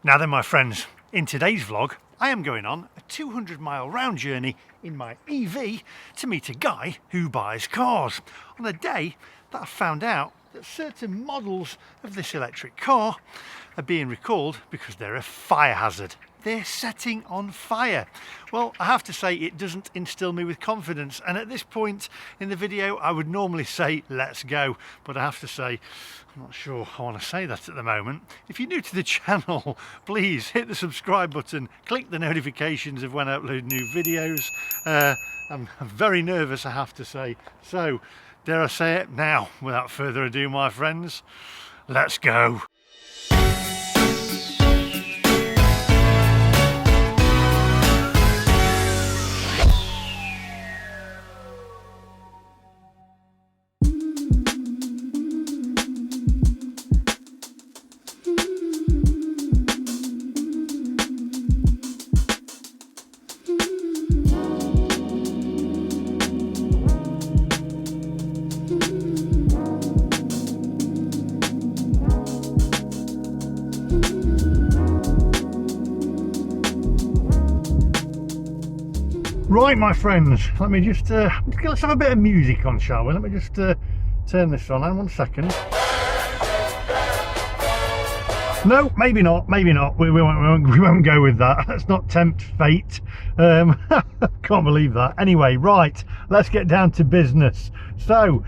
Now then, my friends, in today's vlog I am going on a 200-mile round journey in my EV to meet a guy who buys cars on a day that I found out that certain models of this electric car are being recalled because they're a fire hazard. They're setting on fire. Well, I have to say it doesn't instill me with confidence, and at this point in the video I would normally say let's go, but I have to say I'm not sure I want to say that at the moment. If you're new to the channel, please hit the subscribe button, click the notifications of when I upload new videos. I'm very nervous, I have to say, so dare I say it now, without further ado, my friends, let's go. Right, my friends, let me just let's have a bit of music on, shall we? Let me just turn this on. Hang on 1 second. No, maybe not. We won't go with that. Let's not tempt fate. Can't believe that. Anyway, right, let's get down to business. So,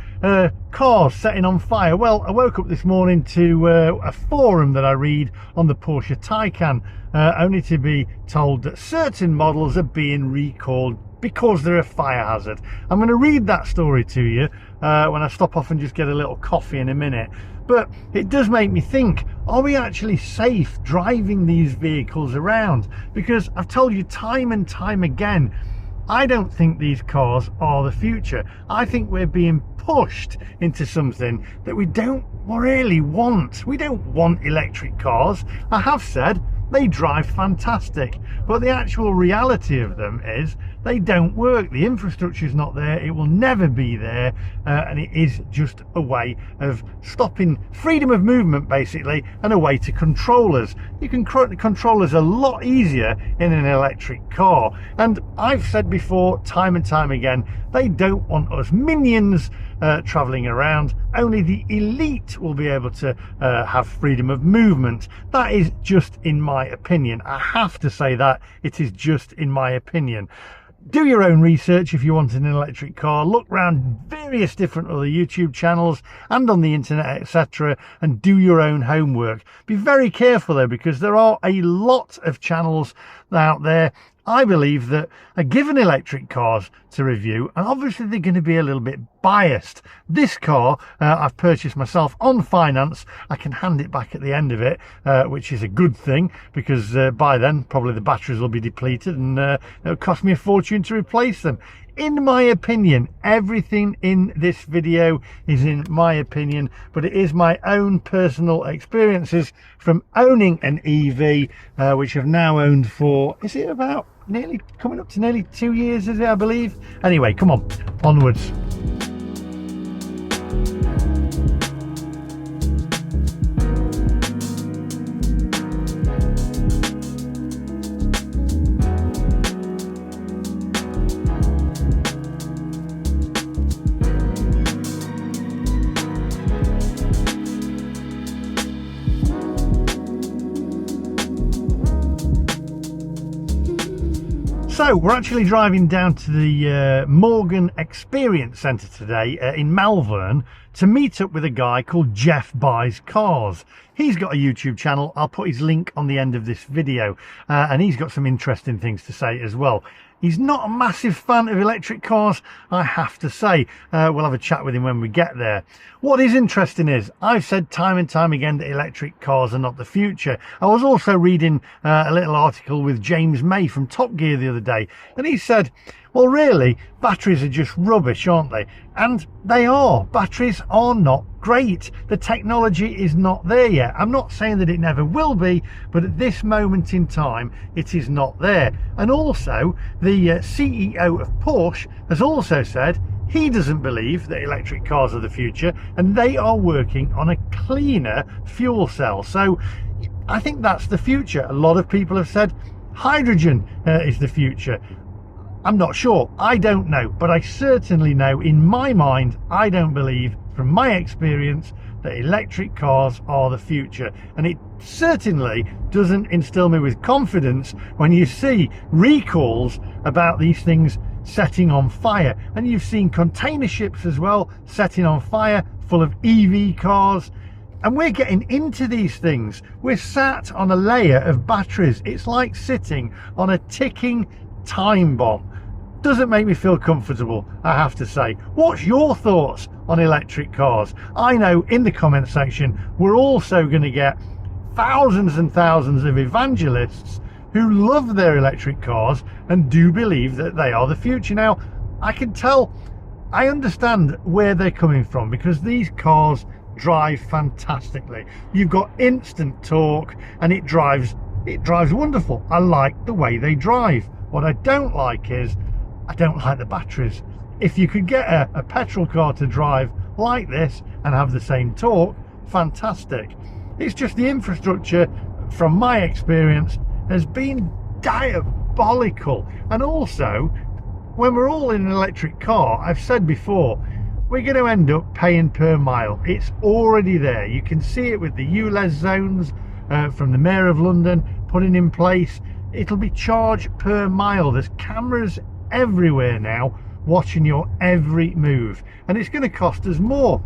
cars setting on fire. Well, I woke up this morning to a forum that I read on the Porsche Taycan, only to be told that certain models are being recalled because they're a fire hazard. I'm going to read that story to you when I stop off and just get a little coffee in a minute. But it does make me think, are we actually safe driving these vehicles around? Because I've told you time and time again, I don't think these cars are the future. I think we're being pushed into something that we don't really want. We don't want electric cars. I have said they drive fantastic, but the actual reality of them is they don't work. The infrastructure is not there, it will never be there, and it is just a way of stopping freedom of movement, basically, and a way to control us. You can control us a lot easier in an electric car, and I've said before time and time again, they don't want us minions travelling around. Only the elite will be able to have freedom of movement. That is just in my opinion. I have to say that it is just in my opinion. Do your own research if you want an electric car. Look around various different other YouTube channels and on the internet, etc., and do your own homework. Be very careful though, because there are a lot of channels out there, I believe, that are given electric cars to review, and obviously they're going to be a little bit biased. This car I've purchased myself on finance. I can hand it back at the end of it, which is a good thing, because by then probably the batteries will be depleted and it'll cost me a fortune to replace them. In my opinion, everything in this video is in my opinion, but it is my own personal experiences from owning an EV, which I've now owned for, is it about coming up to nearly 2 years, is it, I believe? Anyway, come on, onwards. So we're actually driving down to the Morgan Experience Centre today in Melbourne to meet up with a guy called Jeff Buys Cars. He's got a YouTube channel. I'll put his link on the end of this video, and he's got some interesting things to say as well. He's not a massive fan of electric cars, I have to say. We'll have a chat with him when we get there. What is interesting is, I've said time and time again that electric cars are not the future. I was also reading a little article with James May from Top Gear the other day, and he said, well, really, batteries are just rubbish, aren't they? And they are. Batteries are not great. The technology is not there yet. I'm not saying that it never will be, but at this moment in time, it is not there. And also, the CEO of Porsche has also said he doesn't believe that electric cars are the future, and they are working on a cleaner fuel cell. So I think that's the future. A lot of people have said hydrogen is the future. I'm not sure, I don't know, but I certainly know in my mind, I don't believe from my experience that electric cars are the future, and it certainly doesn't instill me with confidence when you see recalls about these things setting on fire. And you've seen container ships as well setting on fire full of EV cars, and we're getting into these things. We're sat on a layer of batteries. It's like sitting on a ticking time bomb. Doesn't make me feel comfortable, I have to say. What's your thoughts on electric cars? I know in the comment section we're also going to get thousands and thousands of evangelists who love their electric cars and do believe that they are the future. Now, I can tell, I understand where they're coming from, because these cars drive fantastically. You've got instant torque and it drives wonderful. I like the way they drive. What I don't like is I don't like the batteries. If you could get a petrol car to drive like this and have the same torque, fantastic. It's just the infrastructure, from my experience, has been diabolical. And also, when we're all in an electric car, I've said before, we're going to end up paying per mile. It's already there. You can see it with the Ulez zones from the Mayor of London putting in place. It'll be charged per mile. There's cameras everywhere now watching your every move, and it's going to cost us more,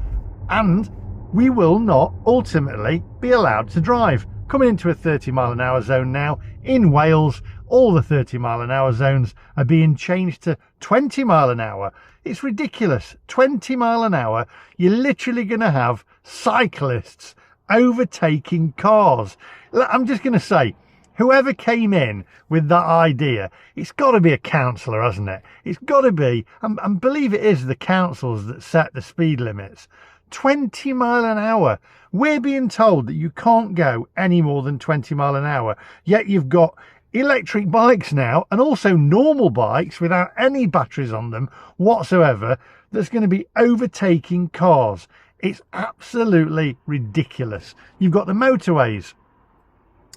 and we will not ultimately be allowed to drive. Coming into a 30-mile-an-hour zone now in Wales, all the 30-mile-an-hour zones are being changed to 20 mile an hour. It's ridiculous. 20 mile an hour, you're literally going to have cyclists overtaking cars. I'm just going to say, whoever came in with that idea, it's got to be a councillor, hasn't it? It's got to be, and believe it is the councils that set the speed limits. 20 mile an hour. We're being told that you can't go any more than 20 mile an hour, yet you've got electric bikes now, and also normal bikes without any batteries on them whatsoever, that's going to be overtaking cars. It's absolutely ridiculous. You've got the motorways,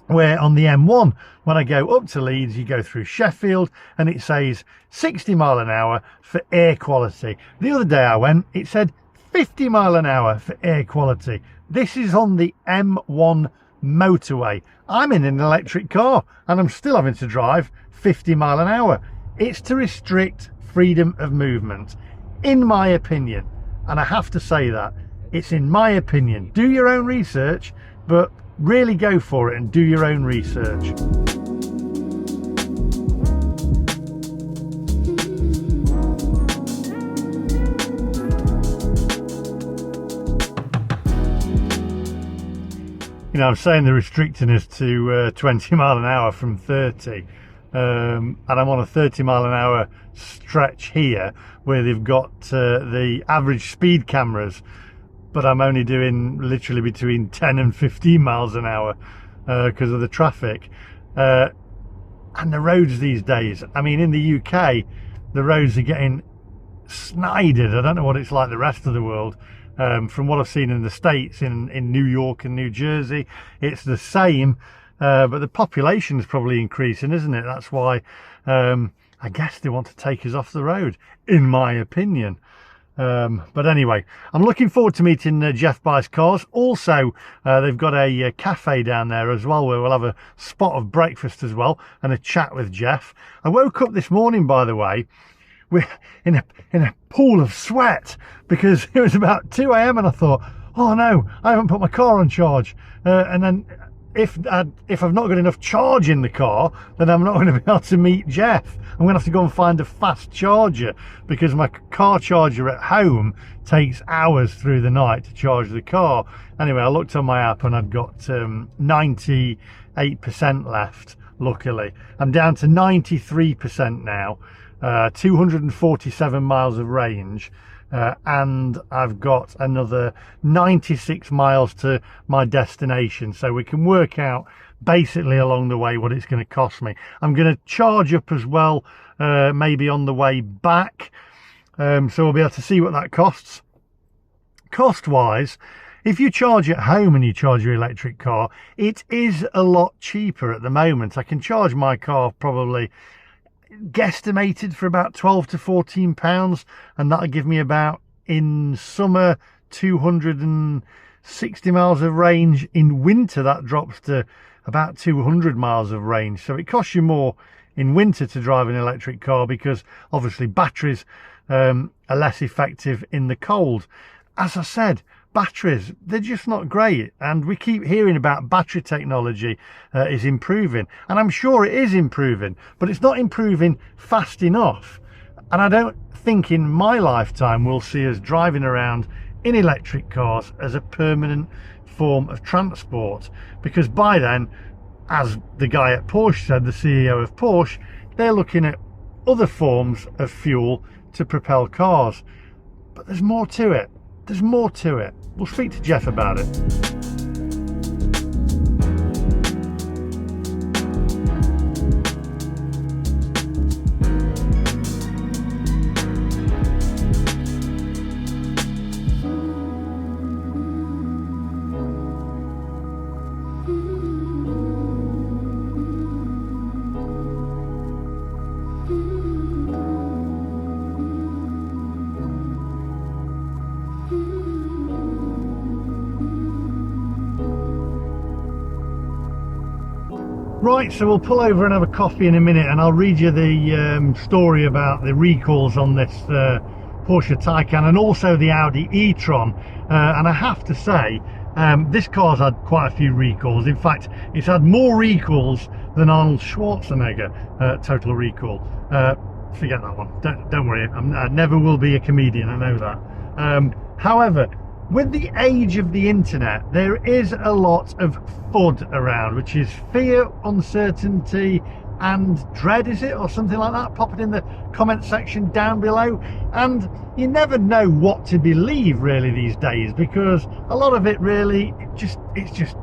where on the M1, when I go up to Leeds, you go through Sheffield and it says 60 mile an hour for air quality. The other day I went, it said 50 mile an hour for air quality. This is on the M1 motorway. I'm in an electric car and I'm still having to drive 50 mile an hour. It's to restrict freedom of movement, in my opinion. And I have to say that. It's in my opinion. Do your own research, but really go for it and do your own research. You know, I'm saying they're restricting us to 20 mile an hour from 30. And I'm on a 30 mile an hour stretch here where they've got the average speed cameras, but I'm only doing literally between 10 and 15 miles an hour because of the traffic. And the roads these days, I mean, in the UK, the roads are getting snided. I don't know what it's like the rest of the world. From what I've seen in the States, in New York and New Jersey, it's the same, but the population is probably increasing, isn't it? That's why I guess they want to take us off the road, in my opinion. But anyway, I'm looking forward to meeting Jeff Buys Cars. Also, they've got a cafe down there as well, where we'll have a spot of breakfast as well and a chat with Jeff. I woke up this morning, by the way, we're in a pool of sweat because it was about 2 a.m. and I thought, oh no, I haven't put my car on charge. And then if I've not got enough charge in the car, then I'm not going to be able to meet Jeff. I'm going to have to go and find a fast charger because my car charger at home takes hours through the night to charge the car. Anyway, I looked on my app and I'd got 98% left, luckily. I'm down to 93% now. 247 miles of range, and I've got another 96 miles to my destination, so we can work out basically along the way what it's going to cost me. I'm going to charge up as well, maybe on the way back, so we'll be able to see what that costs. Cost wise, If you charge at home and you charge your electric car, it is a lot cheaper at the moment. I can charge my car probably guesstimated for about 12 to 14 pounds, and that'll give me about, in summer, 260 miles of range. In winter that drops to about 200 miles of range, so it costs you more in winter to drive an electric car because obviously batteries are less effective in the cold. As I said, batteries, they're just not great, and we keep hearing about battery technology is improving, and I'm sure it is improving, but it's not improving fast enough. And I don't think in my lifetime we'll see us driving around in electric cars as a permanent form of transport, because by then, as the guy at Porsche said, the CEO of Porsche, they're looking at other forms of fuel to propel cars. But there's more to it. There's more to it. We'll speak to Jeff about it. Right, so we'll pull over and have a coffee in a minute, and I'll read you the story about the recalls on this Porsche Taycan and also the Audi e-tron. And I have to say, this car's had quite a few recalls. In fact, it's had more recalls than Arnold Schwarzenegger Total Recall. Forget that one. Don't worry, I never will be a comedian, I know that. However, with the age of the internet, there is a lot of FUD around, which is fear, uncertainty and dread, is it, or something like that? Pop it in the comment section down below. And you never know what to believe really these days, because a lot of it really it's just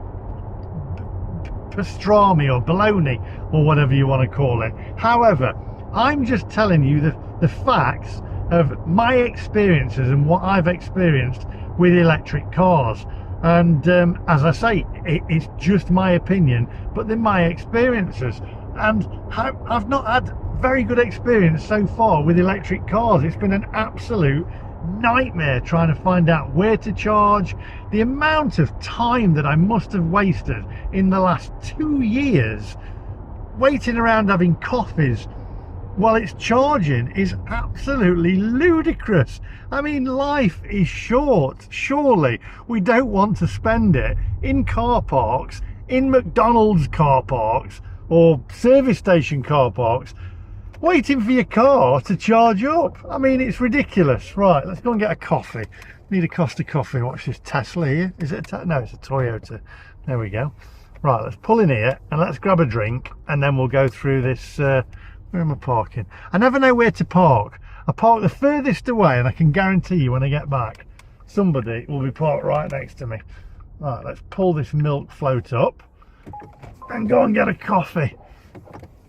pastrami or baloney or whatever you want to call it. However, I'm just telling you the facts of my experiences and what I've experienced with electric cars. And as I say, it's just my opinion, but they're my experiences, and I've not had very good experience so far with electric cars. It's been an absolute nightmare trying to find out where to charge. The amount of time that I must have wasted in the last 2 years waiting around having coffees while it's charging is absolutely ludicrous. I mean, life is short. Surely we don't want to spend it in car parks, in McDonald's car parks or service station car parks, waiting for your car to charge up. I mean, it's ridiculous. Right, let's go and get a coffee. Need a Costa coffee. Watch this Tesla here. Is it no, it's a Toyota. There we go. Right, let's pull in here and let's grab a drink, and then we'll go through this. Where am I parking? I never know where to park. I park the furthest away, and I can guarantee you when I get back, somebody will be parked right next to me. Right, let's pull this milk float up and go and get a coffee.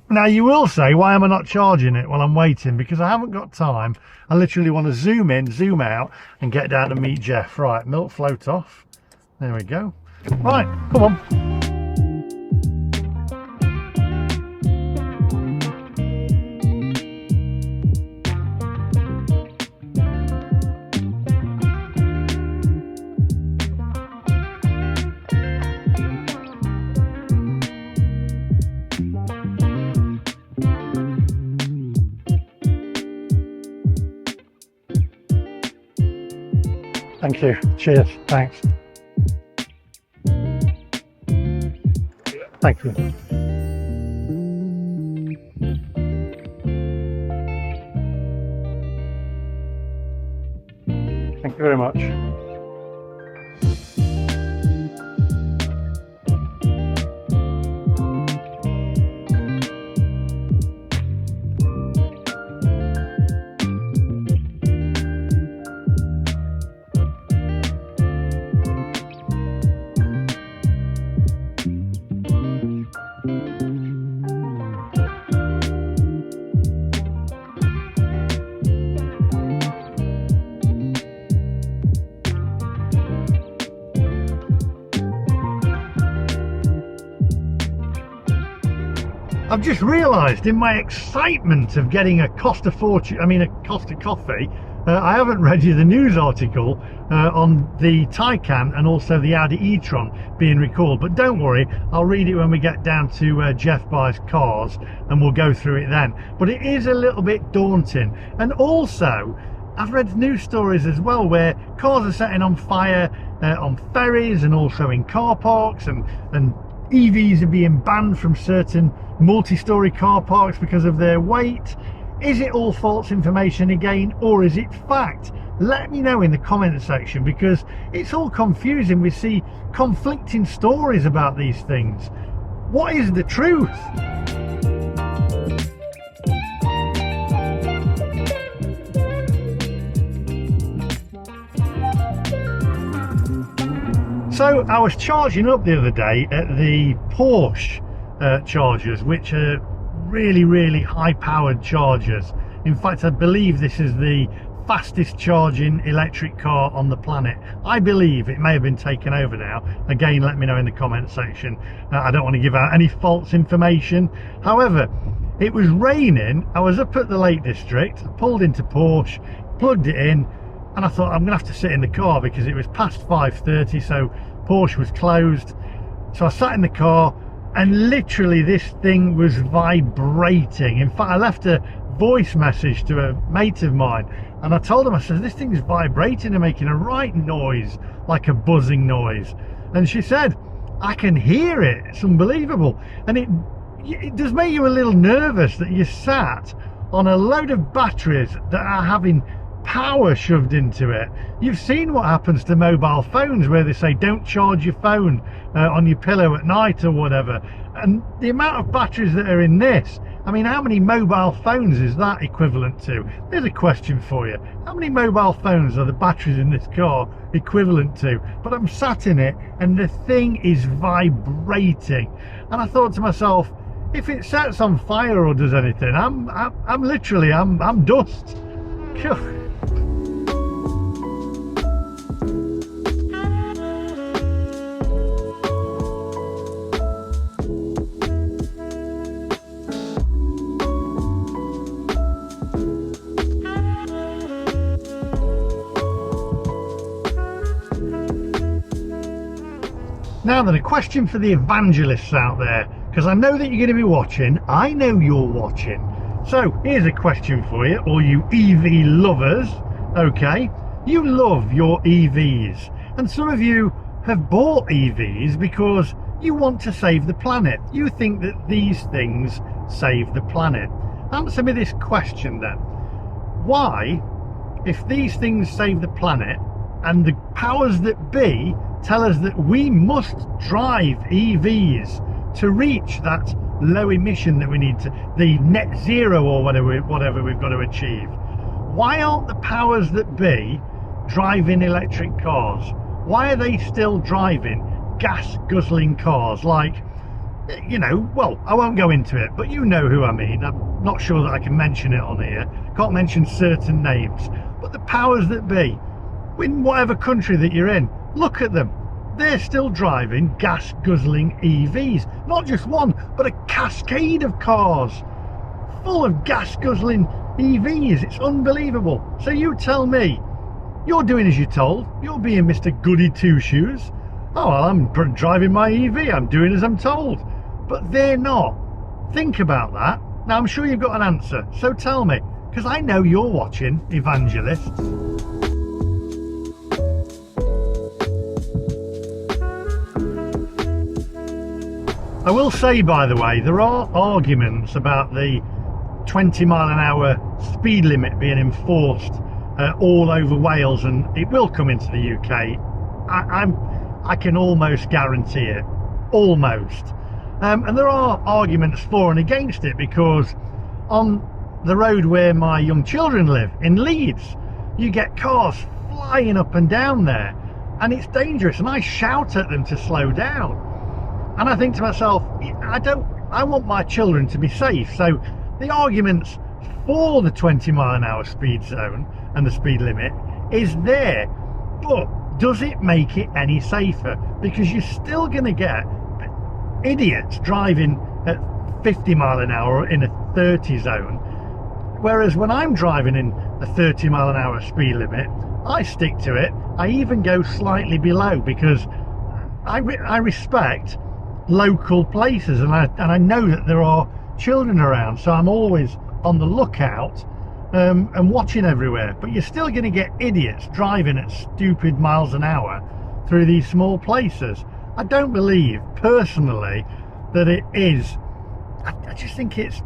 Now you will say, why am I not charging it while I'm waiting? Because I haven't got time. I literally want to zoom in, zoom out and get down to meet Jeff. Right, milk float off. There we go. Right, come on. Thank you. Cheers. Thanks. Thank you. Thank you very much. I've just realised in my excitement of getting a Costa coffee, I haven't read you the news article on the Taycan and also the Audi e-tron being recalled, but don't worry, I'll read it when we get down to Jeff Buys Cars and we'll go through it then. But it is a little bit daunting. And also I've read news stories as well where cars are setting on fire on ferries and also in car parks, and EVs are being banned from certain multi-storey car parks because of their weight. Is it all false information again, or is it fact? Let me know in the comment section, because it's all confusing. We see conflicting stories about these things. What is the truth? So I was charging up the other day at the Porsche chargers, which are really high powered chargers. In fact, I believe this is the fastest charging electric car on the planet. I believe. It may have been taken over now. Again, let me know in the comment section. I don't want to give out any false information. However, it was raining. I was up at the Lake District. I pulled into Porsche, plugged it in, and I thought I'm gonna have to sit in the car because it was past 5:30, so Porsche was closed. So I sat in the car, and literally this thing was vibrating. In fact, I left a voice message to a mate of mine, and I told him, I said, this thing's vibrating and making a right noise, like a buzzing noise. And she said, I can hear it. It's unbelievable. And it does make you a little nervous that you sat on a load of batteries that are having power shoved into it. You've seen what happens to mobile phones where they say don't charge your phone on your pillow at night or whatever, and the amount of batteries that are in this, I mean, how many mobile phones is that equivalent to? There's a question for you. How many mobile phones are the batteries in this car equivalent to? But I'm sat in it and the thing is vibrating, and I thought to myself, if it sets on fire or does anything, I'm literally dust. Now then, a question for the evangelists out there, because I know that you're going to be watching. I know you're watching. So here's a question for you, all you EV lovers. Okay, you love your EVs, and some of you have bought EVs because you want to save the planet. You think that these things save the planet. Answer me this question then. Why, if these things save the planet and the powers that be tell us that we must drive EVs to reach that low emission that we need, to the net zero or whatever we've got to achieve, why aren't the powers that be driving electric cars? Why are they still driving gas guzzling cars? Like, you know, well, I won't go into it, but you know who I mean. I'm not sure that I can mention it on here. Can't mention certain names, but the powers that be in whatever country that you're in, look at them. They're still driving gas guzzling EVs. Not just one, but a cascade of cars full of gas guzzling EVs. It's unbelievable. So you tell me, you're doing as you're told. You're being Mr. Goody Two Shoes. Oh, well, I'm driving my EV. I'm doing as I'm told. But they're not. Think about that. Now, I'm sure you've got an answer. So tell me, because I know you're watching, evangelists. I will say, by the way, there are arguments about the 20-mile-an-hour speed limit being enforced all over Wales, and it will come into the UK. I can almost guarantee it, almost. And there are arguments for and against it, because on the road where my young children live in Leeds, you get cars flying up and down there, and it's dangerous, and I shout at them to slow down. And I think to myself, I want my children to be safe. So the arguments for the 20-mile-an-hour speed zone and the speed limit is there, but does it make it any safer? Because you're still going to get idiots driving at 50 mile an hour in a 30 zone. Whereas when I'm driving in a 30 mile an hour speed limit, I stick to it. I even go slightly below because I respect local places, and I know that there are children around, so I'm always on the lookout and watching everywhere. But you're still going to get idiots driving at stupid miles an hour through these small places. I don't believe personally that it is. I just think it's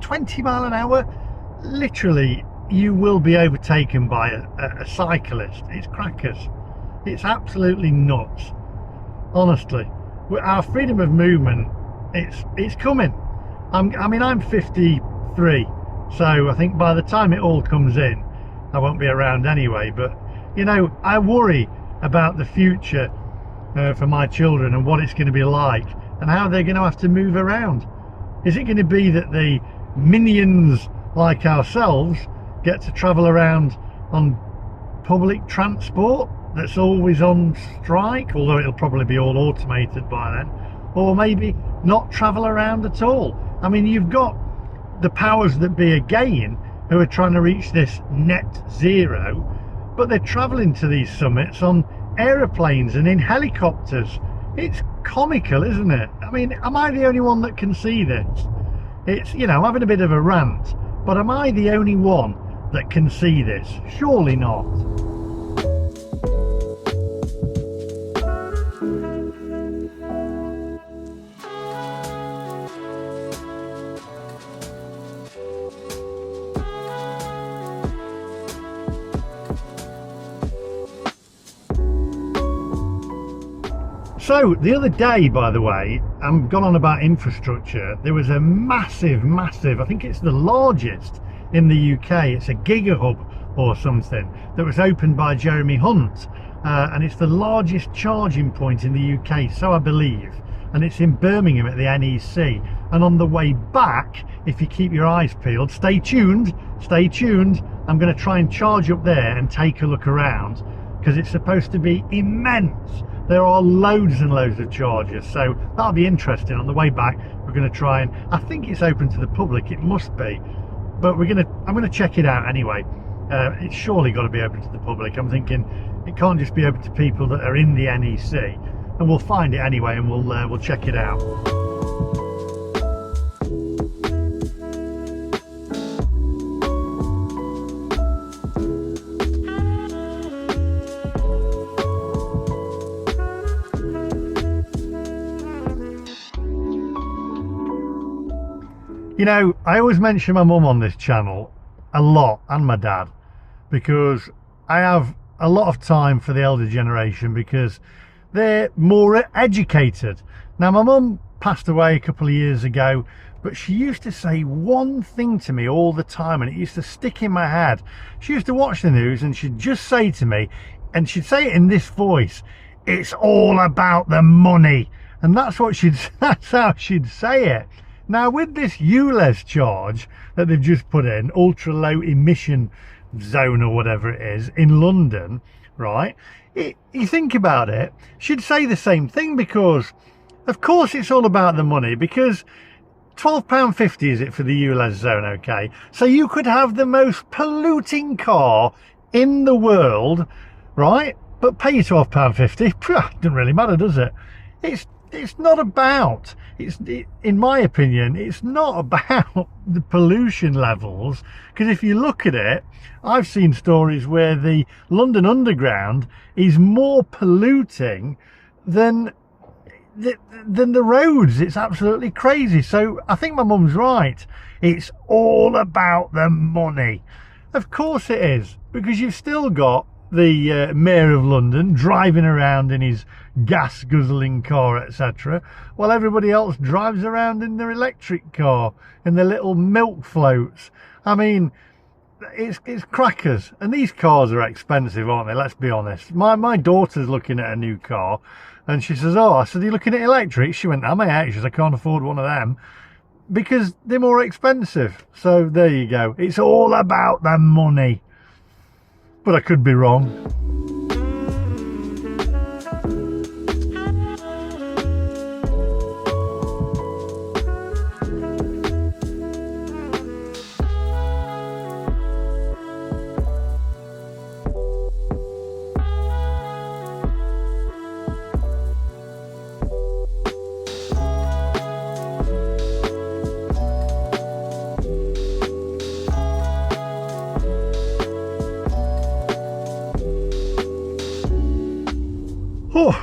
20 mile an hour. Literally, you will be overtaken by a cyclist. It's crackers. It's absolutely nuts. Honestly, our freedom of movement, it's coming. I'm 53, so I think by the time it all comes in, I won't be around anyway. But you know, I worry about the future for my children and what it's going to be like and how they're going to have to move around. Is it going to be that the minions like ourselves get to travel around on public transport that's always on strike, although it'll probably be all automated by then, or maybe not travel around at all? I mean, you've got the powers that be again who are trying to reach this net zero, but they're traveling to these summits on aeroplanes and in helicopters. It's comical, isn't it? I mean, am I the only one that can see this? It's, you know, I'm having a bit of a rant, but am I the only one that can see this? Surely not. So the other day, by the way, I'm gone on about infrastructure. There was a massive, I think it's the largest in the UK. It's a Gigahub or something that was opened by Jeremy Hunt, and it's the largest charging point in the UK, so I believe. And it's in Birmingham at the NEC. And on the way back, if you keep your eyes peeled, stay tuned. I'm going to try and charge up there and take a look around, because it's supposed to be immense. There are loads and loads of chargers, so that'll be interesting. On the way back, we're going to try and, I think it's open to the public, it must be, but I'm going to check it out anyway. It's surely got to be open to the public. I'm thinking it can't just be open to people that are in the NEC, and we'll find it anyway, and we'll check it out. You know, I always mention my mum on this channel a lot, and my dad, because I have a lot of time for the elder generation because they're more educated. Now, my mum passed away a couple of years ago, but she used to say one thing to me all the time, and it used to stick in my head. She used to watch the news and she'd just say to me, and she'd say it in this voice, "It's all about the money." And that's how she'd say it. Now, with this Ulez charge that they've just put in, ultra low emission zone or whatever it is in London, right? You think about it, she'd say the same thing, because of course it's all about the money, because £12.50 is it for the Ulez zone, okay? So you could have the most polluting car in the world, right? But pay you £12.50, doesn't really matter, does it? It's not about, in my opinion, it's not about the pollution levels, because if you look at it, I've seen stories where the London Underground is more polluting than the roads. It's absolutely crazy. So I think my mum's right. It's all about the money. Of course it is, because you've still got the Mayor of London driving around in his gas guzzling car, etc., while everybody else drives around in their electric car, in their little milk floats. I mean, it's crackers. And these cars are expensive, aren't they? Let's be honest. My daughter's looking at a new car, and she says, "Oh," I said, "Are you looking at electric?" She went, "Am I actually? I can't afford one of them," because they're more expensive. So there you go. It's all about the money. But I could be wrong.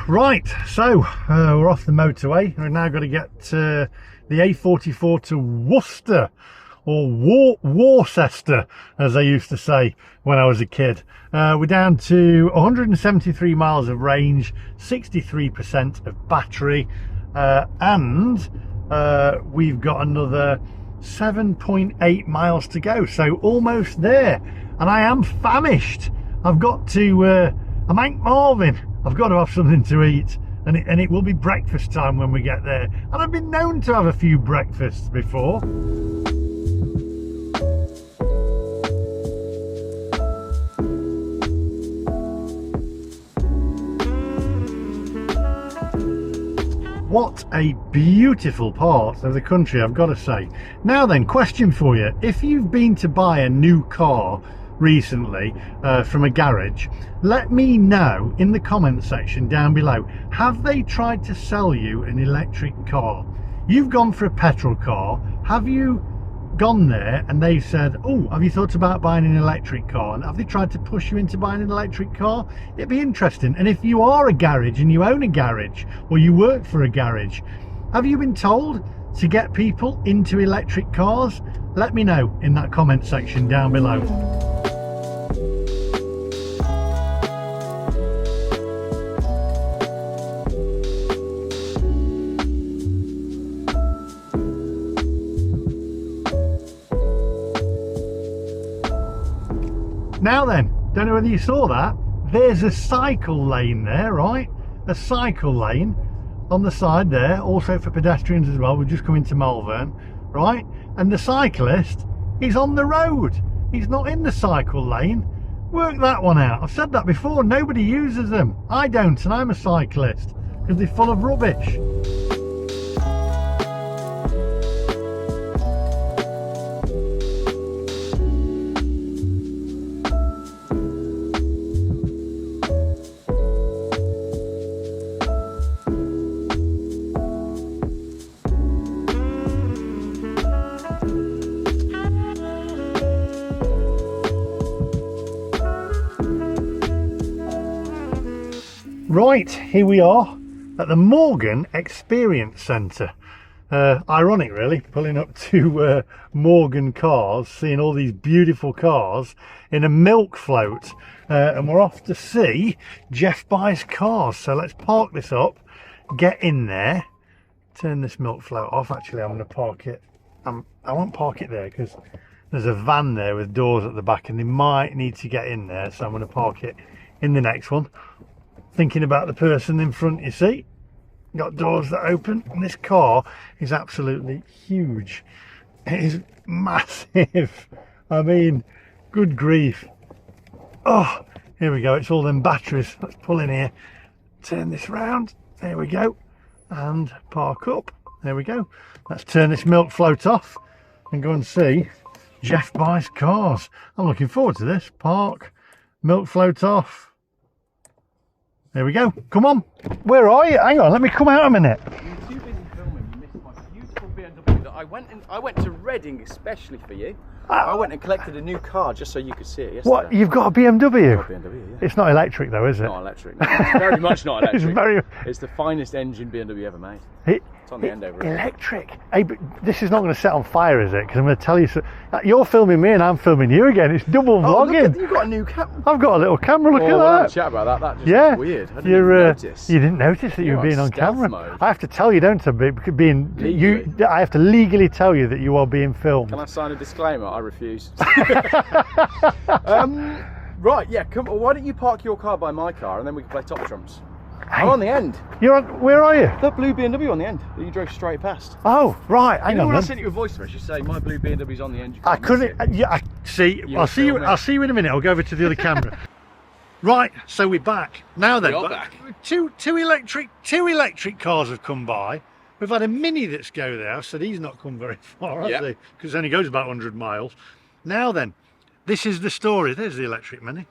Right, so we're off the motorway. We've now got to get the A44 to Worcester, or Worcester, as they used to say when I was a kid. We're down to 173 miles of range, 63% of battery, and we've got another 7.8 miles to go, so almost there. And I am famished. I've got to, I'm Hank Marvin. I've got to have something to eat, and it will be breakfast time when we get there. And I've been known to have a few breakfasts before. What a beautiful part of the country, I've got to say. Now then, question for you. If you've been to buy a new car recently from a garage, let me know in the comment section down below. Have they tried to sell you an electric car? You've gone for a petrol car. Have you gone there and they've said, oh, have you thought about buying an electric car? And have they tried to push you into buying an electric car? It'd be interesting. And if you are a garage and you own a garage, or you work for a garage, have you been told to get people into electric cars? Let me know in that comment section down below. Now then, don't know whether you saw that, there's a cycle lane there, right? A cycle lane on the side there, also for pedestrians as well. We've just come into Melbourne, right? And the cyclist is on the road. He's not in the cycle lane. Work that one out. I've said that before, nobody uses them. I don't, and I'm a cyclist, because they're full of rubbish. Right, here we are at the Morgan Experience Centre. Ironic really, pulling up to Morgan Cars, seeing all these beautiful cars in a milk float, and we're off to see Jeff Buys Cars. So let's park this up, get in there, turn this milk float off. Actually, I'm going to park it, I won't park it there because there's a van there with doors at the back and they might need to get in there, so I'm going to park it in the next one. Thinking about the person in front, you see, got doors that open, and this car is absolutely huge. It is massive. I mean, good grief. Oh, here we go, it's all them batteries. Let's pull in here, turn this round, there we go, and park up. There we go. Let's turn this milk float off and go and see Jeff Buys Cars. I'm looking forward to this. Park, milk float off. There we go. Come on. Where are you? Hang on, let me come out a minute. You're too busy filming. You missed my beautiful BMW that I went to Reading especially for you. I went and collected a new car just so you could see it yesterday. What? You've got a BMW? I've got a BMW, yeah. It's not electric though, is it? Not electric. No, it's very much not electric. It's It's the finest engine BMW ever made. It's on the end over here. Electric. Hey, but this is not going to set on fire, is it? Because I'm going to tell you, you're filming me and I'm filming you again. It's double vlogging. You've got a new camera. I've got a little camera. Look at We'll that. have a chat about that. That just looks weird. I didn't even notice. You didn't notice that you were being on camera. Mode. I have to tell you, don't I? I have to legally tell you that you are being filmed. Can I sign a disclaimer? I refuse. Right, yeah. Come. Why don't you park your car by my car and then we can play top trumps? Hey, I'm on the end. You're on. Where are you? The blue BMW on the end that you drove straight past. Oh, right. Hang on. When I sent you a voice message, you say my blue BMW's on the end. I couldn't. Yeah. I see. I'll see you. I'll see you in a minute. I'll go over to the other camera. Right. So we're back now. Then we are back. Two electric cars have come by. We've had a Mini that's go there. So he's not come very far, has he? Because it only goes about 100 miles. Now then, this is the story. There's the electric Mini.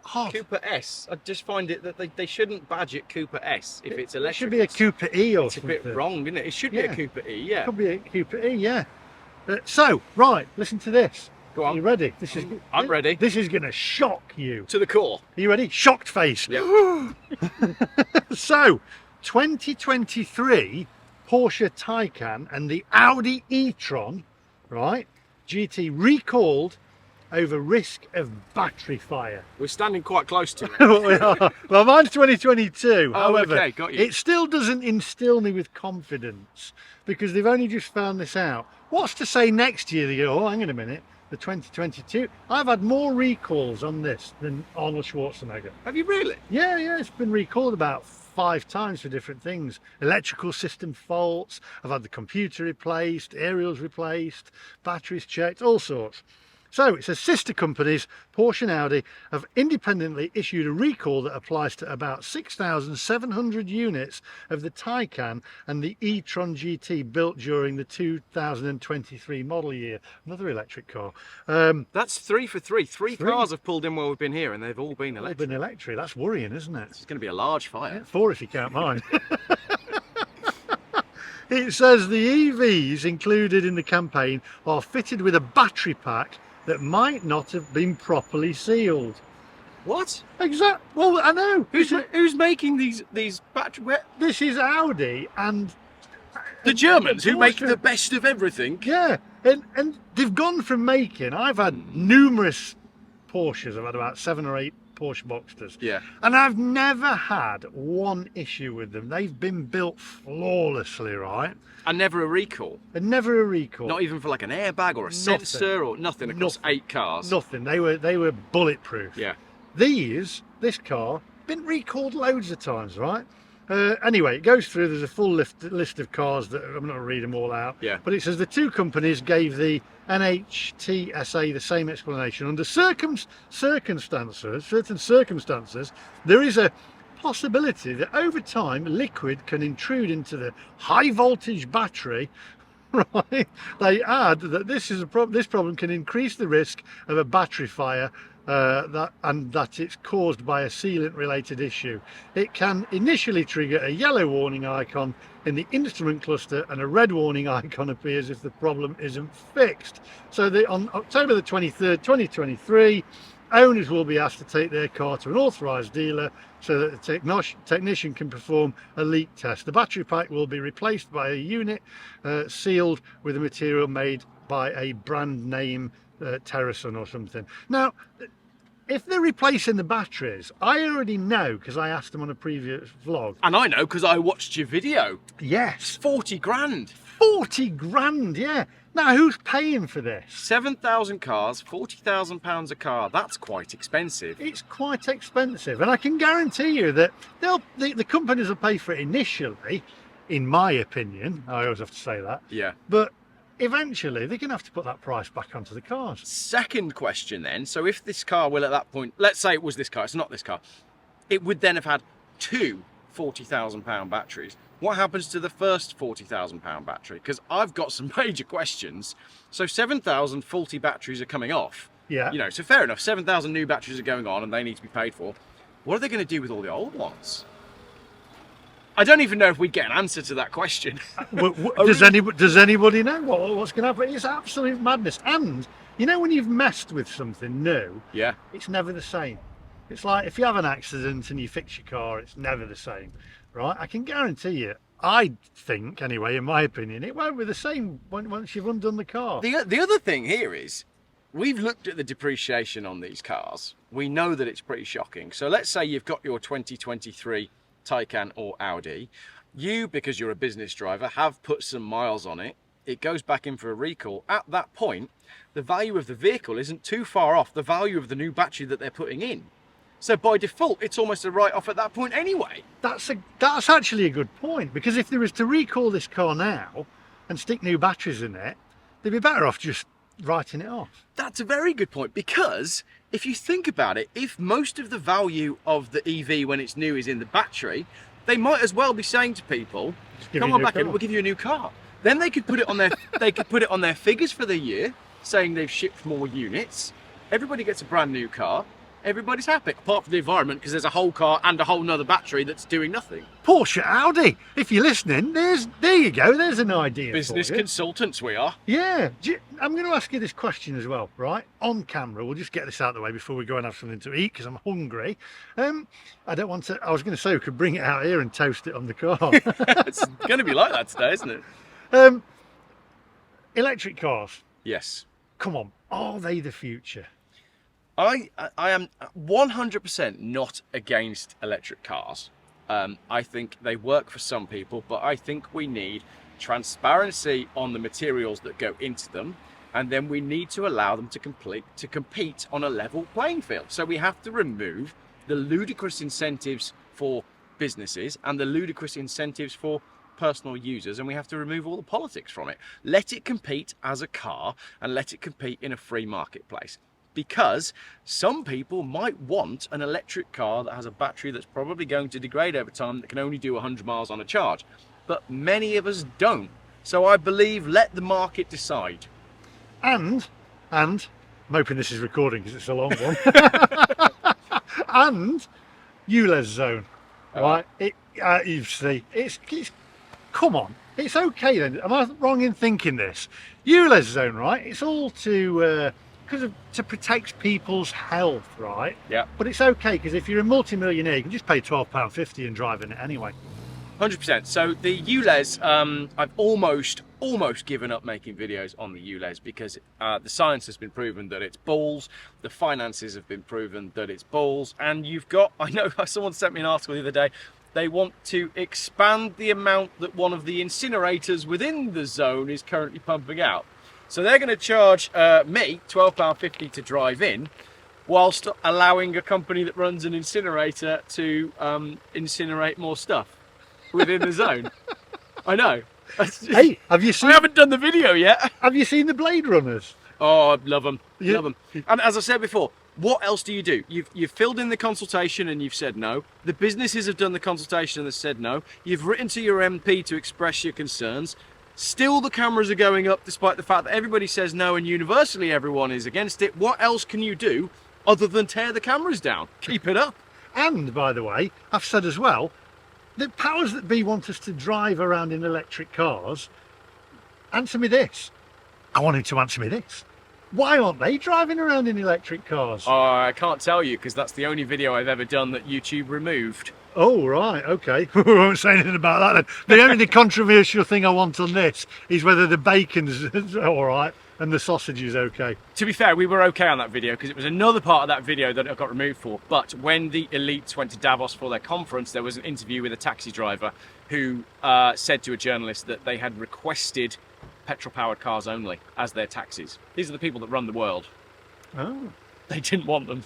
Hot. Cooper S. I just find it that they shouldn't badge it Cooper S if it's electric. It should be a Cooper E or something. It's a bit wrong, isn't it? It should be a Cooper E, yeah. It could be a Cooper E, yeah. So, right, listen to this. Go Are on. you ready? This is. I'm ready. This is going to shock you. To the core. Are you ready? Shocked face. Yeah. So, 2023 Porsche Taycan and the Audi e-tron, right, GT recalled over risk of battery fire. We're standing quite close to it. Well, mine's 2022. Oh, However, okay, got you. it still doesn't instill me with confidence because they've only just found this out. What's to say next year they go, oh, hang on a minute, the 2022. I've had more recalls on this than Arnold Schwarzenegger. Have you really? Yeah, it's been recalled about 5 times for different things. Electrical system faults, I've had the computer replaced, aerials replaced, batteries checked, all sorts. So it says sister companies, Porsche and Audi, have independently issued a recall that applies to about 6,700 units of the Taycan and the e-tron GT built during the 2023 model year. Another electric car. That's 3 for 3. Three cars have pulled in while we've been here and they've all been All electric. been electric. That's worrying, isn't it? It's going to be a large fire. 4 if you count mine. It says the EVs included in the campaign are fitted with a battery pack that might not have been properly sealed. What? Exactly. Well, I know. Who's making these battery? This is Audi and The Germans who make Porsche. the best of everything. Yeah, and they've gone from making. I've had numerous Porsches. I've had about 7 or 8 Porsche Boxsters. Yeah. And I've never had one issue with them. They've been built flawlessly, right? And never a recall. And never a recall. Not even for like an airbag or a sensor or nothing across 8 cars. Nothing. They were bulletproof. Yeah. This car, been recalled loads of times, right? Anyway, it goes through. There's a full list of cars that I'm not going to read them all out. Yeah. But it says the two companies gave the NHTSA the same explanation. Under certain circumstances, there is a possibility that over time liquid can intrude into the high voltage battery. Right? They add that this problem can increase the risk of a battery fire. That it's caused by a sealant related issue. It can initially trigger a yellow warning icon in the instrument cluster and a red warning icon appears if the problem isn't fixed. So on October the 23rd, 2023, owners will be asked to take their car to an authorised dealer so that the technician can perform a leak test. The battery pack will be replaced by a unit sealed with a material made by a brand name Terrasun or something. Now, if they're replacing the batteries, I already know because I asked them on a previous vlog. And I know because I watched your video. Yes. 40 grand. 40 grand, yeah. Now, who's paying for this? 7,000 cars, £40,000 a car. That's quite expensive. It's quite expensive. And I can guarantee you that the companies will pay for it initially, in my opinion. I always have to say that. Yeah. But eventually, they're going to have to put that price back onto the cars. Second question then. So if this car will at that point, let's say it was this car, it's not this car, it would then have had 2 £40,000 batteries. What happens to the first £40,000 battery? Because I've got some major questions. So 7,000 faulty batteries are coming off. Yeah. You know, so fair enough, 7,000 new batteries are going on and they need to be paid for. What are they going to do with all the old ones? I don't even know if we get an answer to that question. Does anybody know what's going to happen? It's absolute madness. And you know when you've messed with something new, Yeah. it's never the same. It's like if you have an accident and you fix your car, it's never the same, right? I can guarantee you. I think, anyway, in my opinion, it won't be the same once you've undone the car. The other thing here is, we've looked at the depreciation on these cars. We know that it's pretty shocking. So let's say you've got your 2023 Taycan or Audi. You, because you're a business driver, have put some miles on it. It goes back in for a recall. At that point, the value of the vehicle isn't too far off the value of the new battery that they're putting in. So by default, it's almost a write-off at that point anyway. That's actually a good point, because if they was to recall this car now and stick new batteries in it, they'd be better off just writing it off. That's a very good point, because if you think about it, if most of the value of the EV when it's new is in the battery, they might as well be saying to people, come on back in, we'll give you a new car. Then they could put it on their figures for the year, saying they've shipped more units. Everybody gets a brand new car. everybody's happy, apart from the environment, because there's a whole car and a whole nother battery that's doing nothing. Porsche, Audi, if you're listening, there you go, there's an idea. Business consultants we are. Yeah, I'm going to ask you this question as well, right? On camera, we'll just get this out of the way before we go and have something to eat, because I'm hungry. I don't want to, I was going to say we could bring it out here and toast it on the car. It's going to be like that today, isn't it? Electric cars. Yes. Come on, are they the future? I am 100% not against electric cars. I think they work for some people, but I think we need transparency on the materials that go into them, and then we need to allow them to compete on a level playing field. So we have to remove the ludicrous incentives for businesses and the ludicrous incentives for personal users, and we have to remove all the politics from it. Let it compete as a car and let it compete in a free marketplace. Because some people might want an electric car that has a battery that's probably going to degrade over time, that can only do 100 miles on a charge. But many of us don't. So I believe let the market decide. And I'm hoping this is recording because it's a long one. And Ulez zone, right? You see, it's come on, it's okay then. Am I wrong in thinking this? Ulez zone, right? It's all to protect people's health, right? Yeah. But it's okay because if you're a multi-millionaire, you can just pay £12.50 and drive in it anyway. 100%. So the Ulez, I've almost given up making videos on the Ulez because the science has been proven that it's balls, the finances have been proven that it's balls, and you've got, I know someone sent me an article the other day, they want to expand the amount that one of the incinerators within the zone is currently pumping out. So they're going to charge me £12.50 to drive in, whilst allowing a company that runs an incinerator to incinerate more stuff within the zone. I know. Hey, have you seen? I haven't done the video yet. Have you seen the Blade Runners? Oh, I love them. Yeah. Love them. And as I said before, what else do you do? You've filled in the consultation and you've said no. The businesses have done the consultation and they've said no. You've written to your MP to express your concerns. Still the cameras are going up despite the fact that everybody says no and universally everyone is against it. What else can you do other than tear the cameras down? Keep it up. And by the way, I've said as well, the powers that be want us to drive around in electric cars. Answer me this. I want him to answer me this. Why aren't they driving around in electric cars? Oh, I can't tell you because that's the only video I've ever done that YouTube removed. Oh, right, okay. We won't say anything about that then. The only controversial thing I want on this is whether the bacon's all right and the sausage is okay. To be fair, we were okay on that video because it was another part of that video that I got removed for. But when the elites went to Davos for their conference, there was an interview with a taxi driver who said to a journalist that they had requested petrol-powered cars only as their taxis. These are the people that run the world. Oh. They didn't want them.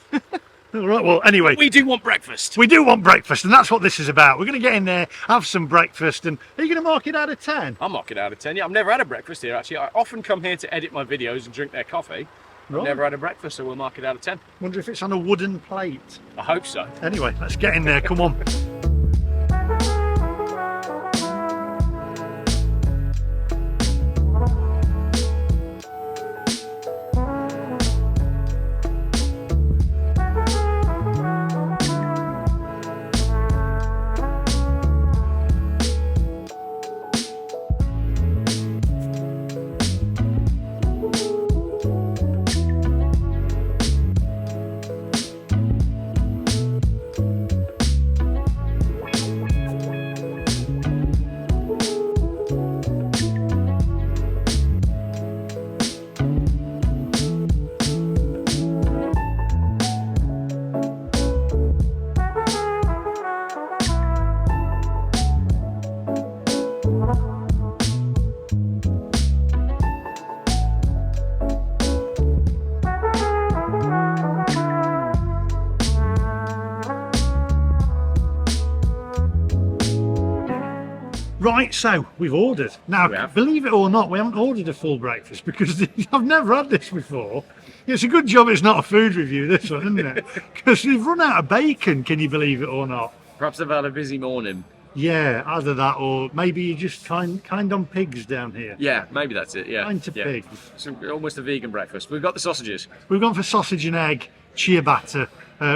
All right, well, anyway. We do want breakfast. We do want breakfast, and that's what this is about. We're going to get in there, have some breakfast, and are you going to mark it out of 10? I'll mark it out of 10, yeah. I've never had a breakfast here, actually. I often come here to edit my videos and drink their coffee. Right. I've never had a breakfast, so we'll mark it out of 10. Wonder if it's on a wooden plate. I hope so. Anyway, let's get in there, come on. Right, so we've ordered. Now, believe it or not, we haven't ordered a full breakfast because I've never had this before. It's a good job it's not a food review, this one, isn't it? Because we've run out of bacon, can you believe it or not? Perhaps I've had a busy morning. Yeah, either that or maybe you're just kind on pigs down here. Yeah, maybe that's it, yeah. Kind to yeah. pigs. So almost a vegan breakfast. We've got the sausages. We've gone for sausage and egg, ciabatta,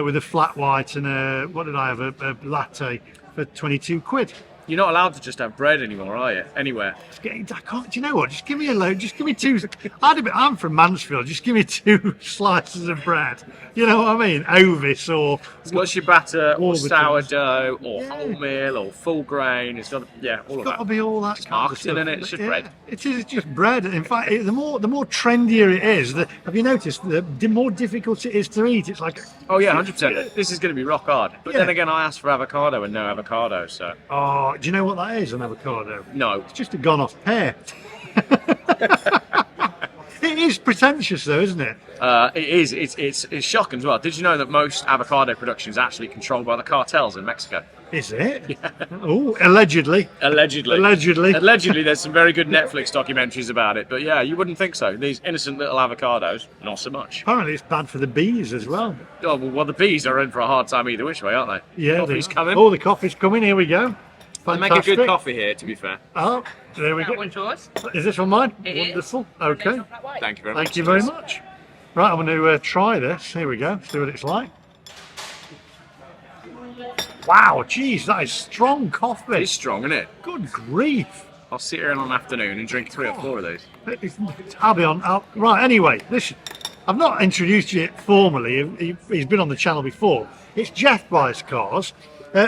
with a flat white and a, what did I have, a latte for 22 quid. You're not allowed to just have bread anymore, are you? Anywhere. I can't, do you know what? Just give me a load. Just give me two. I'm from Mansfield. Just give me 2 slices of bread. You know what I mean? Ovis or What's your batter, or Warburton's. sourdough, or wholemeal, or full grain? It's got, all of got to that. be all that kind of Marketing stuff. in it. It's just bread. It is just bread. In fact, the more trendier it is, have you noticed the more difficult it is to eat? It's like, Oh yeah, 100%. This is going to be rock hard. But Yeah. then again, I asked for avocado and no avocado, so oh, do you know what that is? An avocado. no. It's just a gone-off pear. It is pretentious, though, isn't it? It is. It's shocking as well. Did you know that most avocado production is actually controlled by the cartels in Mexico? Is it? Yeah. Oh, allegedly. Allegedly. Allegedly. Allegedly, there's some very good Netflix documentaries about it. But yeah, you wouldn't think so. These innocent little avocados, not so much. Apparently, it's bad for the bees as well. Oh, well, the bees are in for a hard time either which way, aren't they? Yeah, Coffee's coming. Oh, the coffee's coming. Here we go. They make a good coffee here, to be fair. Oh, there we That go. one's yours. Is this one mine? It is. Wonderful. Okay. Thank you very much. Thank you very much. Right, I'm going to try this. Here we go. See what it's like. Wow, geez, that is strong coffee. It's strong, isn't it? Good grief. I'll sit here in an afternoon and drink 3 or 4 of these. I'll be on. Right, anyway, I've not introduced you formally. He's been on the channel before. It's Jeff Buys Cars.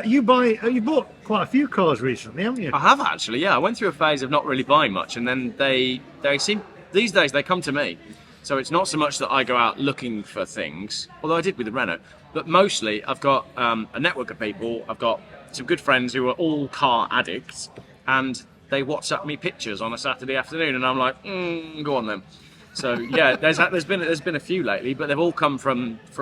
You bought quite a few cars recently, haven't you? I have actually, yeah. I went through a phase of not really buying much, and then they seem, these days they come to me. So it's not so much that I go out looking for things, although I did with the Renault, but mostly I've got a network of people. I've got some good friends who are all car addicts, and they WhatsApp me pictures on a Saturday afternoon, and I'm like, go on then. So yeah, there's been a few lately, but they've all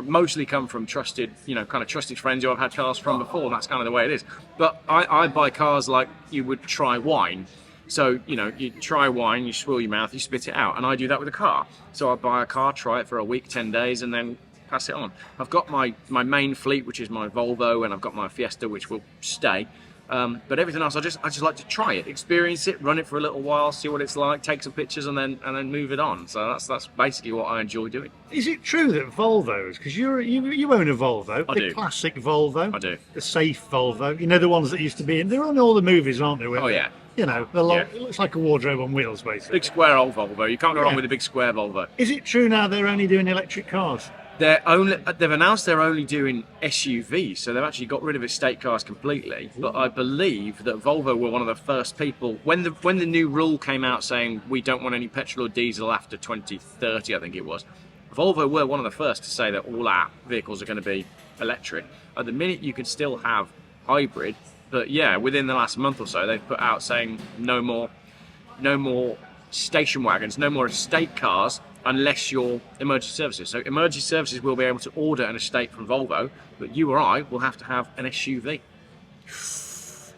mostly come from trusted, kind of trusted friends who I've had cars from before. And that's kind of the way it is. But I buy cars like you would try wine. So you try wine, you swirl your mouth, you spit it out, and I do that with a car. So I buy a car, try it for a week, 10 days, and then pass it on. I've got my main fleet, which is my Volvo, and I've got my Fiesta, which will stay. But everything else, I just like to try it, experience it, run it for a little while, see what it's like, take some pictures, and then move it on. So that's basically what I enjoy doing. Is it true that Volvos, because you own a Volvo, I the do. classic Volvo, I do. the safe Volvo, the ones that used to be they're on all the movies, aren't they? Oh yeah. They're long, It looks like a wardrobe on wheels, basically. Big square old Volvo. You can't go wrong Yeah. with a big square Volvo. Is it true now they're only doing electric cars? They've announced they're only doing SUVs, so they've actually got rid of estate cars completely. But I believe that Volvo were one of the first people when the new rule came out saying we don't want any petrol or diesel after 2030, I think it was. Volvo were one of the first to say that all our vehicles are going to be electric. At the minute, you can still have hybrid, but yeah, within the last month or so, they've put out saying no more station wagons, no more estate cars, unless you're emergency services. So emergency services will be able to order an estate from Volvo, but you or I will have to have an SUV.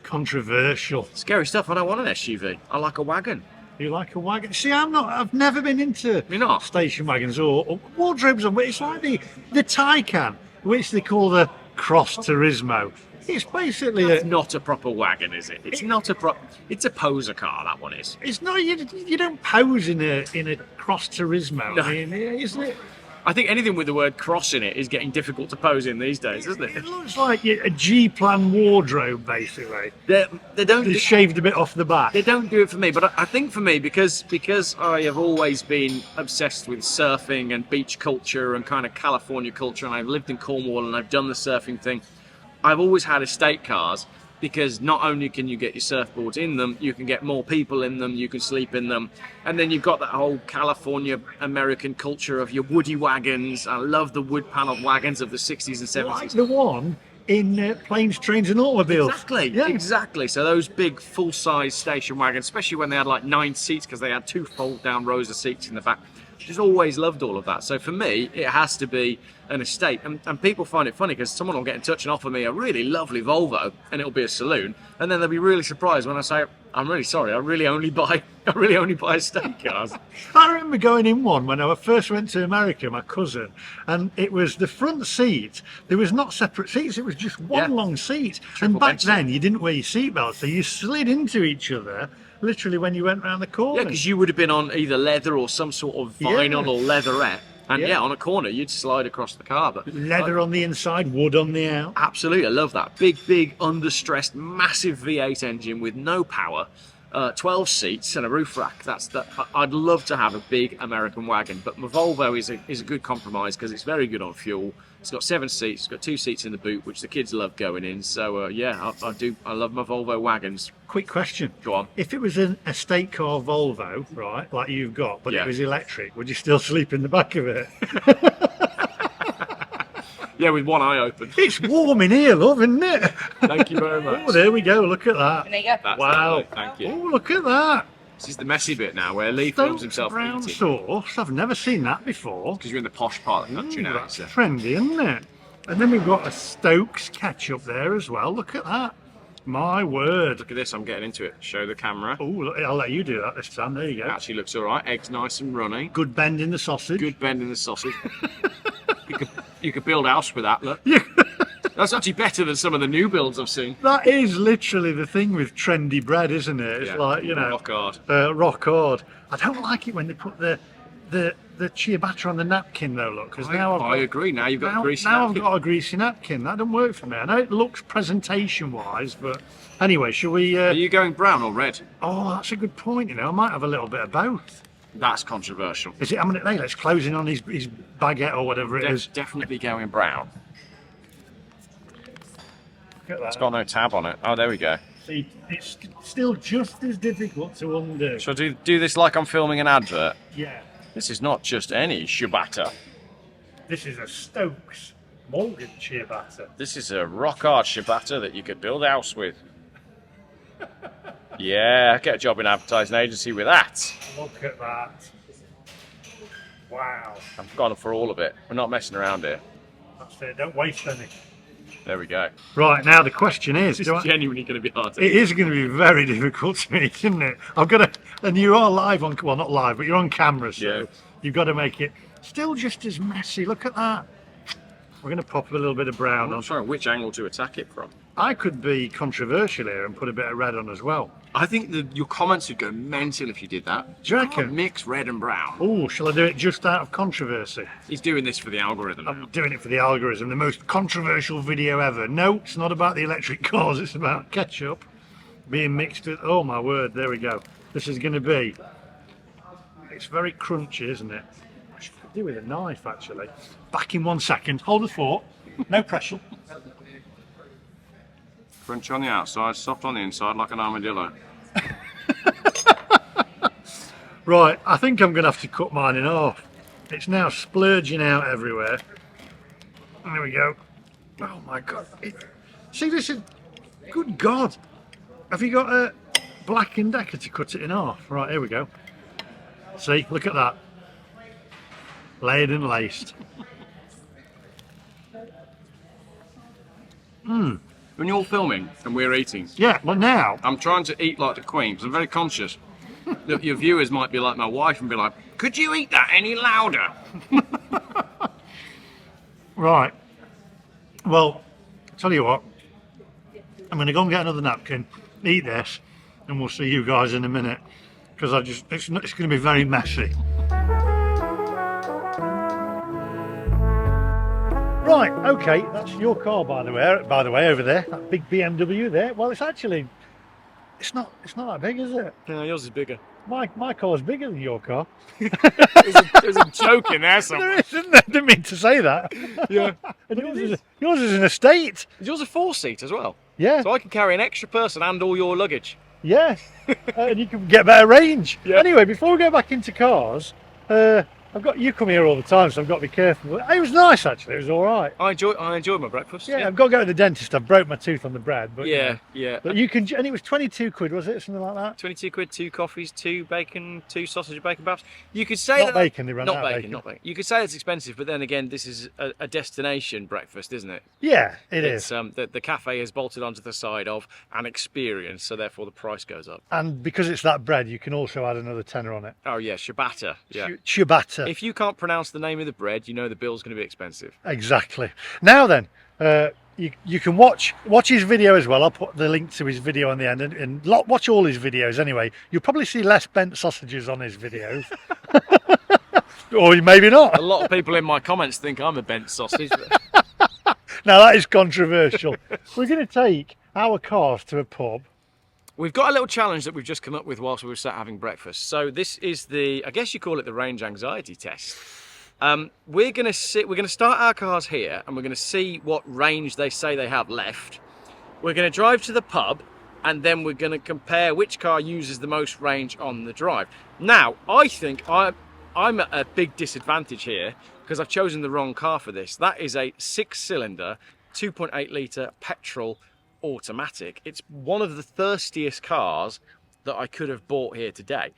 Controversial. Scary stuff. I don't want an SUV. I like a wagon. You like a wagon? See, I've never been into You're not? station wagons or wardrobes. It's like the Taycan, which they call the Cross Turismo. It's basically It's not a proper wagon, is it? It's not a It's a poser car. That one is. It's not. You don't pose in a Cross Turismo. No. I mean, isn't it? I think anything with the word cross in it is getting difficult to pose in these days, isn't it? It looks like a G-plan wardrobe, basically. They don't. They shaved a bit off the back. They don't do it for me, but I think for me, because I have always been obsessed with surfing and beach culture and kind of California culture, and I've lived in Cornwall and I've done the surfing thing, I've always had estate cars, because not only can you get your surfboards in them, you can get more people in them, you can sleep in them, and then you've got that whole California American culture of your woody wagons. I love the wood panelled wagons of the 60s and 70s. Like the one in Planes, Trains and Automobiles. Exactly, Yeah. exactly. So those big full-size station wagons, especially when they had like 9 seats because they had 2 fold-down rows of seats in the back. Just always loved all of that. So for me, it has to be an estate. And people find it funny because someone will get in touch and offer me a really lovely Volvo, and it'll be a saloon, and then they'll be really surprised when I say, "I'm really sorry, I really only buy estate cars." I remember going in one when I first went to America, my cousin, and it was the front seat. There was not separate seats, it was just one Yeah. long seat. Triple And back bench then, you didn't wear your seatbelt, so you slid into each other literally when you went round the corner. Yeah, because you would have been on either leather or some sort of vinyl Yeah. or leatherette. And yeah, on a corner, you'd slide across the car. But Leather on the inside, wood on the out. absolutely, I love that. Big, under-stressed, massive V8 engine with no power. 12 seats and a roof rack. I'd love to have a big American wagon, but my Volvo is a good compromise because it's very good on fuel. It's got 7 seats, it's got 2 seats in the boot, which the kids love going in. So yeah, I love my Volvo wagons. Quick question. Go on. If it was an estate car Volvo, right, like you've got, but Yeah. it was electric, would you still sleep in the back of it? Yeah, with one eye open. It's warm in here, love, isn't it? Thank you very much. Oh, there we go. Look at that. There you go. That's Wow. lovely, thank you. Oh, look at that. This is the messy bit now where Lee films Stokes himself brown eating. sauce. I've never seen that before. Because you're in the posh part of the country Ooh, now. that's So. trendy, isn't it? And then we've got a Stokes ketchup there as well. Look at that. My word. Look at this, I'm getting into it. Show the camera. Oh, I'll let you do that this time. There you go. Actually looks all right. Eggs nice and runny. Good bend in the sausage. Good bend in the sausage. you could build a house with that, look. Yeah. That's actually better than some of the new builds I've seen. That is literally the thing with trendy bread, isn't it? It's Yeah, like, you know, rock hard. rock hard. I don't like it when they put the ciabatta on the napkin though, look, because now I agree. Now you've got a greasy now napkin. I've got a greasy napkin. That doesn't work for me. I know it looks presentation wise, but anyway, shall we? Are you going brown or red? Oh, that's a good point. You know, I might have a little bit of both. That's controversial. Is it? I mean, hey, let's close in on his baguette or whatever it is. Definitely going brown. Look at that. It's got no tab on it. Oh, there we go. See, it's still just as difficult to undo. Shall I do this like I'm filming an advert? Yeah, This is not just any ciabatta. this is a Stokes malted ciabatta. This is a rock hard ciabatta that you could build a house with. Yeah, get a job in an advertising agency with that. Look at that. Wow. I've gone for all of it. We're not messing around here. That's it. Don't waste any. There we go. Right, now the question is, It's genuinely going to be hard to it is going to be very difficult to eat, isn't it? I've got to, and you are live on, well, not live, but you're on camera, so Yeah. you've got to make it still just as messy. Look at that. We're going to pop a little bit of brown I'm on. not sure which angle to attack it from. I could be controversial here and put a bit of red on as well. I think your comments would go mental if you did that. Do you Can't reckon? mix red and brown. Oh, shall I do it just out of controversy? He's doing this for the algorithm now. I'm doing it for the algorithm, the most controversial video ever. No, it's not about the electric cars, it's about ketchup being mixed with, oh my word, there we go. This is going to be, it's very crunchy, isn't it? I should do with a knife, actually. Back in 1 second, hold the fort, no pressure. Crunchy on the outside, soft on the inside, like an armadillo. Right, I think I'm going to have to cut mine in half. It's now splurging out everywhere. There we go. Oh my God. See, this is, good God. Have you got a Black & Decker to cut it in half? Right, here we go. See, look at that. Layered and laced. When you're filming and we're eating, Yeah, but now, I'm trying to eat like the Queen because I'm very conscious that your viewers might be like my wife and be like, could you eat that any louder? right. Well, tell you what, I'm going to go and get another napkin, eat this, and we'll see you guys in a minute. Because it's going to be very messy. Right, okay, that's your car by the way over there, that big BMW there. Well, it's actually, it's not that big, is it? No, yours is bigger. My car's bigger than your car. There's a joke in there There somewhere. isn't there? I didn't mean to say that. Yeah. And yours is an estate. Is yours a 4-seat as well? Yeah, So I can carry an extra person and all your luggage. yeah. And you can get better range. Yeah. Anyway, before we go back into cars, I've got you come here all the time, so I've got to be careful. It was nice actually. It was all right. I enjoy my breakfast. Yeah, I've got to go to the dentist. I broke my tooth on the bread, but you know. Yeah. But you can, and it was 22 quid, was it, something like that? 22 quid, 2 coffees, 2 bacon, 2 sausage and bacon baps. You could say Not bacon, they ran not out of bacon, bacon. not bacon. You could say it's expensive, but then again, this is a destination breakfast, isn't it? Yeah, it It's is. the cafe is bolted onto the side of an experience, so therefore the price goes up. And because it's that bread, you can also add another tenner on it. Oh yeah, ciabatta. Yeah. Ciabatta. If you can't pronounce the name of the bread, you know the bill's going to be expensive. Exactly. Now then, you can watch his video as well. I'll put the link to his video on the end, and watch all his videos anyway. You'll probably see less bent sausages on his videos. Or maybe not. A lot of people in my comments think I'm a bent sausage. Now that is controversial. We're going to take our cars to a pub. We've got a little challenge that we've just come up with whilst we were sat having breakfast. So this is the, I guess you call it the range anxiety test. We're going to start our cars here and we're going to see what range they say they have left. We're going to drive to the pub and then we're going to compare which car uses the most range on the drive. Now, I think I'm at a big disadvantage here because I've chosen the wrong car for this. That is a 6-cylinder, 2.8 litre petrol automatic. It's one of the thirstiest cars that I could have bought here today.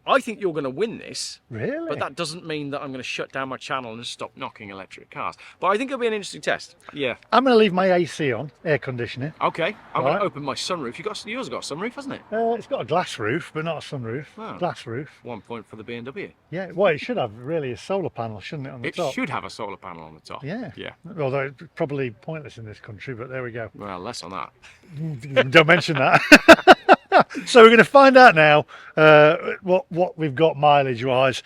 I think you're going to win this. Really? But that doesn't mean that I'm going to shut down my channel and stop knocking electric cars. But I think it'll be an interesting test. Yeah. I'm going to leave my AC on, air conditioning. Okay. I'm going to open my sunroof. Yours got a sunroof, hasn't it? It's got a glass roof, but not a sunroof. Oh. Glass roof. 1 point for the BMW. Yeah, well, it should have really a solar panel, shouldn't it, on the top? It should have a solar panel on the top. Yeah. Yeah. Although it's probably pointless in this country, but there we go. Well, less on that. Don't mention that. So we're going to find out now what we've got mileage-wise.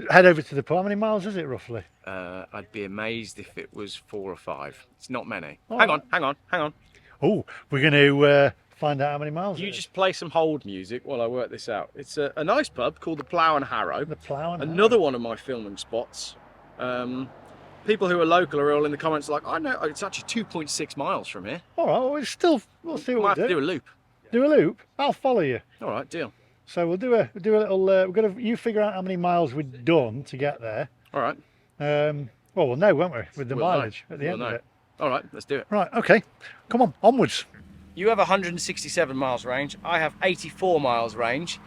Head over to the pub. How many miles is it roughly? I'd be amazed if it was 4 or 5. It's not many. Oh. Hang on. Oh, we're going to find out how many miles. You just play some hold music while I work this out. It's a nice pub called the Plough and Harrow. The Plough and Another one of my filming spots. People who are local are all in the comments like, I know it's actually 2.6 miles from here. All right, well, we'll see what Might we have to do. do a loop. Do a loop. I'll follow you. All right, deal. So we'll do a little. You figure out how many miles we've done to get there. All right. Well, we'll know, won't we, with the We'll mileage know. at the We'll end know. of it. All right, let's do it. Right. Okay. Come on, onwards. You have 167 miles range. I have 84 miles range.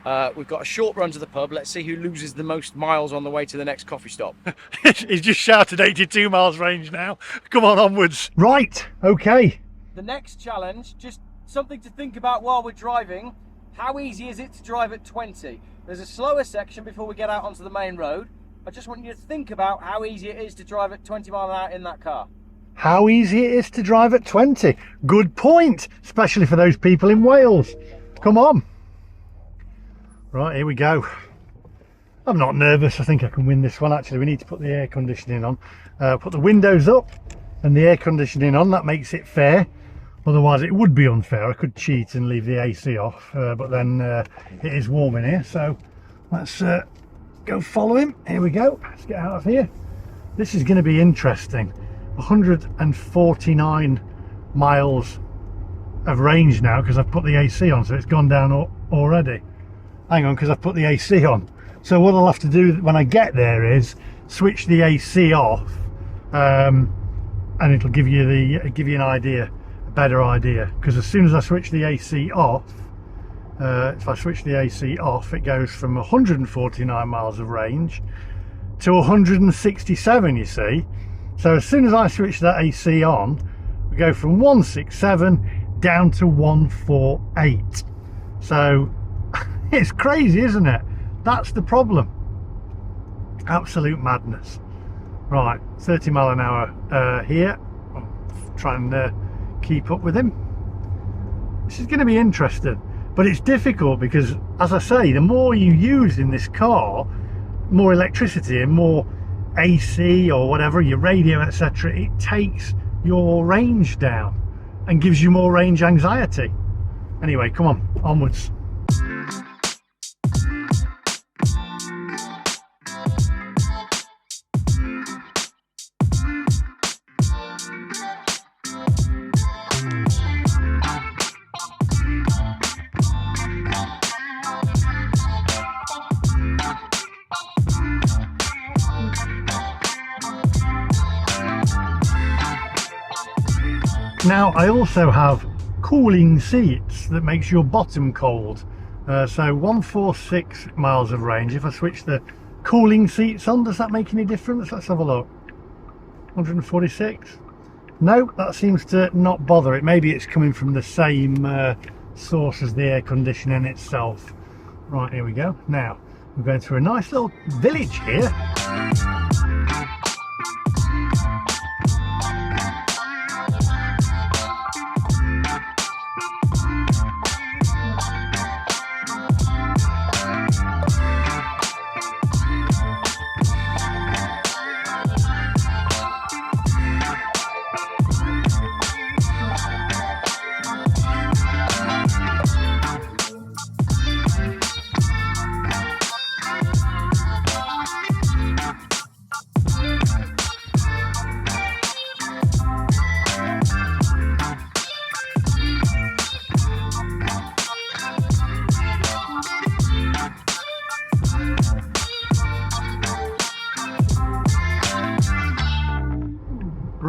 We've got a short run to the pub. Let's see who loses the most miles on the way to the next coffee stop. He's just shouted 82 miles range now. Come on, onwards. Right, okay. The next challenge, just something to think about while we're driving. How easy is it to drive at 20? There's a slower section before we get out onto the main road. I just want you to think about how easy it is to drive at 20 miles an hour in that car. How easy it is to drive at 20. Good point, especially for those people in Wales. Come on. Right, here we go. I'm not nervous. I think I can win this one. Actually, we need to put the air conditioning on. Put the windows up and the air conditioning on. That makes it fair. Otherwise, it would be unfair. I could cheat and leave the AC off, but then it is warm in here. So let's go follow him. Here we go. Let's get out of here. This is going to be interesting. 149 miles of range now because I've put the AC on, so it's gone down already. Hang on, because I've put the AC on. So what I'll have to do when I get there is switch the AC off, and it'll give you an idea, a better idea. Because as soon as I switch the AC off, if I switch the AC off, it goes from 149 miles of range to 167. You see. So as soon as I switch that AC on, we go from 167 down to 148. So it's crazy, isn't it? That's the problem. Absolute madness. Right, 30 mile an hour here. I'll try and keep up with him. This is going to be interesting, but it's difficult because, as I say, the more you use in this car, more electricity and more AC or whatever, your radio, etc., it takes your range down and gives you more range anxiety. Anyway, come on, onwards. Now I also have cooling seats that makes your bottom cold. So 146 miles of range. If I switch the cooling seats on, does that make any difference? Let's have a look. 146. No, that seems to not bother it. Maybe it's coming from the same source as the air conditioning itself. Right, here we go. Now we're going through a nice little village here.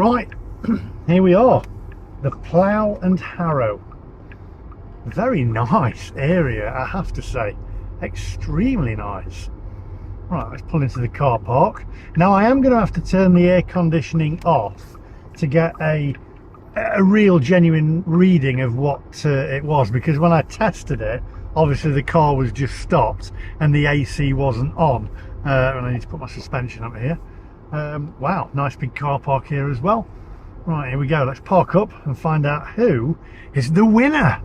Right, here we are, the Plough and Harrow. Very nice area, I have to say. Extremely nice. Right, let's pull into the car park. Now I am going to have to turn the air conditioning off to get a real genuine reading of what it was, because when I tested it, obviously the car was just stopped and the AC wasn't on. And I need to put my suspension up here. Wow, nice big car park here as well. Right, here we go. Let's park up and find out who is the winner.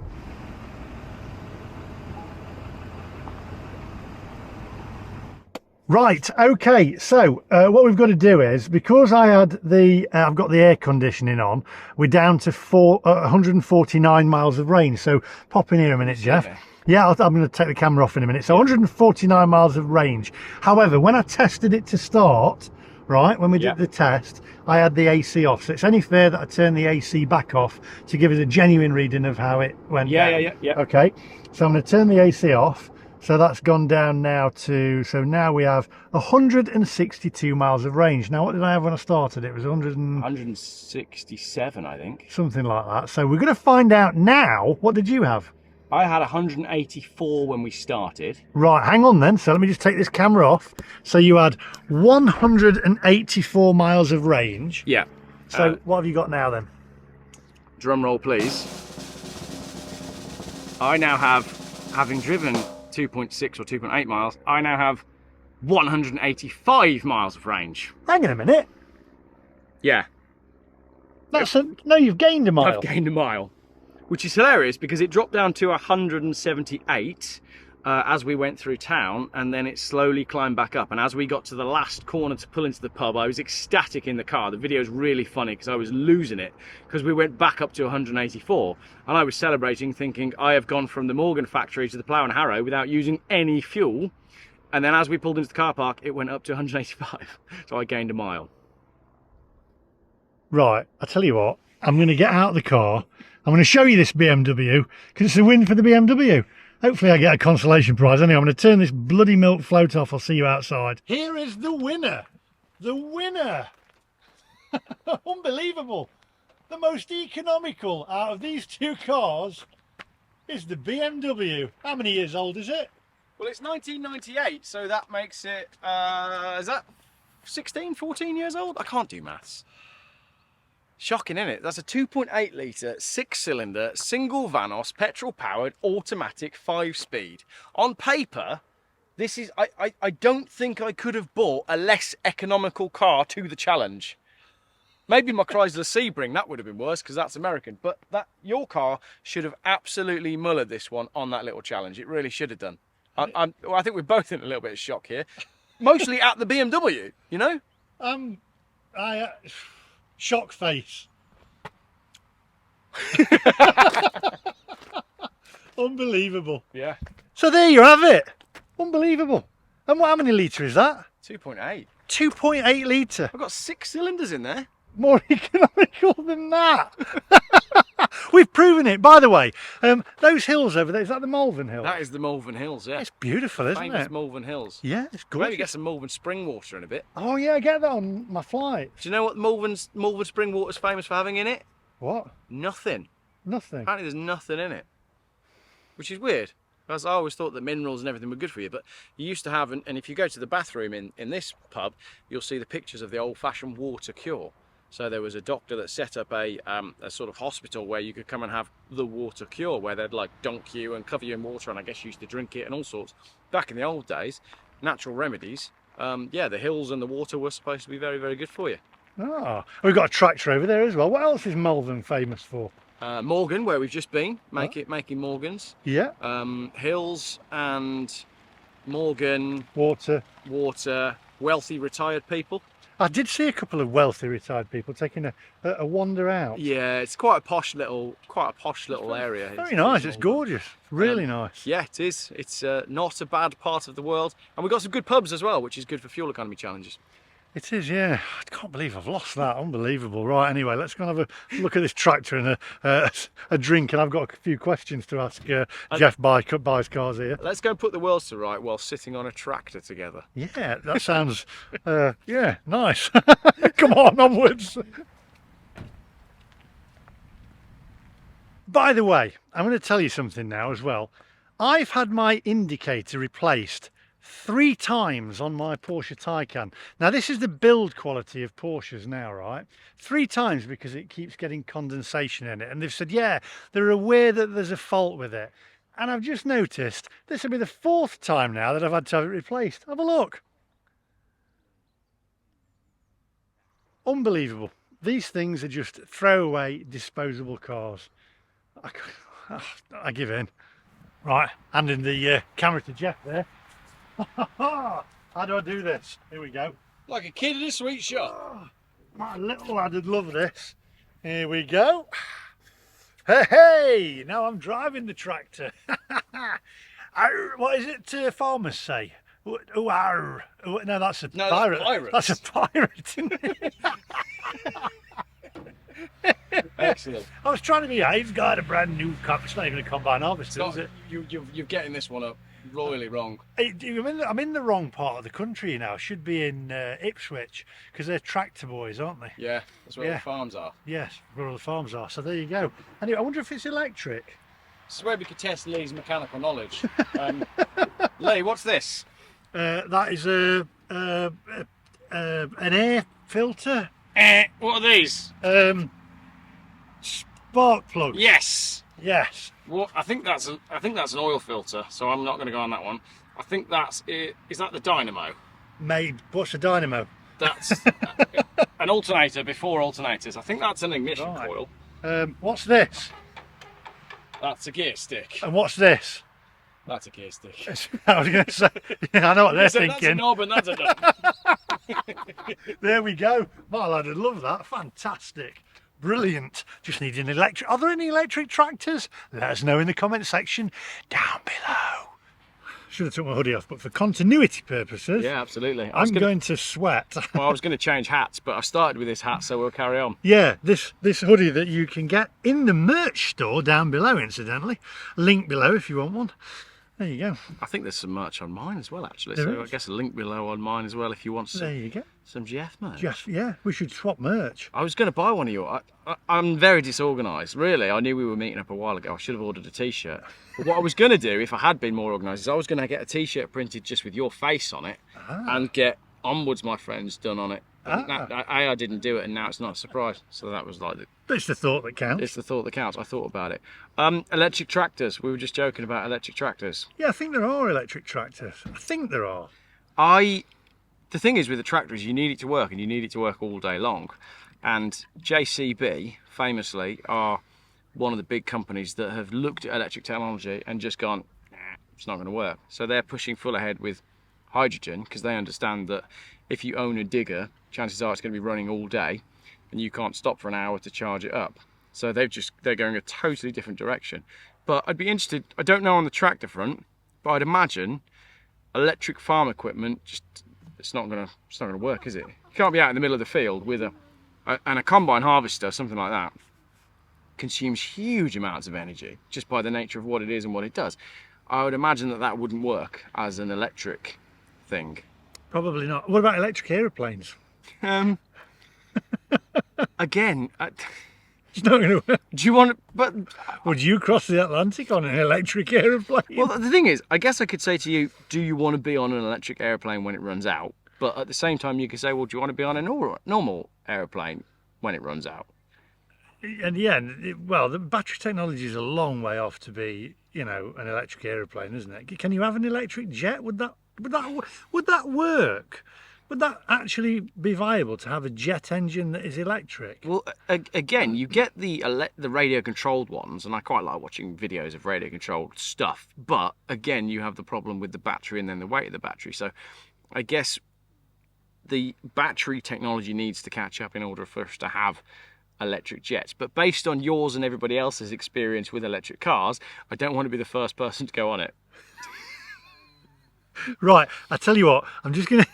Right, okay, so what we've got to do is, because I had I've got the air conditioning on, we're down to 149 miles of range. So pop in here a minute, Jeff. Yeah, I'm going to take the camera off in a minute. So 149 miles of range. However, when I tested it to start, right, when we did the test, I had the AC off. So it's only fair that I turn the AC back off to give us a genuine reading of how it went down. Yeah. Okay, so I'm going to turn the AC off. So that's gone down now to, so now we have 162 miles of range. Now, what did I have when I started? It was 167, I think. Something like that. So we're going to find out now. What did you have? I had 184 when we started. Right, hang on then. So let me just take this camera off. So you had 184 miles of range. Yeah. So what have you got now then? Drum roll, please. I now have, having driven 2.6 or 2.8 miles, I now have 185 miles of range. Hang on a minute. Yeah. No, you've gained a mile. I've gained a mile, which is hilarious because it dropped down to 178 as we went through town, and then it slowly climbed back up. And as we got to the last corner to pull into the pub, I was ecstatic in the car. The video is really funny because I was losing it because we went back up to 184, and I was celebrating, thinking I have gone from the Morgan factory to the Plough and Harrow without using any fuel. And then as we pulled into the car park, it went up to 185, so I gained a mile. Right, I tell you what, I'm going to get out of the car. I'm going to show you this BMW because it's a win for the BMW. Hopefully I get a consolation prize. Anyway, I'm going to turn this bloody milk float off. I'll see you outside. Here is the winner. The winner. Unbelievable. The most economical out of these two cars is the BMW. How many years old is it? Well, it's 1998, so that makes it, is that 16, 14 years old? I can't do maths. Shocking, isn't it? That's a 2.8 litre, 6-cylinder, single Vanos, petrol-powered, automatic 5-speed. On paper, this is, I don't think I could have bought a less economical car to the challenge. Maybe my Chrysler Sebring, that would have been worse because that's American. But your car should have absolutely mullered this one on that little challenge. It really should have done. I think we're both in a little bit of shock here. Mostly at the BMW, you know? Shock face. Unbelievable. Yeah. So there you have it. Unbelievable. And how many litre is that? 2.8. 2.8 litre. I've got 6 cylinders in there. More economical than that. We've proven it. By the way, those hills over there, is that the Malvern Hills? That is the Malvern Hills, yeah. It's beautiful, isn't Famous it? Malvern Hills. Yeah, it's good. Maybe get some Malvern spring water in a bit. Oh yeah, I get that on my flight. Do you know what Malvern spring water is famous for having in it? What? Nothing. Nothing. Apparently there's nothing in it, which is weird. Because I always thought that minerals and everything were good for you, but you used to have, and if you go to the bathroom in this pub, you'll see the pictures of the old-fashioned water cure. So there was a doctor that set up a sort of hospital where you could come and have the water cure, where they'd like dunk you and cover you in water, and I guess you used to drink it and all sorts. Back in the old days, natural remedies, yeah, the hills and the water were supposed to be very, very good for you. Ah, we've got a tractor over there as well. What else is Malvern famous for? Morgan, where we've just been, making Morgans. Yeah. Hills and Morgan. Water. Wealthy retired people. I did see a couple of wealthy retired people taking a wander out. Yeah, it's quite a posh little area. Very nice. It's gorgeous. Really nice. Yeah, it is. It's not a bad part of the world, and we've got some good pubs as well, which is good for fuel economy challenges. It is, yeah. I can't believe I've lost that. Unbelievable. Right, anyway, let's go and have a look at this tractor and a drink, and I've got a few questions to ask Jeff buys cars here. Let's go and put the worlds to right while sitting on a tractor together. Yeah, that sounds, yeah, nice. Come on, onwards. By the way, I'm going to tell you something now as well. I've had my indicator replaced 3 times on my Porsche Taycan. Now this is the build quality of Porsches now, right? 3 times because it keeps getting condensation in it. And they've said, yeah, they're aware that there's a fault with it. And I've just noticed this will be the 4th time now that I've had to have it replaced. Have a look. Unbelievable. These things are just throwaway, disposable cars. I give in. Right, handing the camera to Jeff there. How do I do this? Here we go. Like a kid in a sweet shop. Oh, my little lad would love this. Here we go. Hey, hey! Now I'm driving the tractor. What is it farmers say? Oh, arr. Oh, no, that's a pirate. That's a pirate, isn't it? Excellent. I was trying to be, I've got a brand new cup. It's not even a combine harvester, is it? You're getting this one up royally wrong. I'm in the wrong part of the country now. I should be in Ipswich, because they're tractor boys, aren't they? Yeah, that's where all the farms are. Yes, where all the farms are. So there you go. Anyway, I wonder if it's electric. This is where we could test Lee's mechanical knowledge. Lee, what's this? That is an air filter. What are these? Spark plug. Yes. Yes. Well, I think that's an oil filter, so I'm not going to go on that one. I think that's it. Is that the dynamo? Mate, what's a dynamo? That's an alternator before alternators. I think that's an ignition coil. What's this? That's a gear stick. And what's this? That's a gear stick. I was going to say, I know what they're thinking. That's a knob and that's a knob. There we go. My lad would love that. Fantastic. Brilliant. Just need an electric. Are there any electric tractors? Let us know in the comment section down below. Should have took my hoodie off, but for continuity purposes, yeah, absolutely. I'm going to sweat. Well, I was going to change hats, but I started with this hat, so we'll carry on. Yeah, this hoodie that you can get in the merch store down below, incidentally. Link below if you want one. There you go. I think there's some merch on mine as well, actually. There so is. I guess a link below on mine as well if you want some. There you go. Some GF merch. Just, yeah, we should swap merch. I was going to buy one of your. I'm very disorganised, really. I knew we were meeting up a while ago. I should have ordered a T-shirt. But what I was going to do, if I had been more organised, is I was going to get a T-shirt printed just with your face on it and get Onwards My Friends done on it. I didn't do it, and now it's not a surprise. So that was like It's the thought that counts. It's the thought that counts. I thought about it. Electric tractors. We were just joking about electric tractors. Yeah, I think there are electric tractors. I think there are. The thing is with the tractor is you need it to work, and you need it to work all day long. And JCB, famously, are one of the big companies that have looked at electric technology and just gone, nah, it's not going to work. So they're pushing full ahead with hydrogen because they understand that if you own a digger, chances are it's going to be running all day and you can't stop for an hour to charge it up. So they're going a totally different direction. But I'd be interested, I don't know on the tractor front, but I'd imagine electric farm equipment it's not going to work, is it? You can't be out in the middle of the field with a combine harvester, something like that, consumes huge amounts of energy just by the nature of what it is and what it does. I would imagine that wouldn't work as an electric thing. Probably not. What about electric aeroplanes? Again, it's not going to work. Do you want to, but would you cross the Atlantic on an electric aeroplane? Well, the thing is, I guess I could say to you, do you want to be on an electric aeroplane when it runs out? But at the same time, you could say, well, do you want to be on a normal aeroplane when it runs out? And yeah, well, the battery technology is a long way off to be, an electric aeroplane, isn't it? Can you have an electric jet? Would that work? Would that actually be viable to have a jet engine that is electric? Well, again, you get the radio-controlled ones, and I quite like watching videos of radio-controlled stuff. But again, you have the problem with the battery and then the weight of the battery. So I guess the battery technology needs to catch up in order for us to have electric jets. But based on yours and everybody else's experience with electric cars, I don't want to be the first person to go on it. Right, I tell you what, I'm just gonna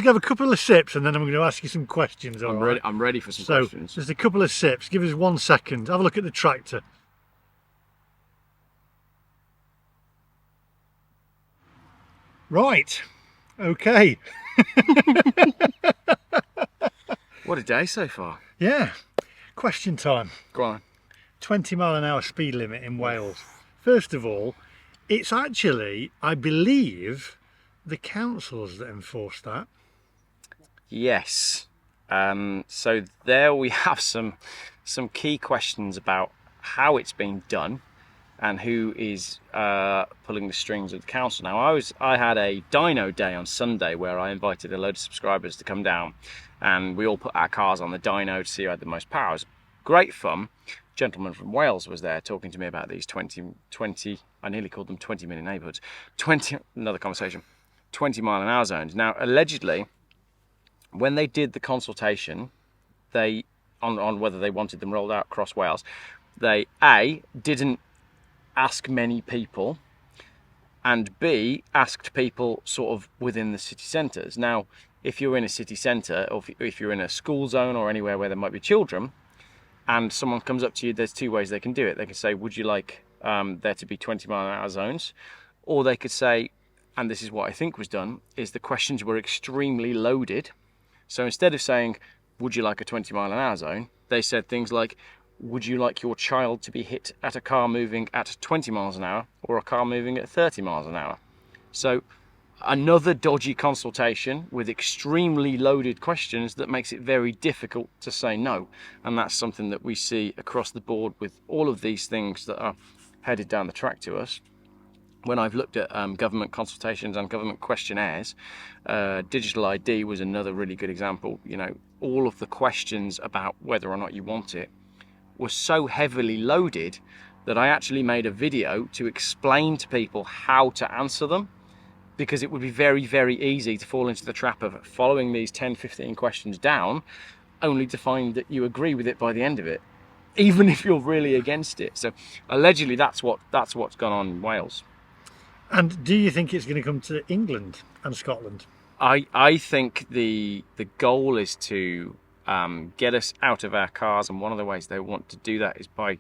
have a couple of sips and then I'm going to ask you some questions. I'm ready for some questions. Just a couple of sips. Give us 1 second. Have a look at the tractor. Right. Okay. What a day so far. Yeah. Question time. Go on. 20-mile-an-hour speed limit in Wales. First of all, it's actually, I believe, the councils that enforce that. Yes. So there we have some key questions about how it's being done and who is pulling the strings of the council. Now, I had a dyno day on Sunday where I invited a load of subscribers to come down, and we all put our cars on the dyno to see who had the most power. It was great fun. A gentleman from Wales was there talking to me about these 20 I nearly called them 20-minute neighbourhoods. 20-mile-an-hour zones. Now, allegedly, when they did the consultation, they on whether they wanted them rolled out across Wales, they didn't ask many people, and B, asked people sort of within the city centres. Now, if you're in a city centre, or if you're in a school zone or anywhere where there might be children, and someone comes up to you, there's two ways they can do it. They can say, would you like there to be 20-mile-an-hour zones? Or they could say, and this is what I think was done, is the questions were extremely loaded. So instead of saying, would you like a 20-mile-an-hour zone, they said things like, would you like your child to be hit at a car moving at 20 miles an hour or a car moving at 30 miles an hour? So another dodgy consultation with extremely loaded questions that makes it very difficult to say no. And that's something that we see across the board with all of these things that are headed down the track to us. When I've looked at government consultations and government questionnaires, digital ID was another really good example. You know, all of the questions about whether or not you want it were so heavily loaded that I actually made a video to explain to people how to answer them, because it would be very, very easy to fall into the trap of following these 10-15 questions down, only to find that you agree with it by the end of it, even if you're really against it. So allegedly that's what's gone on in Wales. And do you think it's going to come to England and Scotland? I think the goal is to get us out of our cars, and one of the ways they want to do that is by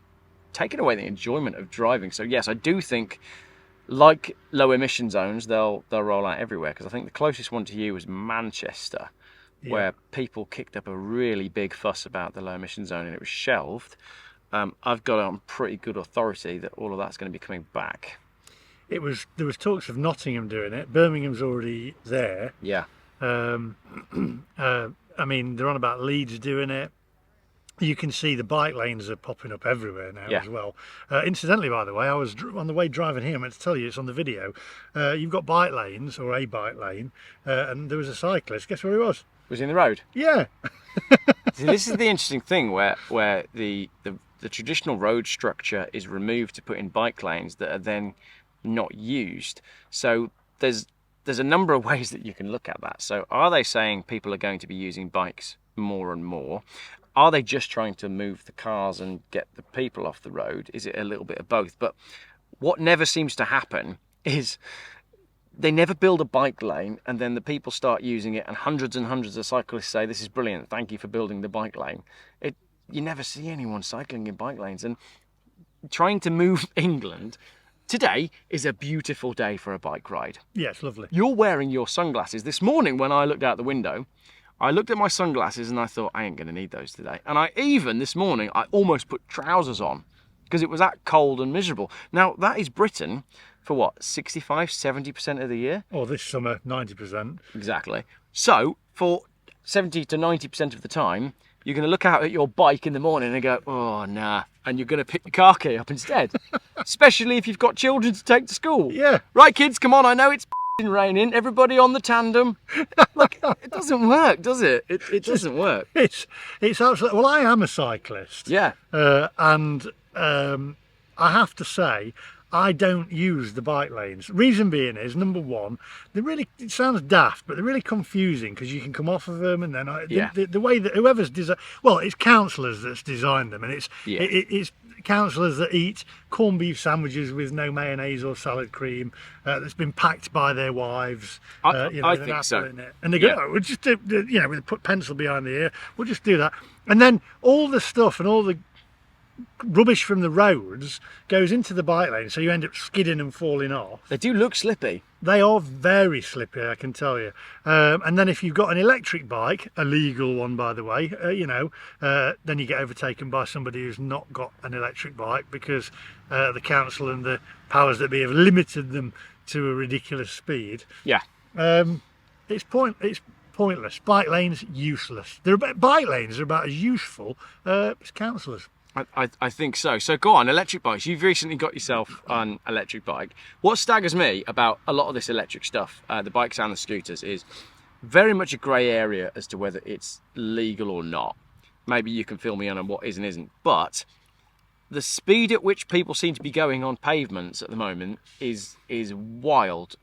taking away the enjoyment of driving. So yes, I do think, like low emission zones, they'll roll out everywhere, because I think the closest one to you was Manchester, where people kicked up a really big fuss about the low emission zone and it was shelved. I've got on pretty good authority that all of that's going to be coming back. There was talks of Nottingham doing it. Birmingham's already there. Yeah. I mean, they're on about Leeds doing it. You can see the bike lanes are popping up everywhere now as well. Incidentally, by the way, I was on the way driving here. I meant to tell you, it's on the video. You've got bike lanes, or a bike lane, and there was a cyclist. Guess where he was? Was he in the road? Yeah. See, this is the interesting thing, where the traditional road structure is removed to put in bike lanes that are then not used. So there's a number of ways that you can look at that. So are they saying people are going to be using bikes more and more? Are they just trying to move the cars and get the people off the road? Is it a little bit of both? But what never seems to happen is they never build a bike lane and then the people start using it, and hundreds of cyclists say, this is brilliant, thank you for building the bike lane. You never see anyone cycling in bike lanes. And trying to move England, today is a beautiful day for a bike ride. Yeah, it's lovely. You're wearing your sunglasses. This morning when I looked out the window, I looked at my sunglasses and I thought, I ain't going to need those today. And this morning, I almost put trousers on because it was that cold and miserable. Now, that is Britain for what, 65, 70% of the year? Or this summer, 90%. Exactly. So, for 70 to 90% of the time, you're going to look out at your bike in the morning and go, oh, nah. And you're going to pick your car key up instead. Especially if you've got children to take to school. Yeah. Right, kids, come on, I know it's raining. Everybody on the tandem. Look, it doesn't work, does it? It doesn't work. It's absolutely... Well, I am a cyclist. Yeah. And I have to say, I don't use the bike lanes. Reason being is, number one, it sounds daft, but they're really confusing because you can come off of them, and then the way that whoever's designed, well, it's councillors that's designed them, and it's councillors that eat corned beef sandwiches with no mayonnaise or salad cream, that's been packed by their wives. I think so. In it. And they go, oh, we'll just do, we put pencil behind the ear, we'll just do that. And then all the stuff and all the rubbish from the roads goes into the bike lane, so you end up skidding and falling off. They do look slippy. They are very slippy, I can tell you. And then if you've got an electric bike, a legal one by the way, then you get overtaken by somebody who's not got an electric bike, because the council and the powers that be have limited them to a ridiculous speed. Yeah. It's pointless. Bike lanes, useless. Bike lanes are about as useful as councillors. I think so. So go on, electric bikes. You've recently got yourself an electric bike. What staggers me about a lot of this electric stuff, the bikes and the scooters, is very much a grey area as to whether it's legal or not. Maybe you can fill me in on what is and isn't. But the speed at which people seem to be going on pavements at the moment is wild.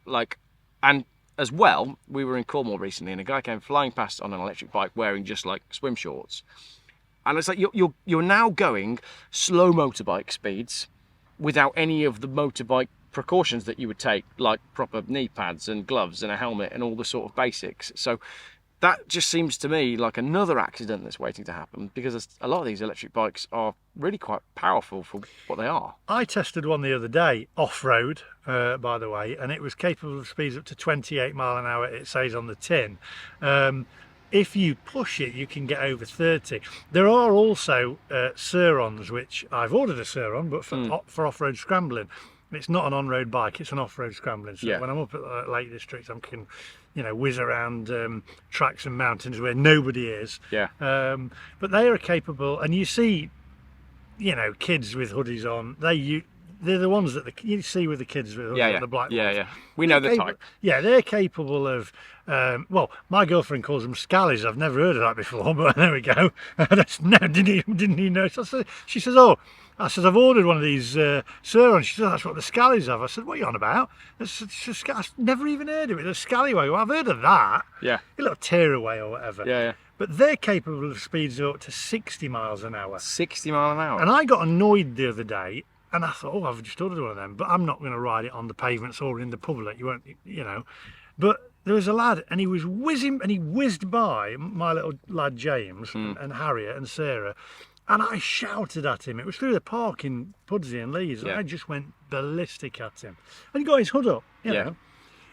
And as well, we were in Cornwall recently, and a guy came flying past on an electric bike wearing just like swim shorts. And it's like you're now going slow motorbike speeds without any of the motorbike precautions that you would take, like proper knee pads and gloves and a helmet and all the sort of basics. So that just seems to me like another accident that's waiting to happen, because a lot of these electric bikes are really quite powerful for what they are. I tested one the other day, off-road, by the way, and it was capable of speeds up to 28 mile an hour, it says on the tin. If you push it, you can get over 30. There are also Surons, which I've ordered a Suron, but for off-road scrambling. It's not an on-road bike, it's an off-road scrambling. So when I'm up at Lake District, I can, whiz around tracks and mountains where nobody is. Yeah. But they are capable, and you see, kids with hoodies on. They're the ones that you see with the kids with the black ones. Yeah. We know the type. Yeah, they're capable of. Well, my girlfriend calls them scallies. I've never heard of that before, but there we go. Didn't you know? She says, "Oh," I said, "I've ordered one of these Surons." She said, "That's what the scallies have." I said, "What are you on about?" I've never even heard of it. The scallyway. Well, I've heard of that. Yeah. A little tearaway or whatever. Yeah. But they're capable of speeds of up to 60 miles an hour. 60 mile an hour. And I got annoyed the other day. And I thought, I've just ordered one of them, but I'm not going to ride it on the pavements or in the public. You won't, But there was a lad, and he was whizzing, and he whizzed by my little lad James and Harriet and Sarah, and I shouted at him. It was through the park in Pudsey and Leeds, and I just went ballistic at him. And he got his hood up. You know,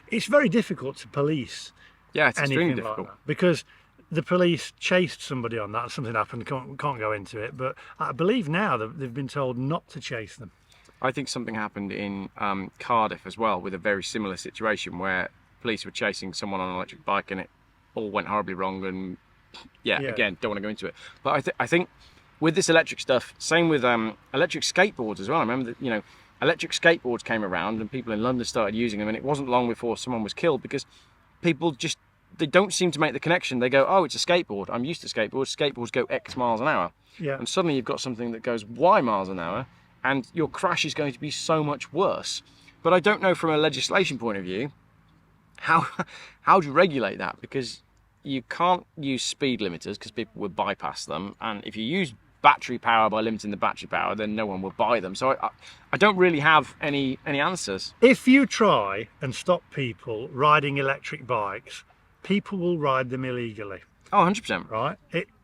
it's very difficult to police. Yeah, it's extremely difficult because the police chased somebody on that. Something happened. Can't go into it, but I believe now that they've been told not to chase them. I think something happened in Cardiff as well, with a very similar situation where police were chasing someone on an electric bike and it all went horribly wrong. And again, don't want to go into it, but I think with this electric stuff, same with electric skateboards as well. I remember that electric skateboards came around and people in London started using them, and it wasn't long before someone was killed because people they don't seem to make the connection. They go, oh, it's a skateboard. I'm used to skateboards. Skateboards go X miles an hour. Yeah. And suddenly you've got something that goes Y miles an hour, and your crash is going to be so much worse. But I don't know from a legislation point of view, how do you regulate that? Because you can't use speed limiters because people would bypass them. And if you use battery power by limiting the battery power, then no one will buy them. So I don't really have any answers. If you try and stop people riding electric bikes, people will ride them illegally. Oh, 100%. Right?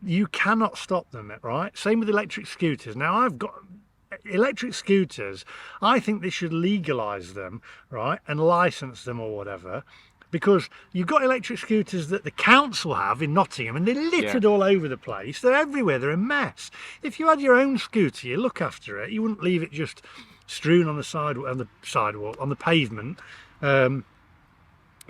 You cannot stop them, right? Same with electric scooters. Now, I've got electric scooters. I think they should legalise them, right, and licence them or whatever, because you've got electric scooters that the council have in Nottingham, and they're littered all over the place. They're everywhere. They're a mess. If you had your own scooter, you look after it. You wouldn't leave it just strewn on the sidewalk, on the pavement.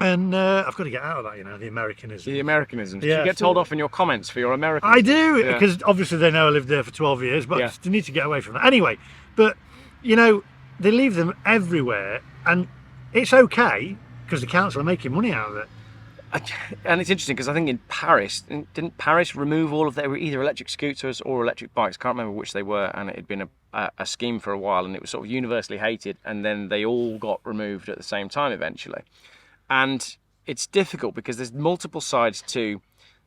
And I've got to get out of that, the Americanism. The Americanism. Yeah, you get told off in your comments for your Americanism? I do, because obviously they know I lived there for 12 years, but they need to get away from that. Anyway, but, they leave them everywhere, and it's okay, because the council are making money out of it. And it's interesting, because I think in Paris, didn't Paris remove all of their either electric scooters or electric bikes? Can't remember which they were, and it had been a scheme for a while, and it was sort of universally hated, and then they all got removed at the same time eventually. And it's difficult because there's multiple sides to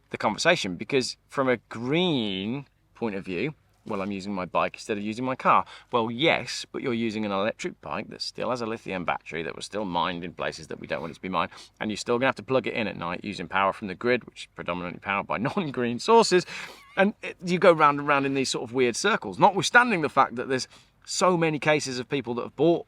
the conversation, because from a green point of view, well, I'm using my bike instead of using my car. Well, yes, but you're using an electric bike that still has a lithium battery that was still mined in places that we don't want it to be mined, and you're still going to have to plug it in at night using power from the grid, which is predominantly powered by non-green sources, and you go round and round in these sort of weird circles, notwithstanding the fact that there's so many cases of people that have bought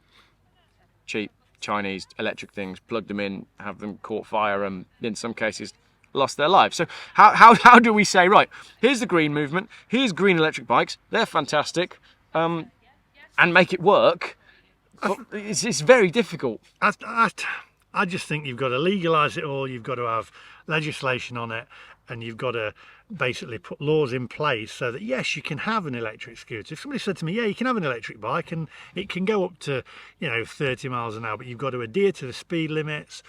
cheap Chinese electric things, plugged them in, have them caught fire, and in some cases lost their lives. So how do we say, right, here's the green movement, here's green electric bikes, they're fantastic, and make it work? It's very difficult. I just think you've got to legalise it all, you've got to have legislation on it, and you've got to basically put laws in place so that, yes, you can have an electric scooter. If somebody said to me, yeah, you can have an electric bike and it can go up to, 30 miles an hour, but you've got to adhere to the speed limits,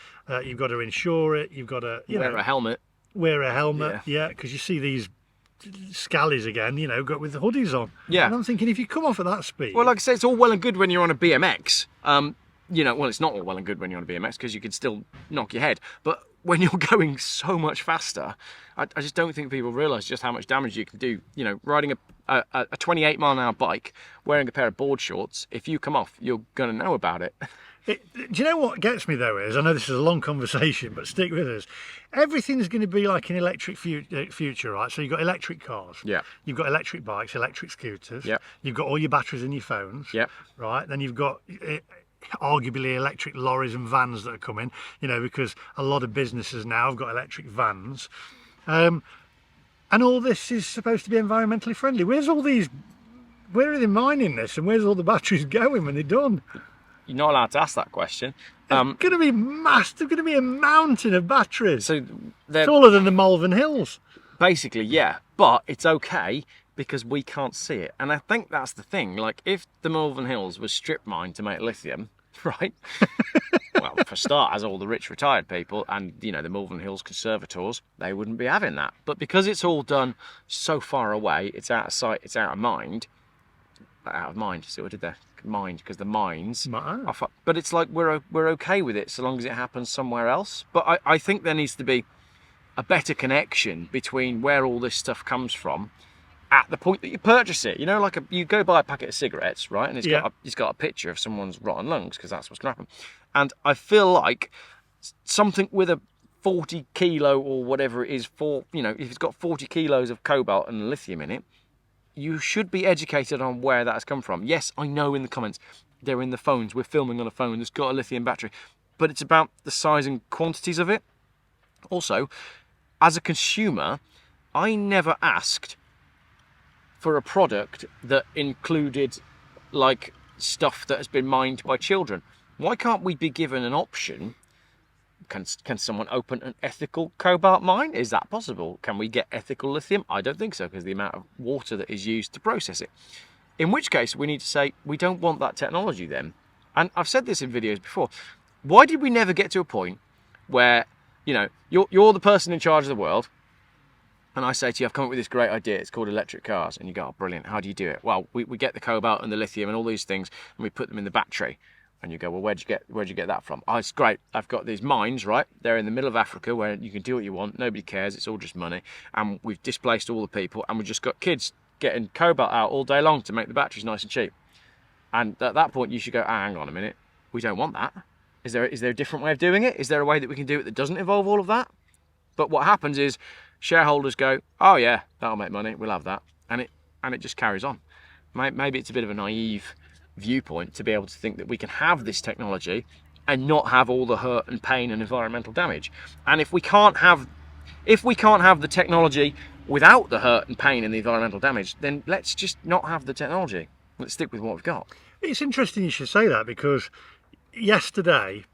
you've got to insure it, you've got to wear a helmet. Wear a helmet, yeah, because you see these scallies again, got with the hoodies on. Yeah. And I'm thinking, if you come off at that speed... Well, like I say, it's all well and good when you're on a BMX. Well, it's not all well and good when you're on a BMX because you can still knock your head. But when you're going so much faster, I just don't think people realise just how much damage you can do. Riding a 28 mile an hour bike, wearing a pair of board shorts, if you come off, you're going to know about it. Do you know what gets me though is, I know this is a long conversation, but stick with us. Everything's going to be like an electric future, right? So you've got electric cars. Yeah. You've got electric bikes, electric scooters. Yeah. You've got all your batteries in your phones. Yeah. Right. Then you've got arguably electric lorries and vans that are coming, because a lot of businesses now have got electric vans. And all this is supposed to be environmentally friendly. Where are they mining this, and where's all the batteries going when they're done? You're not allowed to ask that question. It's going to be massive. There's going to be a mountain of batteries. So it's taller than the Malvern Hills. Basically, yeah, but it's okay because we can't see it. And I think that's the thing. Like, if the Malvern Hills was strip mined to make lithium, right? Well, for starters, all the rich retired people and, the Malvern Hills conservators, they wouldn't be having that. But because it's all done so far away, it's out of sight, it's out of mind. Out of mind, see what I did there? Mind, because the mines are but it's like we're okay with it so long as it happens somewhere else. But I think there needs to be a better connection between where all this stuff comes from at the point that you purchase it. Like you go buy a packet of cigarettes, right, and it's got a picture of someone's rotten lungs, because that's what's going to happen. And I feel like something with a 40 kilo or whatever it is, if it's got 40 kilos of cobalt and lithium in it, you should be educated on where that has come from. Yes, I know in the comments, they're in the phones, we're filming on a phone that's got a lithium battery, but it's about the size and quantities of it. Also, as a consumer, I never asked for a product that included like stuff that has been mined by children. Why can't we be given an option? Can someone open an ethical cobalt mine? Is that possible? Can we get ethical lithium? I don't think so, because the amount of water that is used to process it. In which case, we need to say, we don't want that technology then. And I've said this in videos before. Why did we never get to a point where, you're the person in charge of the world, and I say to you, I've come up with this great idea, it's called electric cars, and you go, oh, brilliant, how do you do it? Well, we get the cobalt and the lithium and all these things, and we put them in the battery. And you go, well, where'd you get that from? Oh, it's great. I've got these mines, right? They're in the middle of Africa where you can do what you want. Nobody cares. It's all just money. And we've displaced all the people, and we've just got kids getting cobalt out all day long to make the batteries nice and cheap. And at that point, you should go, hang on a minute. We don't want that. Is there a different way of doing it? Is there a way that we can do it that doesn't involve all of that? But what happens is shareholders go, oh yeah, that'll make money. We'll have that. And it just carries on. Maybe it's a bit of a naive viewpoint to be able to think that we can have this technology and not have all the hurt and pain and environmental damage. And if we can't have the technology without the hurt and pain and the environmental damage, then let's just not have the technology. Let's stick with what we've got. It's interesting you should say that, because yesterday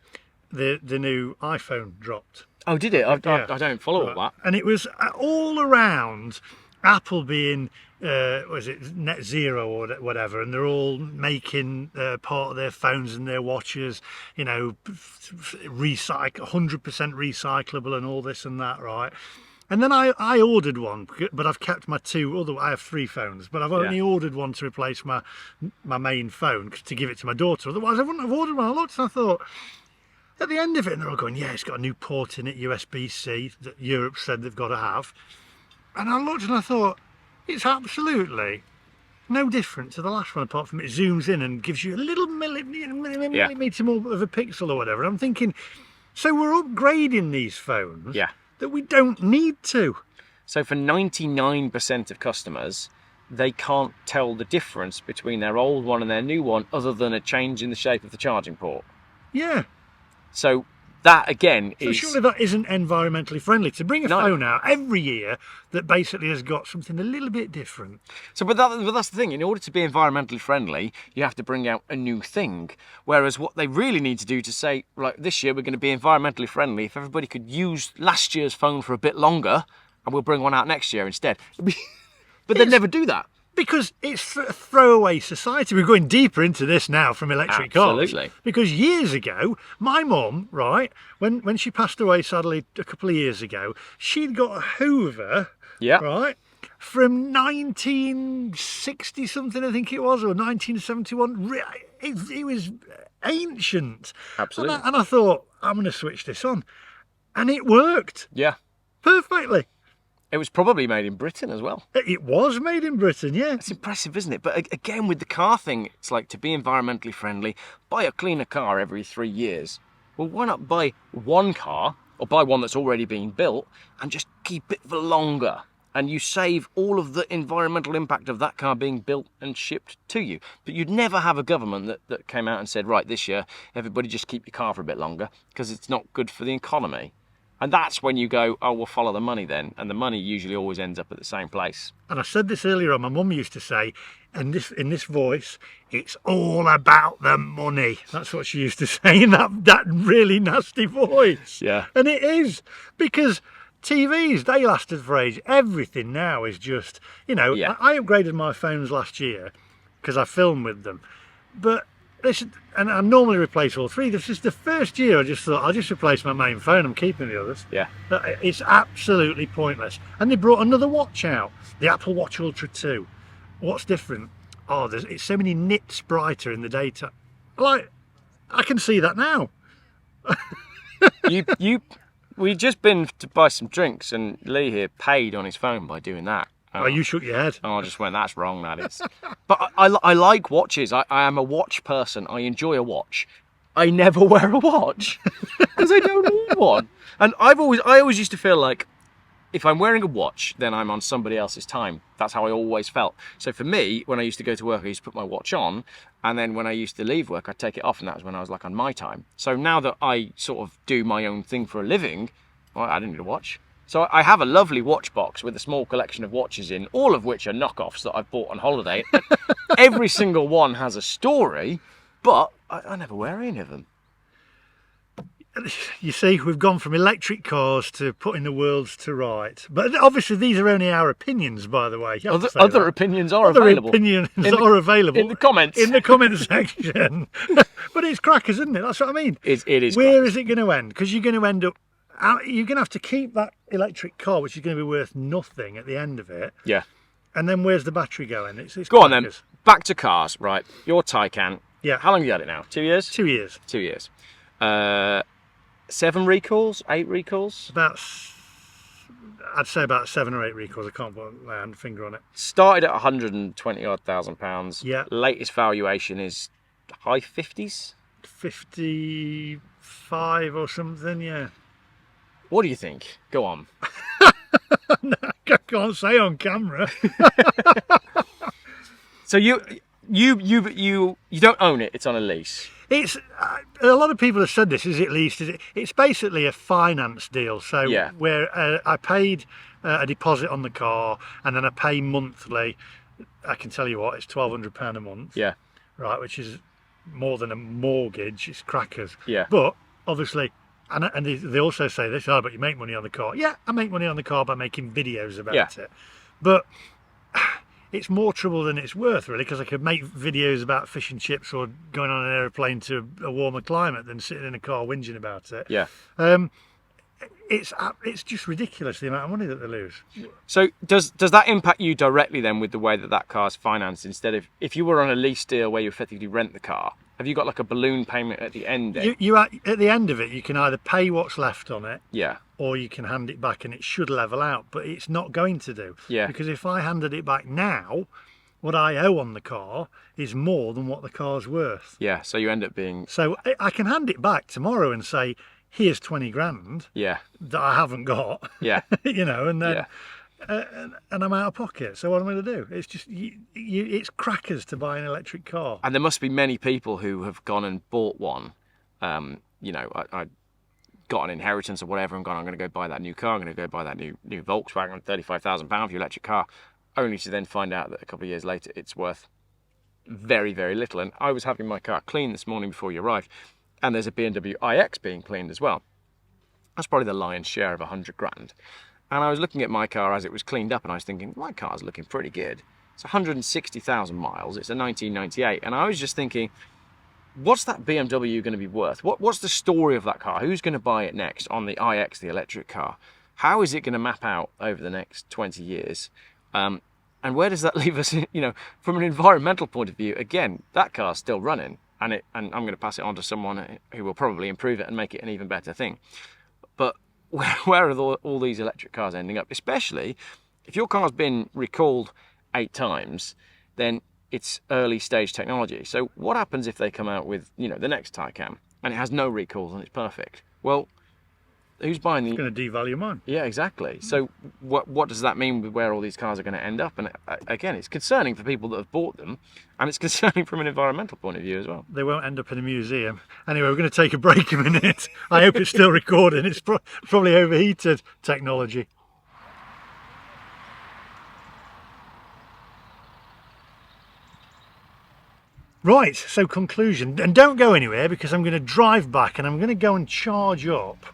the new iPhone dropped. Oh, did it? I don't follow all that. And it was all around Apple being was it net zero or whatever, and they're all making part of their phones and their watches, 100% recyclable and all this and that, right? And then I ordered one, but I've kept my I have 3 phones, but I've only ordered one to replace my main phone, to give it to my daughter. Otherwise I wouldn't have ordered one. I looked and I thought, at the end of it, and they're all going, yeah, it's got a new port in it, USB-C, that Europe said they've got to have. And I looked and I thought, it's absolutely No different to the last one, apart from it zooms in and gives you a little millimetre more of a pixel or whatever. I'm thinking, so we're upgrading these phones that we don't need to. So for 99% of customers, they can't tell the difference between their old one and their new one other than a change in the shape of the charging port. Yeah. So that again is... So surely that isn't environmentally friendly to bring a phone out every year that basically has got something a little bit different. So, but that's the thing. In order to be environmentally friendly, you have to bring out a new thing. Whereas what they really need to do to say, like, this year we're going to be environmentally friendly, if everybody could use last year's phone for a bit longer, and we'll bring one out next year instead. But they'd never do that. Because it's a throwaway society. We're going deeper into this now from electric cars. Absolutely. Because years ago, my mum, right, when she passed away sadly a couple of years ago, she'd got a Hoover, right, from 1960 something, I think it was, or 1971. It was ancient. Absolutely. And I thought, I'm going to switch this on. And it worked. Yeah. Perfectly. It was probably made in Britain as well. It was made in Britain, yeah. It's impressive, isn't it? But again, with the car thing, it's like, to be environmentally friendly, buy a cleaner car every 3 years. Well, why not buy one car, or buy one that's already been built, and just keep it for longer? And you save all of the environmental impact of that car being built and shipped to you. But you'd never have a government that came out and said, right, this year, everybody just keep your car for a bit longer, because it's not good for the economy. And that's when you go, oh, we'll follow the money then. And the money usually always ends up at the same place. And I said this earlier on, my mum used to say, and in this voice, it's all about the money. That's what she used to say in that really nasty voice. Yeah. And it is, because TVs, they lasted for ages. Everything now is just, you know, I upgraded my phones last year because I film with them. But and I normally replace all three. This is the first year I just thought, I'll just replace my main phone, I'm keeping the others. Yeah. It's absolutely pointless. And they brought another watch out, the Apple Watch Ultra 2. What's different? Oh, it's so many nits brighter in the daytime. Like, I can see that now. We just been to buy some drinks, and Lee here paid on his phone by doing that. Oh, you shook your head. Oh, I just went, that's wrong, that is. But I like watches. I am a watch person. I enjoy a watch. I never wear a watch because I don't need one. And I always used to feel like if I'm wearing a watch, then I'm on somebody else's time. That's how I always felt. So for me, when I used to go to work, I used to put my watch on. And then when I used to leave work, I'd take it off. And that was when I was like on my time. So now that I sort of do my own thing for a living, well, I didn't need a watch. So I have a lovely watch box with a small collection of watches in, all of which are knockoffs that I've bought on holiday. Every single one has a story, but I never wear any of them. You see, we've gone from electric cars to putting the worlds to right. But obviously these are only our opinions, by the way. Other opinions are available. Other opinions are available. In the comments. In the comment section. But it's crackers, isn't it? That's what I mean. It is. Where is it going to end? Because you're going to end up... You're going to have to keep that electric car, which is going to be worth nothing at the end of it. Yeah. And then where's the battery going? It's Go on then. Back to cars, right? Your Taycan. Yeah. How long have you had it now? 2 years? 2 years. 2 years. 7 recalls? 8 recalls? I'd say about 7 or 8 recalls. I can't put my finger on it. Started at 120,000 pounds. Yeah. Latest valuation is high 50s? 55 or something, yeah. What do you think? Go on. No, I can't say on camera. So you don't own it. It's on a lease. It's a lot of people have said this. Is it leased? It's basically a finance deal. So where I paid a deposit on the car, and then I pay monthly. I can tell you what, it's £1,200 a month. Yeah. Right, which is more than a mortgage. It's crackers. Yeah. But obviously. And they also say this, oh, but you make money on the car. Yeah, I make money on the car by making videos about it. But it's more trouble than it's worth, really, because I could make videos about fish and chips or going on an aeroplane to a warmer climate than sitting in a car whinging about it. Yeah. It's just ridiculous, the amount of money that they lose. So does that impact you directly then with the way that car's financed? Instead of, if you were on a lease deal where you effectively rent the car, have you got like a balloon payment at the end then? You at the end of it, you can either pay what's left on it, or you can hand it back, and it should level out, but it's not going to do. Yeah. Because if I handed it back now, what I owe on the car is more than what the car's worth. Yeah, so you end up being... So I can hand it back tomorrow and say, here's 20 grand Yeah. that I haven't got. Yeah. You know, and then Yeah. and I'm out of pocket. So what am I going to do? It's just it's crackers to buy an electric car. And there must be many people who have gone and bought one. You know, I got an inheritance or whatever and gone, I'm going to go buy that new car. I'm going to go buy that new Volkswagen, £35,000 for your electric car, only to then find out that a couple of years later it's worth very, very little. And I was having my car cleaned this morning before you arrived, and there's a BMW iX being cleaned as well. That's probably the lion's share of 100 grand. And I was looking at my car as it was cleaned up, and I was thinking, my car's looking pretty good. It's 160,000 miles. It's a 1998. And I was just thinking, what's that BMW going to be worth? What's the story of that car? Who's going to buy it next on the iX, the electric car? How is it going to map out over the next 20 years? And where does that leave us? You know, from an environmental point of view, again, that car's still running, and I'm going to pass it on to someone who will probably improve it and make it an even better thing. But where are all these electric cars ending up? Especially if your car's been recalled 8 times, then it's early stage technology. So what happens if they come out with, you know, the next Taycan and it has no recalls and it's perfect? Well, who's buying the... It's going to devalue mine. Yeah, exactly. So what does that mean with where all these cars are going to end up? And again, it's concerning for people that have bought them, and it's concerning from an environmental point of view as well. They won't end up in a museum. Anyway, we're going to take a break a minute. I hope it's still recording. It's probably overheated technology. Right, so conclusion. And don't go anywhere, because I'm going to drive back and I'm going to go and charge up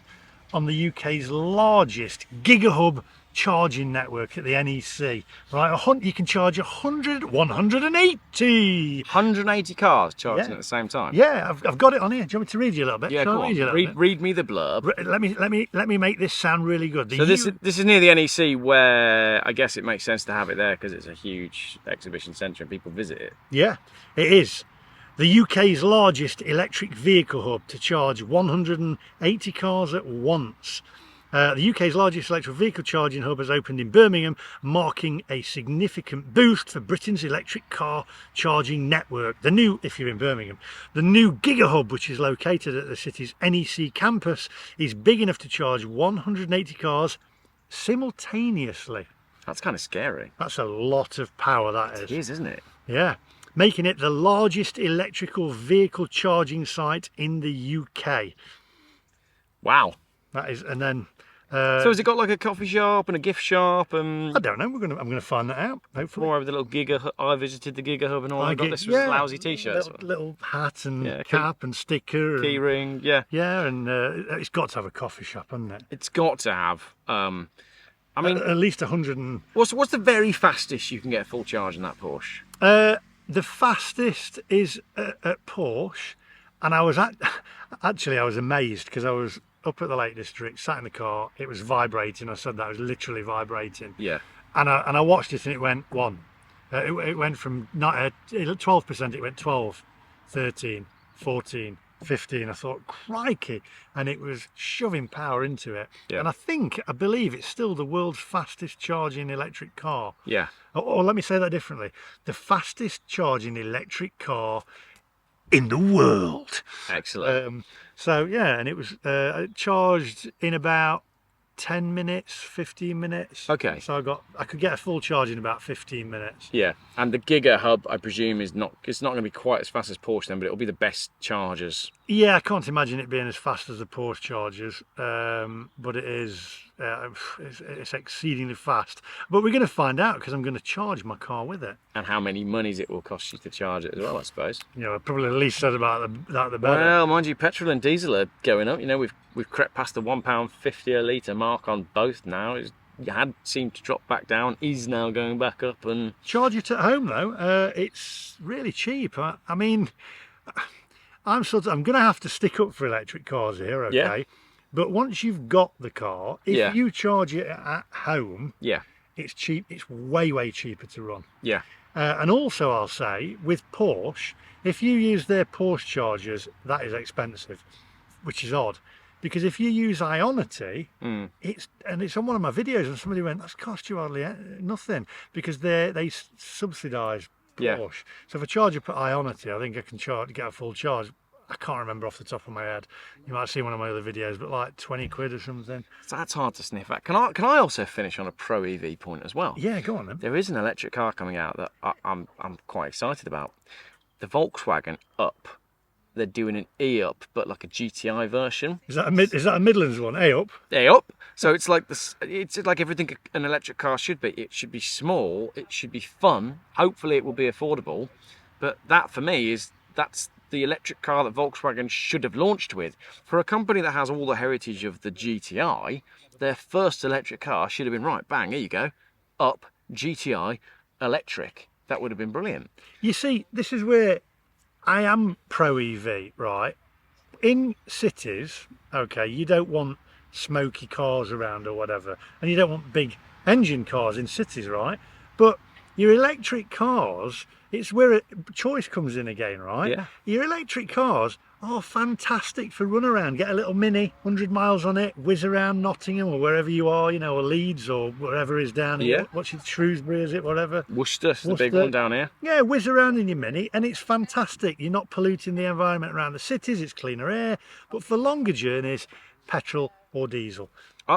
on the UK's largest Gigahub charging network at the NEC. Right, you can charge 180 cars charging at the same time. Yeah, I've got it on here. Do you want me to read you a little bit? Yeah, go on. Read me the blurb. Let me make this sound really good. So this is near the NEC, where I guess it makes sense to have it there because it's a huge exhibition centre and people visit it. Yeah, it is. The UK's largest electric vehicle hub to charge 180 cars at once. The UK's largest electric vehicle charging hub has opened in Birmingham, marking a significant boost for Britain's electric car charging network. If you're in Birmingham, the new Gigahub, which is located at the city's NEC campus, is big enough to charge 180 cars simultaneously. That's kind of scary. That's a lot of power, that is. It is, isn't it? Yeah. Making it the largest electrical vehicle charging site in the UK. Wow. That is, and then... so has it got like a coffee shop and a gift shop and... I don't know, I'm going to find that out, hopefully. More over the little Gigahub. I visited the Gigahub and all I got this was lousy t-shirts. Little hat and cap and sticker. Key ring, yeah. Yeah, and it's got to have a coffee shop, hasn't it? It's got to have. I mean... At least 100 and... What's the very fastest you can get a full charge in that Porsche? The fastest is at Porsche, and I was amazed because I was up at the Lake District, sat in the car, it was vibrating. I said that, it was literally vibrating. Yeah. And I watched it and it went 1. It went from 12%, it went 12, 13, 14, 15. I thought, crikey, and it was shoving power into it. Yeah. And I believe it's still the world's fastest charging electric car. Yeah. Or let me say that differently, the fastest charging electric car in the world. Excellent. So yeah, and it was charged in about 10 minutes, 15 minutes. Okay. So I could get a full charge in about 15 minutes. Yeah, and the Gigahub, I presume, it's not going to be quite as fast as Porsche then, but it'll be the best chargers. Yeah, I can't imagine it being as fast as the Porsche chargers, but it is. It's exceedingly fast. But we're going to find out because I'm going to charge my car with it. And how many monies it will cost you to charge it as well, I suppose. You know, I probably at least said about the better. Well, mind you, petrol and diesel are going up. You know, we've crept past the £1.50 a litre mark on both now. It had seemed to drop back down, is now going back up. And charge it at home though. It's really cheap. I mean, I'm going to have to stick up for electric cars here, okay? Yeah. But once you've got the car, if you charge it at home, it's cheap. It's way cheaper to run. Yeah. And also, I'll say with Porsche, if you use their Porsche chargers, that is expensive, which is odd, because if you use Ionity, it's on one of my videos, and somebody went, "That's cost you hardly nothing," because they subsidise Porsche. Yeah. So if I charge up at Ionity, I think I can get a full charge. I can't remember off the top of my head. You might see one of my other videos, but like 20 quid or something. So that's hard to sniff at. Can I also finish on a pro EV point as well? Yeah, go on then. There is an electric car coming out that I'm quite excited about. The Volkswagen Up. They're doing an E-Up, but like a GTI version. Is that a Midlands one? E-Up? E-Up. So it's like this. It's like everything an electric car should be. It should be small. It should be fun. Hopefully, it will be affordable. But that for me that's the electric car that Volkswagen should have launched with. For a company that has all the heritage of the GTI, their first electric car should have been right. Bang, here you go. Up, GTI, electric. That would have been brilliant. You see, this is where I am pro EV, right? In cities, okay, you don't want smoky cars around or whatever, and you don't want big engine cars in cities, right? But your electric cars, it's where choice comes in again, right? Yeah. Your electric cars are fantastic for run around. Get a little Mini, 100 miles on it, whiz around Nottingham or wherever you are, you know, or Leeds or wherever is down here. Yeah. What's it, Shrewsbury, is it, whatever? Worcester, the big one down here. Yeah, whiz around in your Mini, and it's fantastic. You're not polluting the environment around the cities, it's cleaner air. But for longer journeys, petrol or diesel.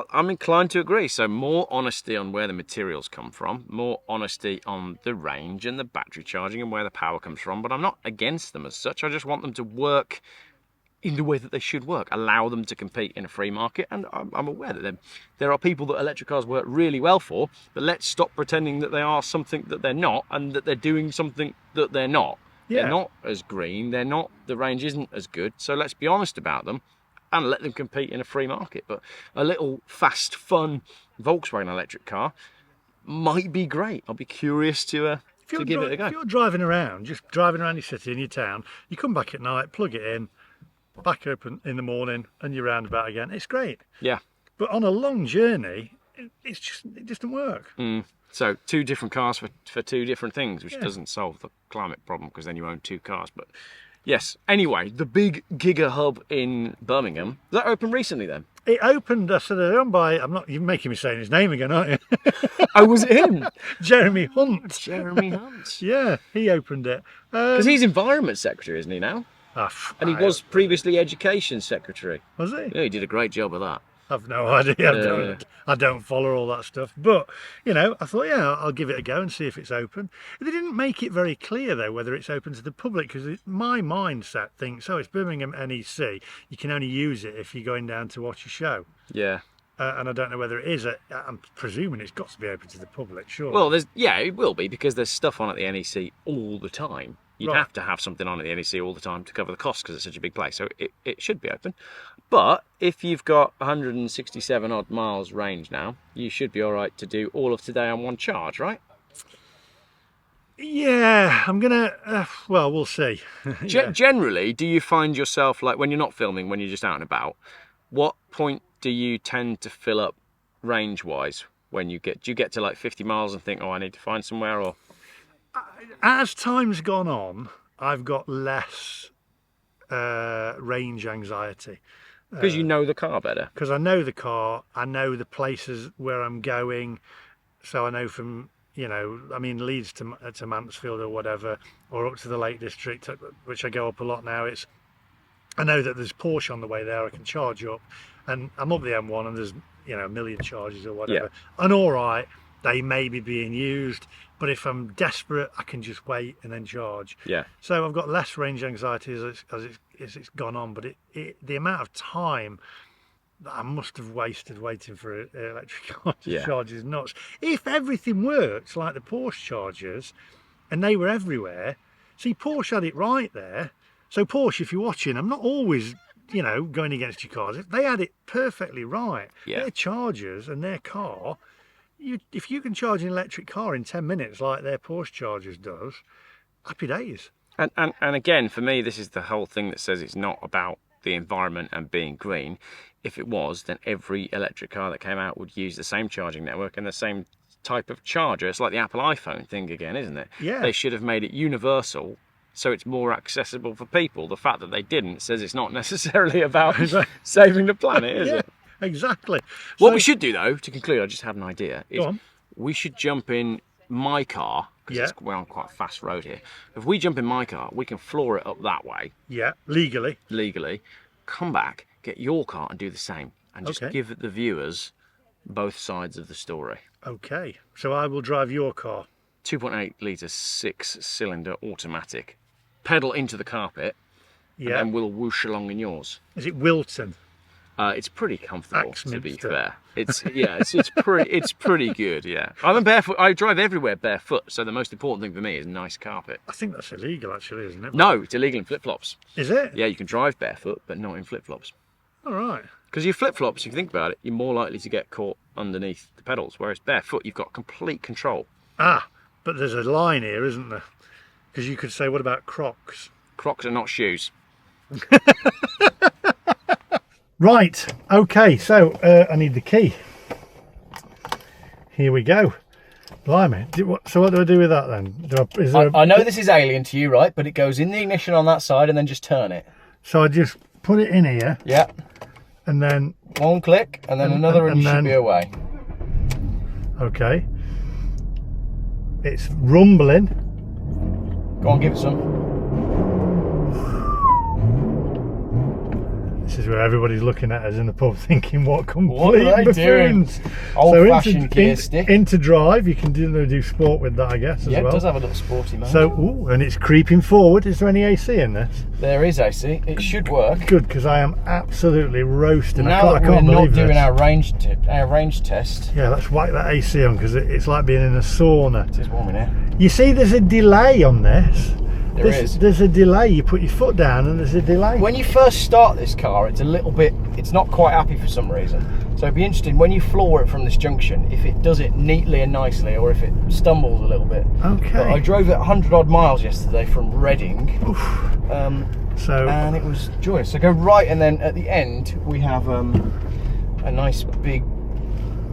I'm inclined to agree. So more honesty on where the materials come from, more honesty on the range and the battery charging and where the power comes from. But I'm not against them as such. I just want them to work in the way that they should work. Allow them to compete in a free market. And I'm aware that there are people that electric cars work really well for. But let's stop pretending that they are something that they're not and that they're doing something that they're not. Yeah. They're not as green. They're not. The range isn't as good. So let's be honest about them and let them compete in a free market. But a little fast, fun Volkswagen electric car might be great. I'll be curious to give it a go. If you're driving around, just driving around your city, in your town, you come back at night, plug it in, back open in the morning, and you're roundabout again. It's great. Yeah. But on a long journey, it just doesn't work. So 2 different cars for 2 different things, which doesn't solve the climate problem because then you own 2 cars. But yes. Anyway, the big Gigahub in Birmingham, that opened recently then? It opened, you're making me say his name again, aren't you? Oh, was it him? Jeremy Hunt. Jeremy Hunt. Yeah, he opened it. Because he's Environment Secretary, isn't he now? And he was previously Education Secretary. Was he? Yeah, he did a great job of that. I've no idea. I don't follow all that stuff. But, you know, I thought, yeah, I'll give it a go and see if it's open. They didn't make it very clear, though, whether it's open to the public, because my mindset thinks, it's Birmingham NEC. You can only use it if you're going down to watch a show. Yeah. And I don't know whether it is. I'm presuming it's got to be open to the public, sure. Well, it will be, because there's stuff on at the NEC all the time. You'd have to have something on at the NEC all the time to cover the cost because it's such a big place. So it should be open. But if you've got 167 odd miles range now, you should be all right to do all of today on one charge, right? Yeah, I'm going to, well, we'll see. Generally, do you find yourself, like when you're not filming, when you're just out and about, what point do you tend to fill up range-wise? Do you get to like 50 miles and think, I need to find somewhere, or...? As time's gone on, I've got less range anxiety. Because you know the car better. Because I know the car, I know the places where I'm going, so I know from, Leeds to Mansfield or whatever, or up to the Lake District, which I go up a lot now. I know that there's Porsche on the way there, I can charge up, and I'm up the M1 and there's, a million charges or whatever. Yeah. And all right, they may be being used, but if I'm desperate, I can just wait and then charge. Yeah. So I've got less range anxiety as it's gone on, but the amount of time that I must have wasted waiting for an electric car to charge is nuts. If everything works like the Porsche chargers, and they were everywhere, see, Porsche had it right there. So Porsche, if you're watching, I'm not always, going against your cars. If they had it perfectly right, their chargers and their car, if you can charge an electric car in 10 minutes like their Porsche chargers does, happy days. And again, for me, this is the whole thing that says it's not about the environment and being green. If it was, then every electric car that came out would use the same charging network and the same type of charger. It's like the Apple iPhone thing again, isn't it? Yeah. They should have made it universal, so it's more accessible for people. The fact that they didn't says it's not necessarily about saving the planet, is it? Exactly. What we should do, though, to conclude, I just had an idea, is go on. we should jump in my car, because we're on quite a fast road here. If we jump in my car, we can floor it up that way. Yeah, legally. Legally. Come back, get your car and do the same. And just give the viewers both sides of the story. Okay, so I will drive your car. 2.8 litre 6-cylinder automatic. Pedal into the carpet, and then we'll whoosh along in yours. Is it Wilton? It's pretty comfortable, to be fair. It's pretty good. Yeah, I'm barefoot. I drive everywhere barefoot. So the most important thing for me is nice carpet. I think that's illegal, actually, isn't it? No, it's illegal in flip flops. Is it? Yeah, you can drive barefoot, but not in flip flops. All right. Because your flip flops, if you think about it, you're more likely to get caught underneath the pedals. Whereas barefoot, you've got complete control. Ah, but there's a line here, isn't there? Because you could say, what about Crocs? Crocs are not shoes. Right, okay, so I need the key. Here we go. Blimey. So what do I do with that then? I know this is alien to you, right? But it goes in the ignition on that side and then just turn it. So I just put it in here. Yeah. And then... one click and then another and you should be away. Okay. It's rumbling. Go on, give it some. This is where everybody's looking at us in the pub thinking, what complete buffoons. Old-fashioned gear stick. Into drive, you can do sport with that, I guess, as well. Yeah, it does have a little sporty mode. So, and it's creeping forward. Is there any AC in this? There is AC. It should work. Good, because I am absolutely roasting. Now I can't we're not believe doing this. our range test. Yeah, let's whack that AC on, because it's like being in a sauna. It is warm in here. You see, there's a delay on this. There's a delay. You put your foot down and there's a delay. When you first start this car, it's not quite happy for some reason. So it'd be interesting when you floor it from this junction, if it does it neatly and nicely or if it stumbles a little bit. Okay. But I drove it 100 odd miles yesterday from Reading. And it was joyous. So go right, and then at the end we have a nice big,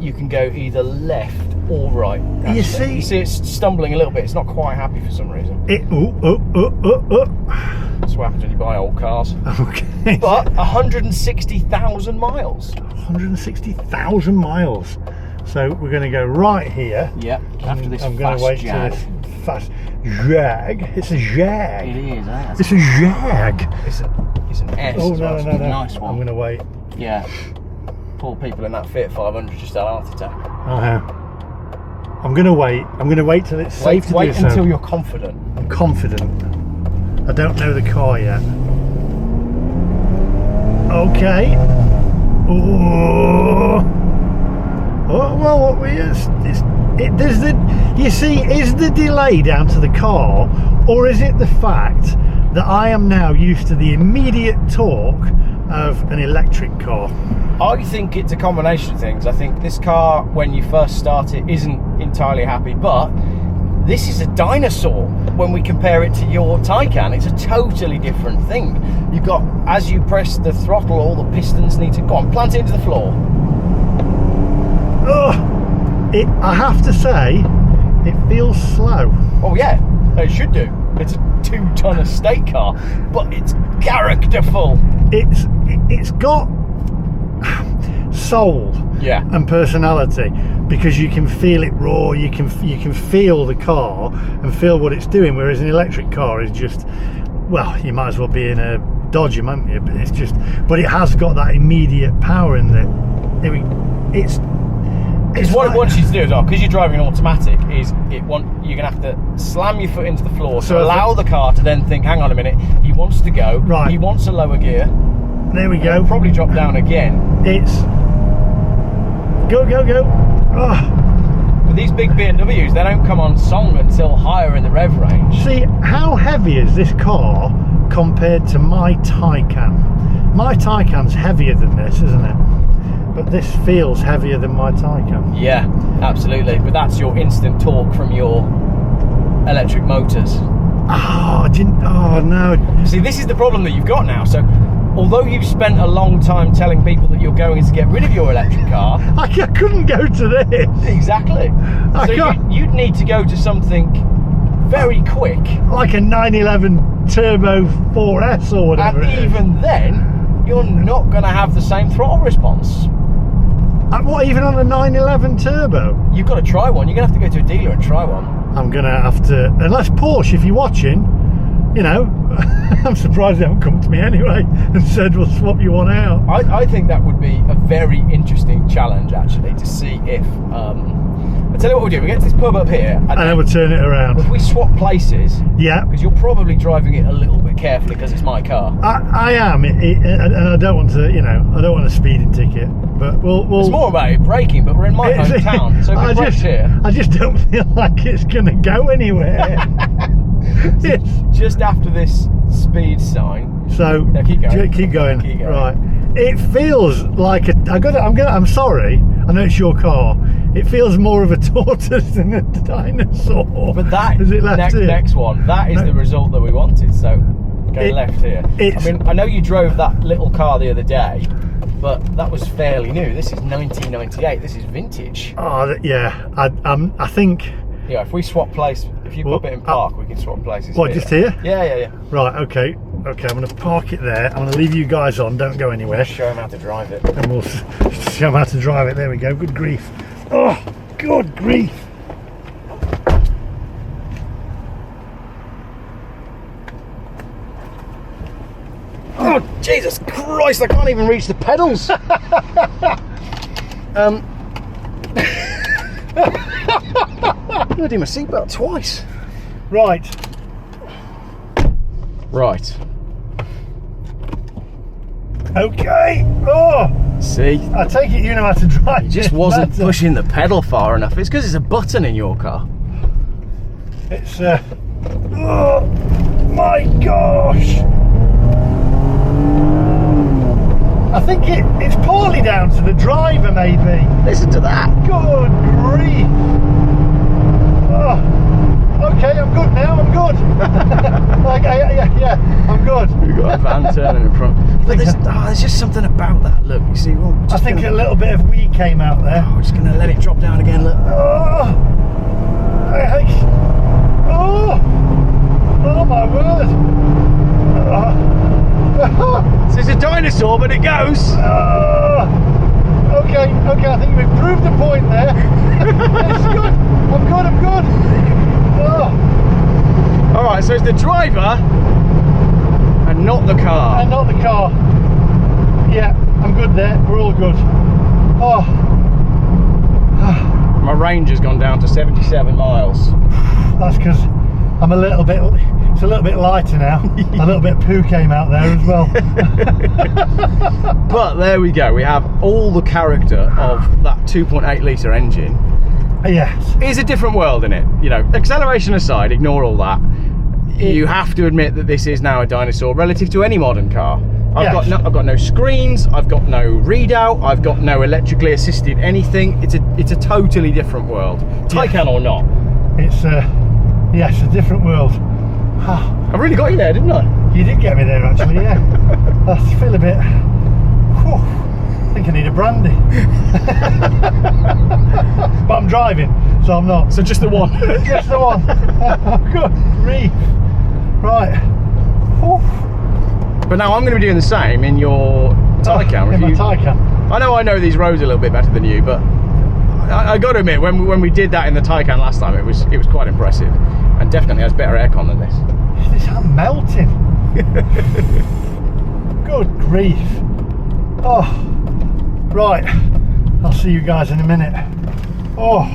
you can go either left or right. You see it's stumbling a little bit. It's not quite happy for some reason. That's what happens when you buy old cars. Okay. But 160,000 miles. 160,000 miles. So we're going to go right here. Yep. After this I'm going to wait till this fast Jag. It's a Jag. It is. It's a Jag. It's an S. Oh no. Nice one. I'm going to wait. Yeah. Poor people in that Fiat 500 just had a heart attack. I'm going to wait. I'm going to wait till it's safe to do so. Wait until you're confident. I'm confident. I don't know the car yet. Okay. Oh, well, you see, is the delay down to the car, or is it the fact that I am now used to the immediate torque of an electric car? I think it's a combination of things. I think this car, when you first start it, isn't entirely happy, but this is a dinosaur when we compare it to your Taycan. It's a totally different thing. You've got, as you press the throttle, all the pistons need to go on, plant it into the floor. I have to say, it feels slow. Oh yeah, it should do. It's a 2-ton estate car, but it's characterful. It's got soul, and personality, because you can feel it roar. You can feel the car and feel what it's doing. Whereas an electric car is just, well, you might as well be in a Dodge, mightn't you? But it has got that immediate power in it. It's what it wants you to do as well, because you're driving an automatic, is you're going to have to slam your foot into the floor to allow the car to then think, hang on a minute, he wants to go, right. He wants a lower gear. There we go. Probably drop down again. It's go. With these big BMWs, they don't come on song until higher in the rev range. See, how heavy is this car compared to my Taycan? My Taycan's heavier than this, isn't it? But this feels heavier than my Taycan. Yeah, absolutely. But that's your instant torque from your electric motors. Oh no. See, this is the problem that you've got now. So, although you've spent a long time telling people that you're going to get rid of your electric car, I couldn't go to this. Exactly. You'd need to go to something very quick, like a 911 Turbo 4S or whatever. And even then, you're not going to have the same throttle response. What, even on a 911 Turbo? You've got to try one. You're going to have to go to a dealer and try one. I'm gonna have to, unless Porsche, if you're watching, you know, I'm surprised they haven't come to me anyway and said we'll swap you one out. I think that would be a very interesting challenge, actually, to see if I'll tell you what we'll do. We get to this pub up here And then we'll turn it around. if we swap places, Yeah. because you're probably driving it a little bit carefully because it's my car. I am, and I don't want to, you know, I don't want a speeding ticket, but we'll. It's more about it braking, but we're in my hometown, so if it brakes here. I just don't feel like it's gonna go anywhere. Just after this speed sign. So Yeah, keep going. keep going. Keep going. Right. It feels like I'm sorry. I know it's your car. It feels more of a tortoise than a dinosaur. But that is it left here? next one, that is the result that we wanted. So go left here. I mean, I know you drove that little car the other day, but that was fairly new. This is 1998. This is vintage. Oh yeah. I think. Yeah, if we swap place, if you pop it in park, we can swap places. What, just here? Yeah. Right. Okay. I'm going to park it there. I'm going to leave you guys on. Don't go anywhere. Show them how to drive it. And we'll show them how to drive it. There we go. Good grief. Oh, good grief. Oh, Jesus Christ, I can't even reach the pedals. I'm going to do my seatbelt twice. Right. Right. Okay. Oh, See? I take it you know how to drive. It just wasn't pushing the pedal far enough. It's because there's a button in your car. It's oh my gosh. I think it's partly down to the driver, maybe. Listen to that. Good grief. Oh. Okay, I'm good now. I'm good. yeah, I'm good. We've got a van turning in front. But there's just something about that. Look, you see, I think a little bit of wee came out there. we're just going to let it drop down again. Look. Oh my word. This is a dinosaur, but it goes. Okay, I think we've proved the point there. It's good. I'm good. All right, so it's the driver and not the car. And not the car. Yeah, I'm good there. We're all good. Oh. My range has gone down to 77 miles. That's because I'm it's a little bit lighter now. A little bit of poo came out there as well. But there we go. We have all the character of that 2.8 litre engine. Yes. It's a different world, isn't it? You know, acceleration aside, ignore all that. You have to admit that this is now a dinosaur relative to any modern car. I've got no screens, I've got no readout, I've got no electrically assisted anything. It's a totally different world. Taycan or not. It's yes, a different world. I really got you there, didn't I? You did get me there actually, yeah. I feel a bit I think I need a brandy. But I'm driving, so I'm not. So just the one. Just the one. Good grief. Right. But now I'm going to be doing the same in your Taycan. In my Taycan. I know these roads a little bit better than you, but I got to admit, when we did that in the Taycan last time, it was quite impressive, and definitely has better aircon than this. This is melting. Good grief. Oh, right. I'll see you guys in a minute. Oh.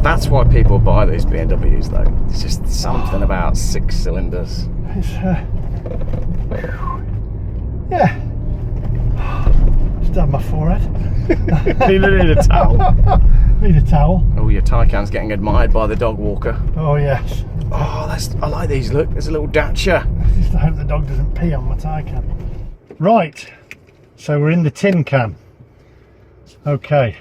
That's why people buy these BMWs, though. It's just something about 6 cylinders. It's yeah. Just have my forehead. Need a towel. Need a towel. Oh, your Taycan's getting admired by the dog walker. Oh yes. Oh, I like these. Look, there's a little Dacia. Just I hope the dog doesn't pee on my Taycan. Right. So we're in the tin can. Okay.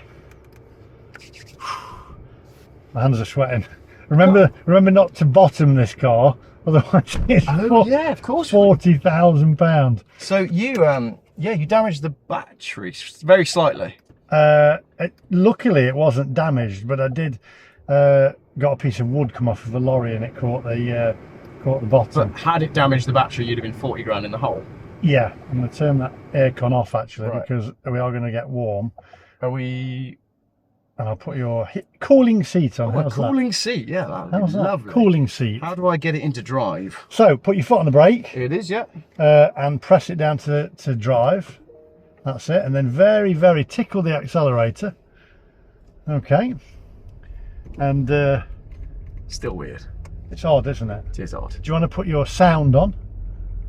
My hands are sweating. Remember not to bottom this car, otherwise it's Yeah, of course. £40,000. So you you damaged the battery very slightly. Luckily it wasn't damaged, but I did got a piece of wood come off of a lorry and it caught the bottom. But had it damaged the battery, you'd have been 40 grand in the hole. Yeah, I'm going to turn that aircon off actually, Right. because we are going to get warm. Are we And I'll put your cooling seat on. Oh, a How's cooling seat, yeah, that would How's be that? lovely. Cooling seat. How do I get it into drive? So put your foot on the brake. It is, yeah. And press it down to drive. That's it. And then very, very tickle the accelerator. Okay. And Still weird. it's odd, isn't it? It is odd. Do you want to put your sound on?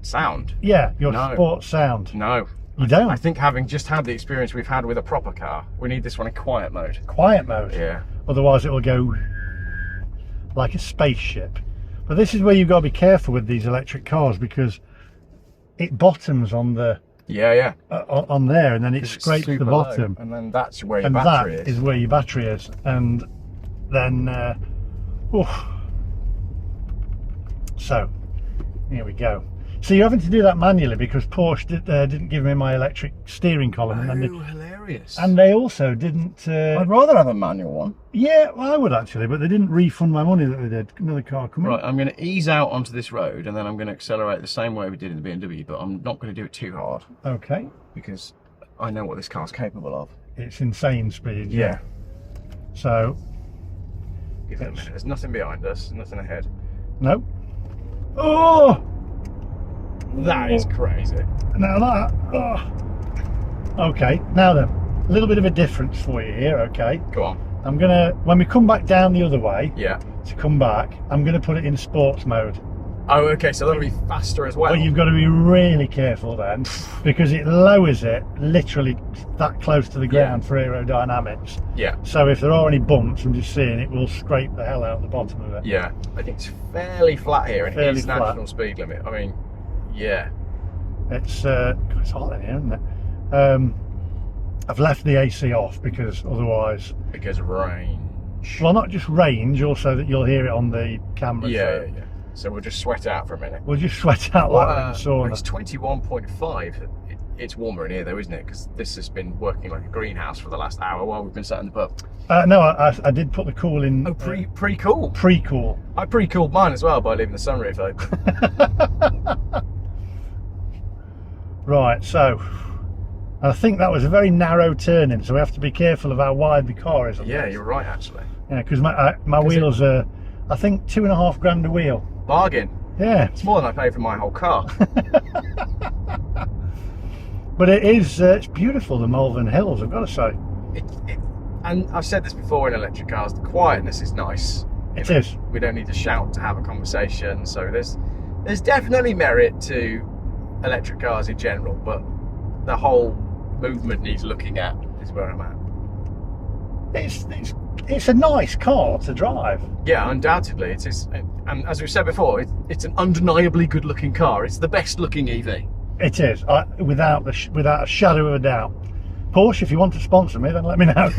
Sound? Yeah, your No. sports sound. No. You don't? I think having just had the experience we've had with a proper car, we need this one in quiet mode. Quiet mode. Yeah. Otherwise it will go like a spaceship. But this is where you've got to be careful with these electric cars, because it bottoms on the Yeah. on there, and then it It's scrapes the super bottom, low, and then that's where your and battery that is where your battery is. And then so here we go. So you're having to do that manually because Porsche didn't give me my electric steering column. Oh, hilarious. And they also didn't... I'd rather have a manual one. Yeah, well, I would actually, but they didn't refund my money that they did. Another car coming. Right, I'm going to ease out onto this road, and then I'm going to accelerate the same way we did in the BMW, but I'm not going to do it too hard, Okay. because I know what this car's capable of. It's insane speed. Yeah. So, Give it a minute. There's nothing behind us, nothing ahead. no. Oh! That is crazy. Now that... Oh. Okay, now then. A little bit of a difference for you here, okay? Go on. I'm going to... When we come back down the other way, Yeah. to come back, I'm going to put it in sports mode. Oh, okay, so that'll be faster as well. But you've got to be really careful then, because it lowers it literally that close to the ground for aerodynamics. Yeah. So if there are any bumps, I'm just seeing it will scrape the hell out of the bottom of it. Yeah. I think it's fairly flat here, and Fairly it's flat. national speed limit. I mean, yeah. It's hot in here, isn't it? I've left the AC off because otherwise, Because of range. well, not just range, also that you'll hear it on the camera. Yeah. So we'll just sweat out for a minute. We'll just sweat out like a sauna. It's 21.5. It's warmer in here though, isn't it? Because this has been working like a greenhouse for the last hour while we've been sat in the pub. No, I did put the cool in. Oh, pre-cool. Pre-cool. I pre-cooled mine as well by leaving the sunroof open. Right, so I think that was a very narrow turning, so we have to be careful of how wide the car is. Yeah, you're right actually. Yeah, because my wheels are, I think, $2.5 grand a wheel. Bargain. Yeah, It's more than I paid for my whole car. but it is. It's beautiful, the Malvern Hills, I've got to say. And I've said this before in electric cars, the quietness is nice. It is. We don't need to shout to have a conversation. So there's definitely merit to electric cars in general, but the whole movement needs looking at is where I'm at. It's a nice car to drive. Yeah, undoubtedly it is. And as we've said before, it's an undeniably good-looking car. It's the best-looking EV. It is, without a shadow of a doubt. Porsche, if you want to sponsor me, then let me know.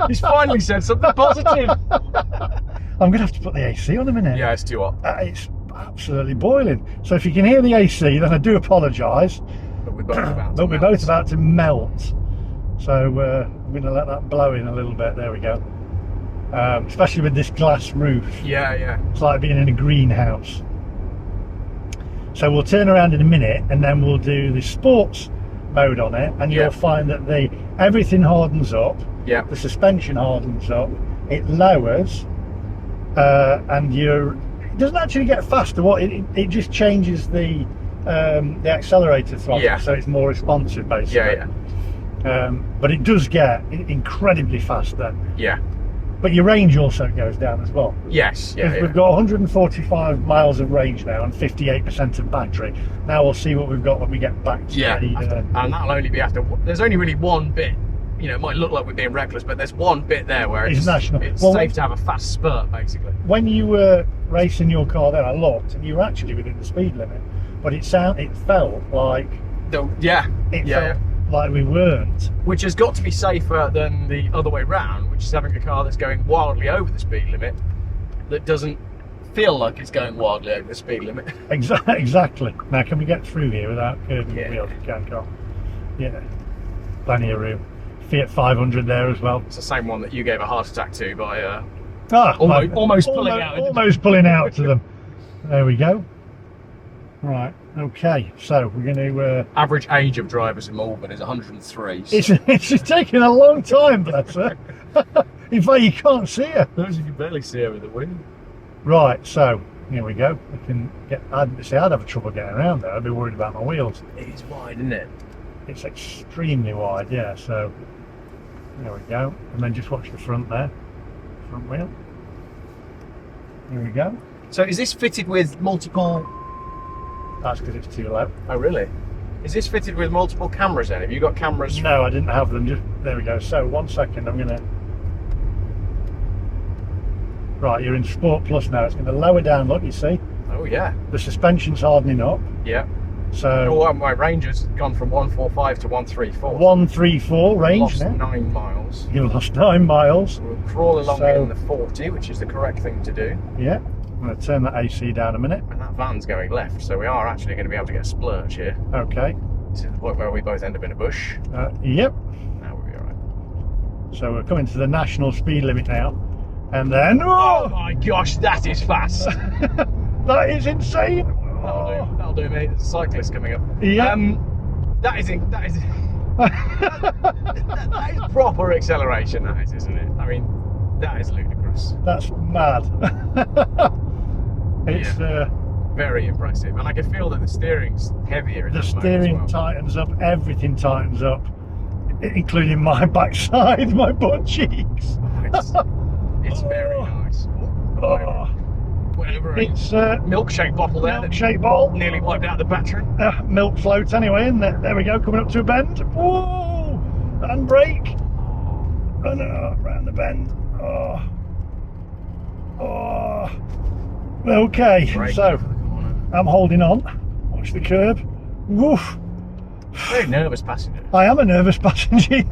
He's finally said something positive. I'm going to have to put the AC on a minute. Yeah, it's too hot. It's absolutely boiling. So if you can hear the AC, then I do apologise. But we're both about to But we're melt. both about to melt. So I'm going to let that blow in a little bit. There we go. Especially with this glass roof. Yeah. It's like being in a greenhouse. So we'll turn around in a minute and then we'll do the sports mode on it, and you'll find that everything hardens up. Yeah. The suspension hardens up. It lowers, and it doesn't actually get faster. It just changes the accelerator throttle, Yeah. so it's more responsive basically. Yeah. But it does get incredibly fast then. Yeah. But your range also goes down as well. Yes. Yeah. We've got 145 miles of range now and 58% of battery. Now we'll see what we've got when we get back to and that'll only be after. There's only really one bit. You know, it might look like we're being reckless, but there's one bit there where it's national. It's Well, safe to have a fast spurt, basically. when you were racing your car then, I looked and you were actually within the speed limit, but it felt like it felt like we weren't. Which has got to be safer than the other way round, which is having a car that's going wildly over the speed limit that doesn't feel like it's going wildly over the speed limit. Exactly. Now, can we get through here without curving the wheels? We can, can't we? Yeah, plenty of room. Fiat 500 there as well. It's the same one that you gave a heart attack to by Almost pulling out. Almost pulling out to them. There we go. Right, okay, so we're going to... Average age of drivers in Melbourne is 103. So It's taking a long time, bless her. In fact, you can't see her. You can barely see her with the wind. Right, so here we go. We can get. I'd have trouble getting around there. I'd be worried about my wheels. It is wide, isn't it? It's extremely wide, yeah. So there we go, and then just watch the front there, front wheel. Here we go. So is this fitted with multiple? That's because it's too low. Oh really? Is this fitted with multiple cameras then? Have you got cameras? No, I didn't have them. Just there we go. So 1 second, I'm gonna. Right, you're in Sport Plus now. It's going to lower down. Look, you see. Oh yeah. The suspension's hardening up. Yeah. So. Oh, my range has gone from 145 to 134. 134 range Lost now. 9 miles. You lost 9 miles. We'll crawl along So- in the 40, which is the correct thing to do. Yeah. I'm going to turn that AC down a minute. And that van's going left, so we are actually going to be able to get a splurge here. Okay. This is the point where we both end up in a bush. Yep. Now we'll be alright. So we're coming to the national speed limit now. And then. Oh my gosh, that is fast! That is insane. That'll do, mate. There's a cyclist coming up. Yeah. That is that is proper acceleration, that is, isn't it? I mean, that is ludicrous. That's mad. It's Very impressive, and I can feel that the steering's heavier. the at moment steering as well. tightens up, everything tightens up, including my backside, my butt cheeks. It's very nice. Oh, Whatever. it's Milkshake bottle there. that milkshake bottle. Nearly wiped out the battery. Milk float anyway, isn't it? There we go, coming up to a bend. Whoa! And brake. And round the bend. Oh. Oh. Okay, Brake so for the corner. I'm holding on. Watch the curb. Woof. Very nervous passenger. I am a nervous passenger.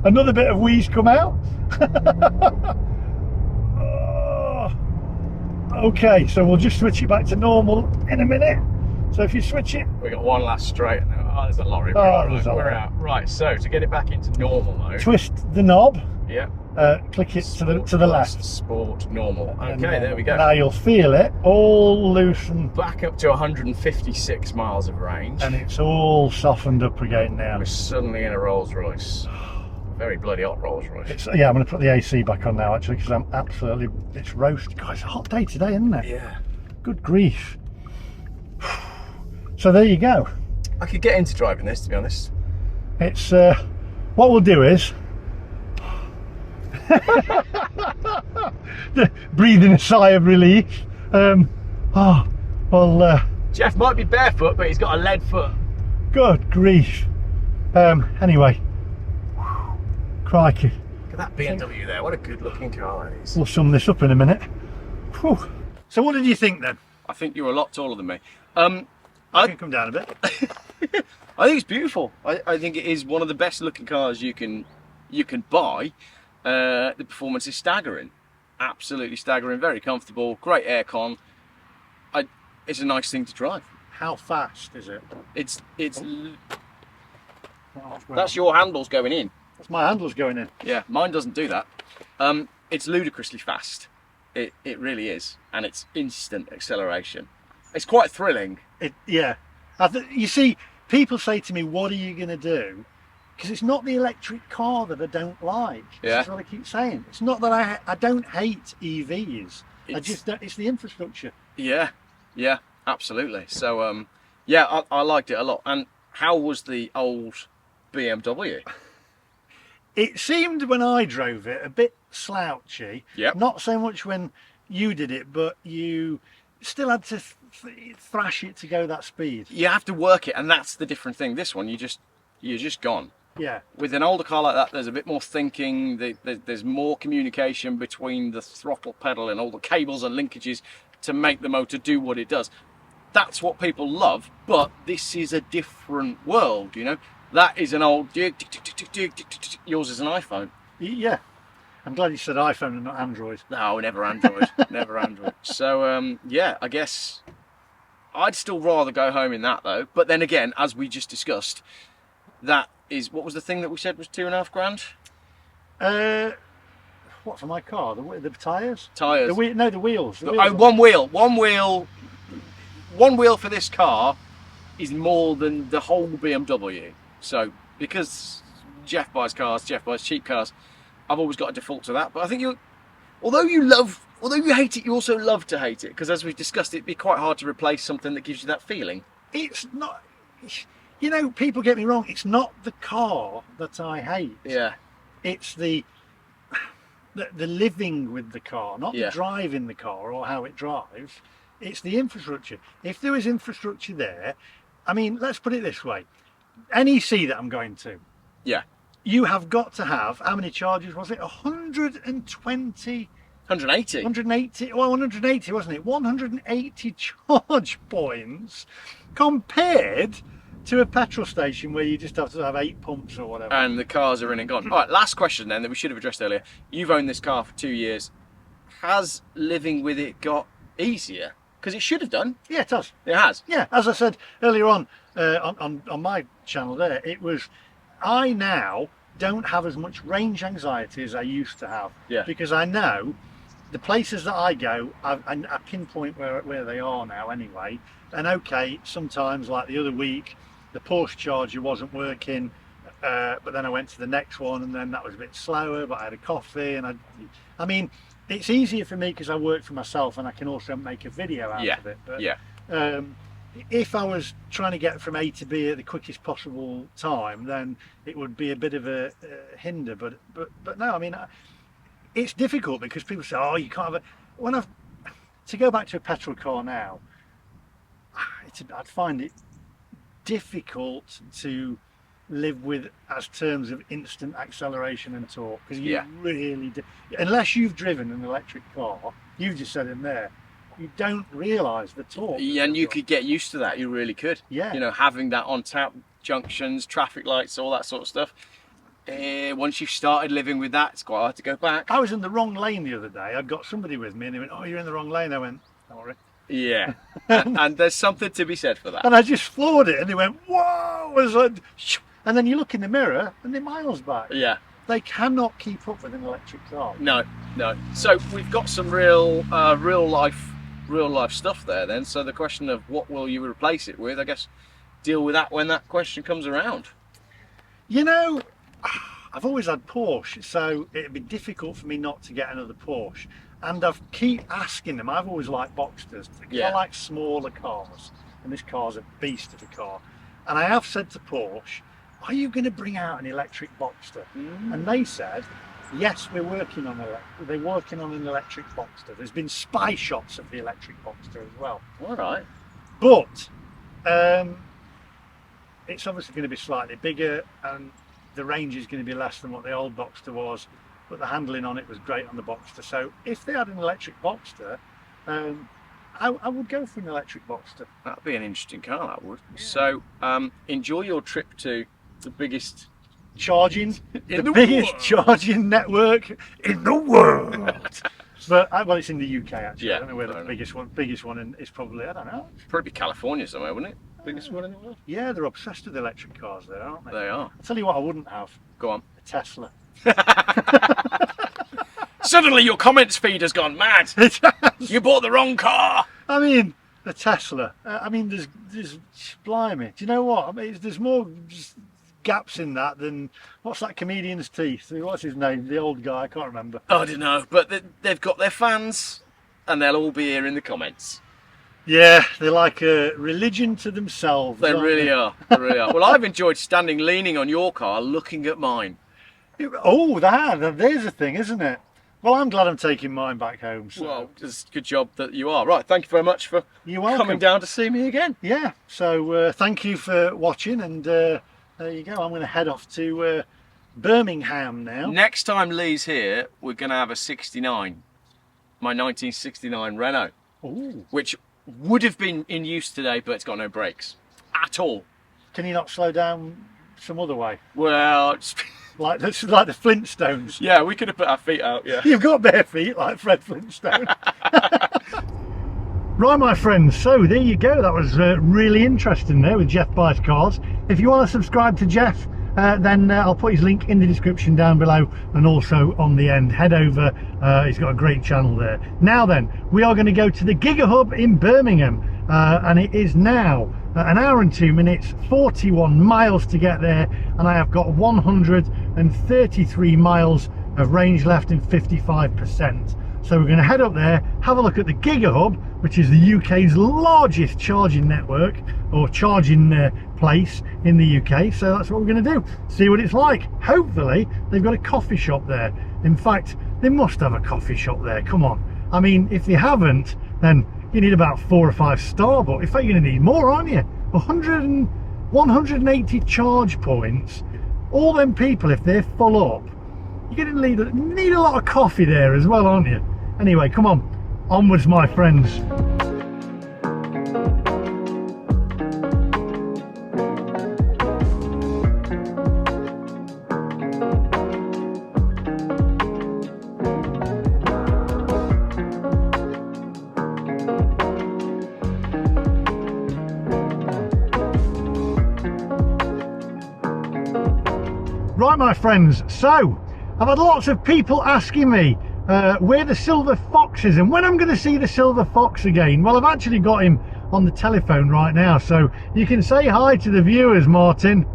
Another bit of wheeze come out. Oh. Okay, so we'll just switch it back to normal in a minute. So if you switch it, We got one last straight, and then, there's a lorry. Oh, We're, all there's right, a we're lorry. out. Right, so to get it back into normal mode. twist the knob, Yeah. click it to Sport the plus left. Sport normal. And Okay, then there we go. Now you'll feel it all loosen, Back up to 156 miles of range. and it's all softened up again now. We're suddenly in a Rolls Royce. Very bloody hot Rolls Royce. Yeah, I'm going to put the AC back on now actually because I'm absolutely. It's roast. God, it's a hot day today, isn't it? Yeah. Good grief. So there you go. I could get into driving this, to be honest. It's what we'll do is breathing a sigh of relief. Jeff might be barefoot, but he's got a lead foot. Good grief. Anyway, crikey. Look at that BMW there. What a good looking car that is. We'll sum this up in a minute. Whew. So what did you think then? I think you're a lot taller than me. I can come down a bit. I think it's beautiful. I think it is one of the best looking cars you can buy. The performance is staggering, absolutely staggering. Very comfortable, great aircon. It's a nice thing to drive. How fast is it? It's Well, that's your handles going in. that's my handles going in. Yeah, mine doesn't do that. It's ludicrously fast. It really is, and it's instant acceleration. It's quite thrilling. Yeah. You see, people say to me, what are you going to do? Because it's not the electric car that I don't like. Yeah. That's what I keep saying. It's not that I don't hate EVs. It's the infrastructure. Yeah, absolutely. So yeah, I liked it a lot. And how was the old BMW? It seemed when I drove it a bit slouchy. Yep. Not so much when you did it, but you still had to thrash it to go that speed. You have to work it, and that's the different thing. This one, you're just gone. Yeah. With an older car like that, there's a bit more thinking. There's more communication between the throttle pedal and all the cables and linkages to make the motor do what it does. That's what people love, but this is a different world, you know. That is an old yours is an iPhone. Yeah. I'm glad you said iPhone and not Android. No, never Android. Never Android. So yeah, I guess I'd still rather go home in that though. But then again, as we just discussed, that is, what was the thing that we said was $2,500? What for my car? The tyres? Tyres. The wheels. The Oh, wheels. one wheel for this car is more than the whole BMW. So because Jeff buys cars, Jeff buys cheap cars, I've always got a default to that. But I think although you hate it, you also love to hate it, because as we've discussed, it'd be quite hard to replace something that gives you that feeling. It's not, you know, people get me wrong, it's not the car that I hate. Yeah. It's the living with the car, not the driving the car or how it drives. It's the infrastructure. If there was infrastructure there, I mean, let's put it this way. NEC that I'm going to. Yeah. You have got to have, how many charges was it? 120? 180. 180, well, 180, wasn't it? 180 charge points compared to a petrol station where you just have to have 8 pumps or whatever. And the cars are in and gone. All right, last question then that we should have addressed earlier. You've owned this car for 2 years. Has living with it got easier? Because it should have done. Yeah, it has. It has. Yeah, as I said earlier on my channel there, it was, I now don't have as much range anxiety as I used to have. Yeah. Because I know the places that I go, I pinpoint where they are now anyway. And okay, sometimes like the other week, the Porsche charger wasn't working, but then I went to the next one and then that was a bit slower, but I had a coffee and I mean, it's easier for me because I work for myself and I can also make a video out of it. But, if I was trying to get from A to B at the quickest possible time, then it would be a bit of a hinder. But no, I mean, it's difficult because people say, oh, you can't have a... To go back to a petrol car now, I'd find it difficult to live with as terms of instant acceleration and torque, because you really do, unless you've driven an electric car, you've just said in there, you don't realise the torque. Yeah, and you could get used to that. You really could. Yeah. You know, having that on tap junctions, traffic lights, all that sort of stuff. Once you've started living with that, it's quite hard to go back. I was in the wrong lane the other day. I'd got somebody with me and they went, oh, you're in the wrong lane. I went, sorry. Yeah. and there's something to be said for that. And I just floored it and they went, whoa! I was like, and then you look in the mirror and they're miles back. Yeah. They cannot keep up with an electric car. No. So we've got some real life stuff there then. So the question of what will you replace it with, I guess deal with that when that question comes around. You know, I've always had Porsche, so it'd be difficult for me not to get another Porsche. And I keep asking them, I've always liked Boxsters, because I like smaller cars, and this car's a beast of a car. And I have said to Porsche, are you going to bring out an electric Boxster? And they said, yes, they're working on an electric Boxster. There's been spy shots of the electric Boxster as well. All right. But it's obviously going to be slightly bigger, and the range is going to be less than what the old Boxster was, but the handling on it was great on the Boxster. So if they had an electric Boxster, I would go for an electric Boxster. That'd be an interesting car, that would. Yeah. So enjoy your trip to the biggest charging charging network in the world. But well, it's in the UK actually. I don't know where the biggest one is probably. I don't know. Probably California somewhere, wouldn't it? Biggest one in the world. Yeah, they're obsessed with electric cars there, aren't they? They are. I'll tell you what I wouldn't have. Go on. A Tesla. Suddenly your comments feed has gone mad. You bought the wrong car. I mean, a Tesla. I mean, there's blimey. Do you know what? I mean, there's more gaps in that than, what's that comedian's teeth? What's his name? The old guy, I can't remember. Oh, I don't know, but they've got their fans and they'll all be here in the comments. Yeah, they're like a religion to themselves. They really are. They really are. Well, I've enjoyed standing leaning on your car looking at mine. Oh, there's a thing, isn't it? Well, I'm glad I'm taking mine back home. So. Well, it's a good job that you are. Right, thank you very much for coming down to see me again. Yeah, so thank you for watching, and there you go. I'm going to head off to Birmingham now. Next time Lee's here, we're going to have a 69, my 1969 Renault. Ooh. Which would have been in use today, but it's got no brakes at all. Can you not slow down some other way? Well, like the Flintstones. Yeah, we could have put our feet out. Yeah, you've got bare feet like Fred Flintstone. Right, my friends, so there you go. That was really interesting there with Jeff Buys Cars. If you want to subscribe to Jeff, then I'll put his link in the description down below and also on the end. Head over, he's got a great channel there. Now then, we are going to go to the Gigahub in Birmingham, and it is now an hour and 2 minutes, 41 miles to get there, and I have got 133 miles of range left and 55%. So we're going to head up there, have a look at the Gigahub, which is the UK's largest charging network or charging place in the UK. So that's what we're going to do, see what it's like. Hopefully they've got a coffee shop there. In fact, they must have a coffee shop there. Come on, I mean, if they haven't, then you need about 4 or 5 Starbucks. In fact, you're going to need more, aren't you? 180 charge points. All them people, if they're full up, you're going to need a lot of coffee there as well, aren't you? Anyway, come on, onwards, my friends. Right, my friends, so I've had lots of people asking me where the silver fox is and when I'm going to see the silver fox again. Well, I've actually got him on the telephone right now, so you can say hi to the viewers, Martin.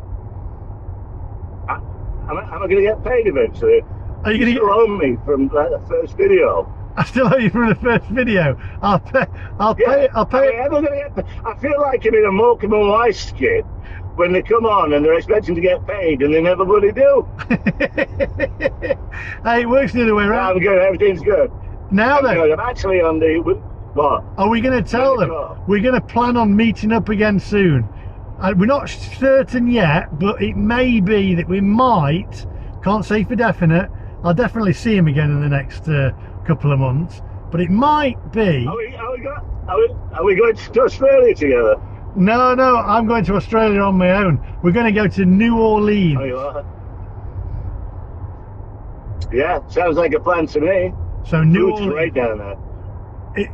Am I going to get paid eventually? Are you going to owe me from like the first video? I still owe you from the first video. I'll pay. I feel like I'm in a Morecambe and Wise skit when they come on and they're expecting to get paid and they never bloody do. Hey, it works the other way around. I'm good, everything's good. Now then, I'm actually on the, what? are we going to tell them? We're going to plan on meeting up again soon. We're not certain yet, but it may be that we might, can't say for definite, I'll definitely see him again in the next couple of months, but it might be. Are we going to Australia together? No, I'm going to Australia on my own. We're going to go to New Orleans. Oh, you are? Yeah, sounds like a plan to me. So New Food's Orleans, great down there.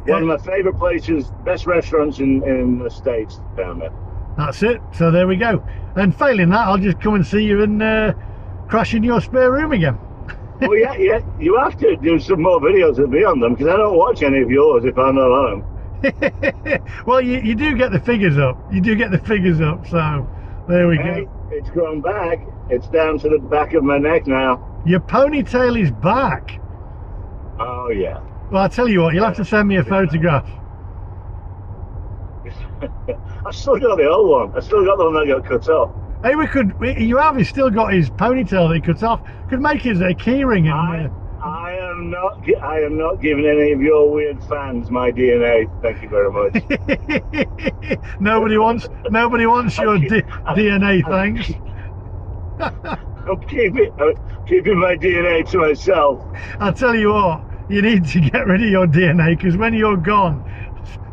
One of my favourite places, best restaurants in the States down there. That's it. So there we go. And failing that, I'll just come and see you and crash in your spare room again. Well, yeah, you have to do some more videos of me on them because I don't watch any of yours if I'm not on them. Well, you do get the figures up. You do get the figures up. So there we go. It's grown back. It's down to the back of my neck now. Your ponytail is back. Oh yeah. Well, I'll tell you what, you'll have to send me a photograph. I still got the old one. I still got the one that got cut off. Hey, he's still got his ponytail that he cuts off. Could make it a keyring. I am not giving any of your weird fans my DNA. Thank you very much. Nobody wants your DNA, thanks. I'm keeping my DNA to myself. I'll tell you what, you need to get rid of your DNA because when you're gone,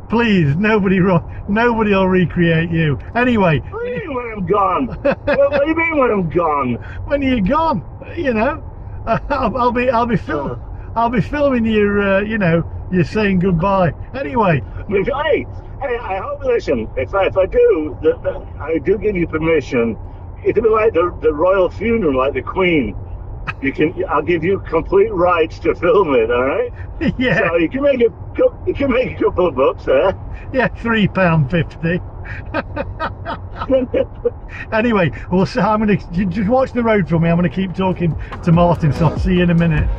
please, nobody will recreate you. Anyway. What do you mean when I'm gone? What do you mean when I'm gone? When you're gone, you know, I'll be filming you. You know, you're saying goodbye. Anyway. Hey, I hope. Listen, if I do, I do give you permission. It'll be like the royal funeral, like the Queen. I'll give you complete rights to film it. All right. Yeah. So you can make a couple of bucks there. Yeah, £3.50. Anyway, I'm going to just watch the road for me. I'm going to keep talking to Martin, so I'll see you in a minute.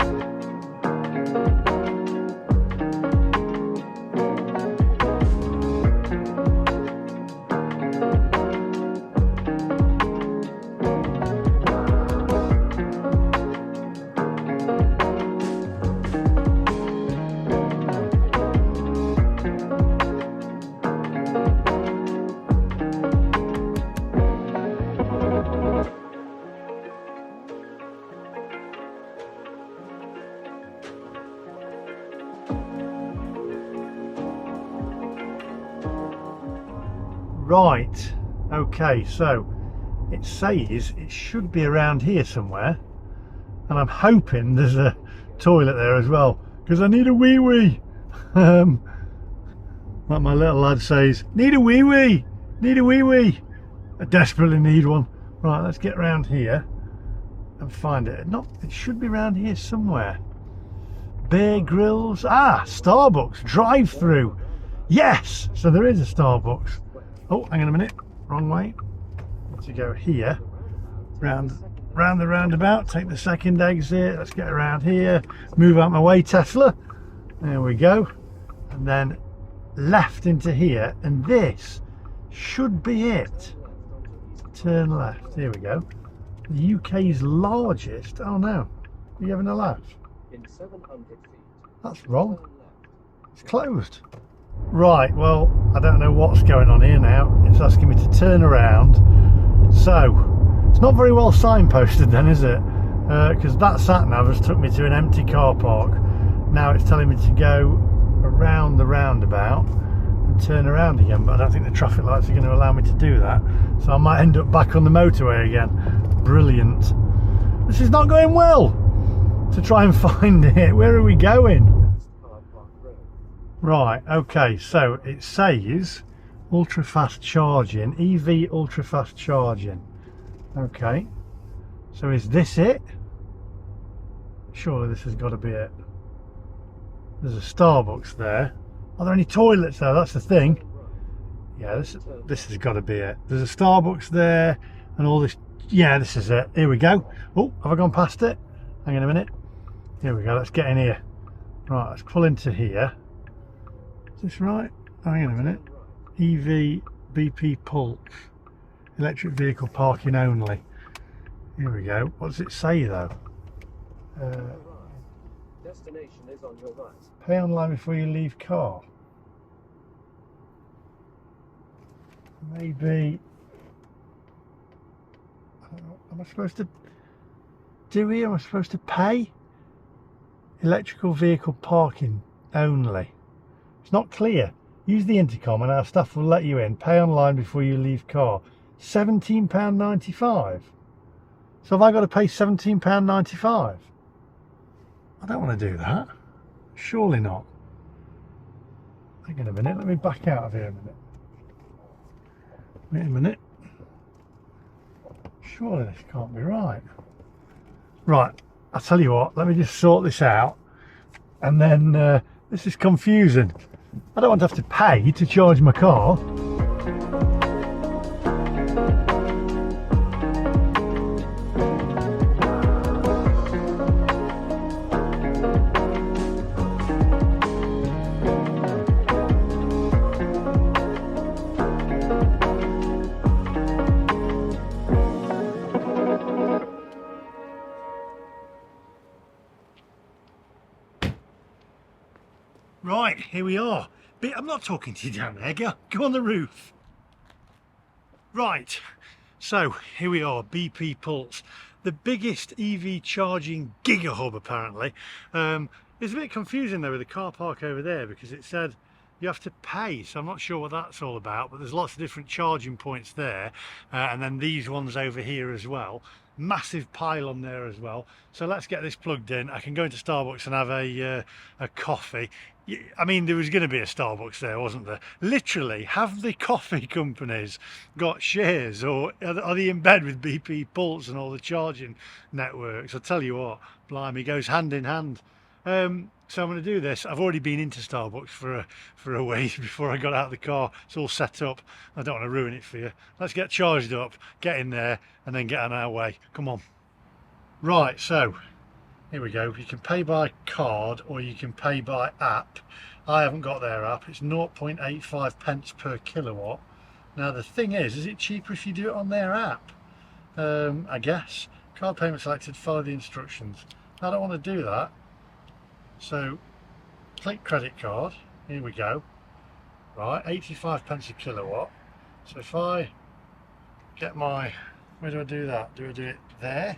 Right, okay, so it says it should be around here somewhere, and I'm hoping there's a toilet there as well, because I need a wee-wee. Like my little lad says, need a wee-wee, need a wee-wee. I desperately need one. Right, let's get around here and find it. It should be around here somewhere. Bear Grylls, Starbucks, drive-through. Yes, so there is a Starbucks. Oh, hang on a minute, wrong way. To go here, round round the roundabout, take the second exit. Let's get around here, move out my way, Tesla. There we go. And then left into here, and this should be it. Turn left. Here we go. The UK's largest. Oh no, are you having a laugh? In 700 feet. That's wrong. It's closed. Right, well, I don't know what's going on here now. It's asking me to turn around. So, it's not very well signposted then, is it? Because that sat-nav has took me to an empty car park. Now it's telling me to go around the roundabout and turn around again, but I don't think the traffic lights are going to allow me to do that. So I might end up back on the motorway again. Brilliant. This is not going well. To try and find it. Where are we going? Right, okay, so it says ultra fast charging, EV ultra fast charging. Okay, so is this it? Surely this has got to be it. There's a Starbucks there. Are there any toilets there? That's the thing. Yeah, this has got to be it. There's a Starbucks there and all this. Yeah, this is it. Here we go. Oh, have I gone past it? Hang on a minute. Here we go, let's get in here. Right, let's pull into here. Is this right? Hang on a minute. EV BP Pulse. Electric vehicle parking only. Here we go. What does it say though? Destination is on your right. Pay online before you leave car. Maybe. I don't know. Am I supposed to do here? Am I supposed to pay? Electrical vehicle parking only. It's not clear. Use the intercom and our staff will let you in. Pay online before you leave car. £17.95. So have I got to pay £17.95? I don't want to do that. Surely not. Hang on a minute. Let me back out of here a minute. Wait a minute. Surely this can't be right. Right. I'll tell you what, let me just sort this out, and then this is confusing. I don't want to have to pay to charge my car. Right, here we are. But I'm not talking to you down there. Go on the roof. Right, so here we are, BP Pulse, the biggest EV charging Gigahub apparently. It's a bit confusing though with the car park over there because it said you have to pay, so I'm not sure what that's all about, but there's lots of different charging points there, and then these ones over here as well. Massive pylon there as well. So let's get this plugged in. I can go into Starbucks and have a coffee. I mean, there was going to be a Starbucks there, wasn't there? Literally, have the coffee companies got shares, or are they in bed with BP Pulse and all the charging networks? I'll tell you what, blimey, goes hand in hand. So I'm going to do this. I've already been into Starbucks for a week before I got out of the car. It's all set up. I don't want to ruin it for you. Let's get charged up, get in there, and then get on our way. Come on. Right, so here we go. You can pay by card or you can pay by app. I haven't got their app. It's 0.85 pence per kilowatt. Now the thing is it cheaper if you do it on their app? I guess. Card payment selected, follow the instructions. I don't want to do that. So click credit card. Here we go. Right, 85 pence a kilowatt. So if I get my, where do I do that? Do I do it there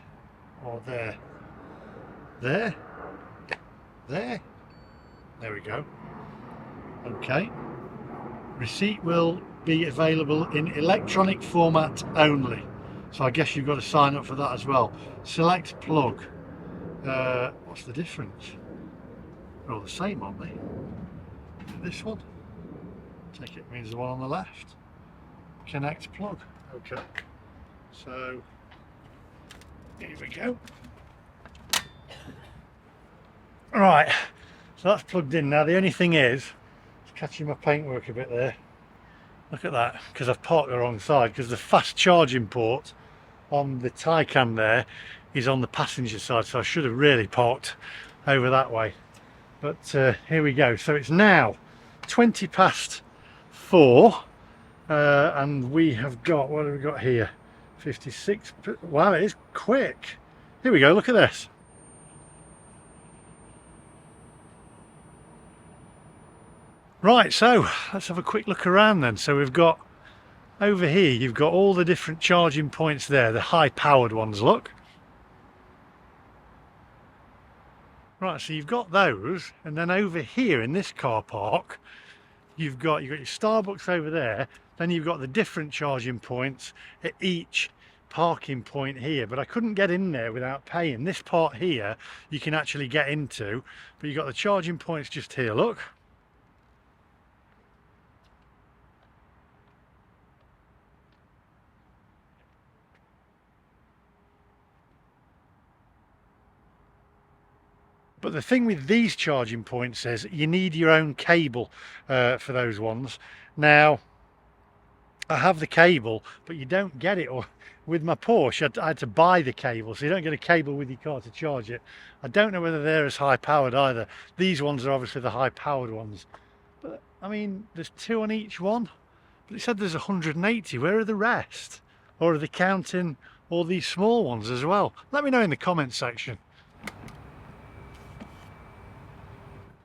or there? There, there we go. Okay, receipt will be available in electronic format only, so I guess you've got to sign up for that as well. Select plug. What's the difference? They're all the same, aren't they? This one, take it means the one on the left. Connect plug. Okay, so here we go. Right, so that's plugged in now. The only thing is, it's catching my paintwork a bit there. Look at that, because I've parked the wrong side, because the fast charging port on the Taycan there is on the passenger side, so I should have really parked over that way. But here we go. So it's now 20 past 4 and we have got, what have we got here? 56. Wow, it is quick. Here we go, look at this. Right, so let's have a quick look around then. So we've got over here, you've got all the different charging points there, the high powered ones, look. Right, so you've got those, and then over here in this car park, you've got your Starbucks over there, then you've got the different charging points at each parking point here, but I couldn't get in there without paying. This part here you can actually get into, but you've got the charging points just here, look. But the thing with these charging points is you need your own cable for those ones. Now, I have the cable, but you don't get it. Or with my Porsche, I had to buy the cable, so you don't get a cable with your car to charge it. I don't know whether they're as high powered either. These ones are obviously the high powered ones. But I mean, there's 2 on each one. But it said there's 180. Where are the rest? Or are they counting all these small ones as well? Let me know in the comments section.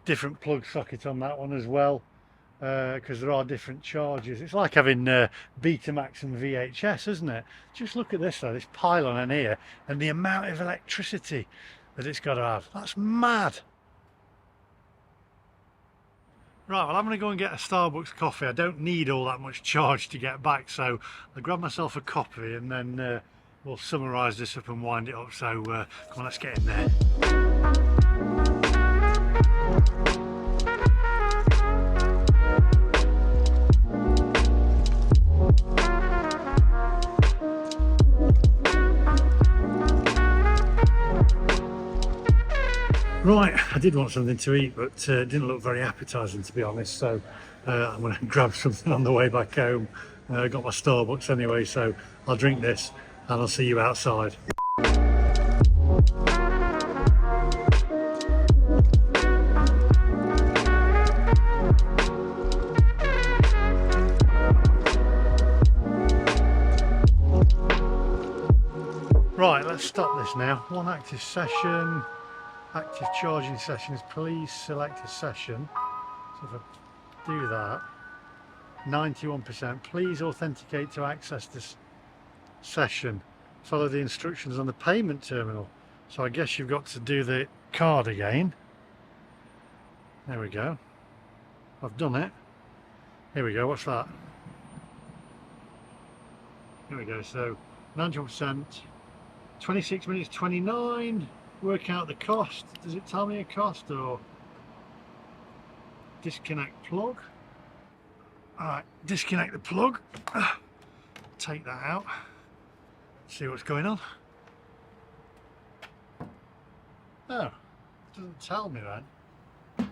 Different plug socket on that one as well, because there are different charges. It's like having Betamax and VHS, isn't it? Just look at this though, this pylon in here, and the amount of electricity that it's got to have. That's mad. Right, well, I'm going to go and get a Starbucks coffee. I don't need all that much charge to get back, so I'll grab myself a coffee and then we'll summarise this up and wind it up. So come on, let's get in there. Right, I did want something to eat, but it didn't look very appetising, to be honest, so I'm going to grab something on the way back home. I got my Starbucks anyway, so I'll drink this and I'll see you outside. Right, let's stop this now. One active session. Active charging sessions, please select a session. So if I do that, 91%, please authenticate to access this session. Follow the instructions on the payment terminal. So I guess you've got to do the card again. There we go. I've done it. Here we go, what's that? Here we go, so 91%, 26 minutes 29. Work out the cost. Does it tell me a cost or disconnect plug? Alright, disconnect the plug. Take that out. See what's going on. Oh, it doesn't tell me then.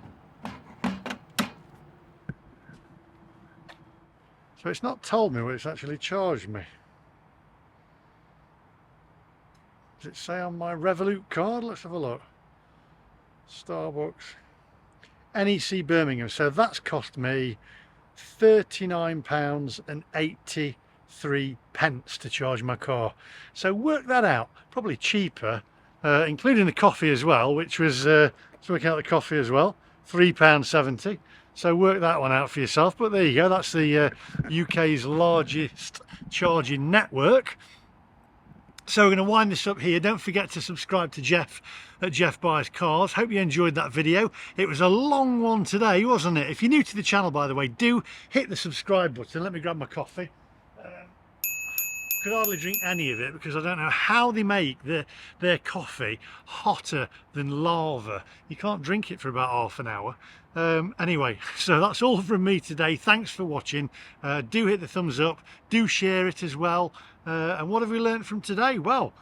So it's not told me what it's actually charged me. Does it say on my Revolut card? Let's have a look. Starbucks. NEC Birmingham. So that's cost me £39.83 to charge my car. So work that out. Probably cheaper, including the coffee as well, which was, let's work out the coffee as well, £3.70. So work that one out for yourself. But there you go. That's the UK's largest charging network. So we're going to wind this up here. Don't forget to subscribe to Jeff at Jeff Buys Cars. Hope you enjoyed that video. It was a long one today, wasn't it? If you're new to the channel, by the way, do hit the subscribe button. Let me grab my coffee. Could hardly drink any of it because I don't know how they make their coffee hotter than lava. You can't drink it for about half an hour. Anyway, so that's all from me today. Thanks for watching. Do hit the thumbs up. Do share it as well. And what have we learned from today? Well,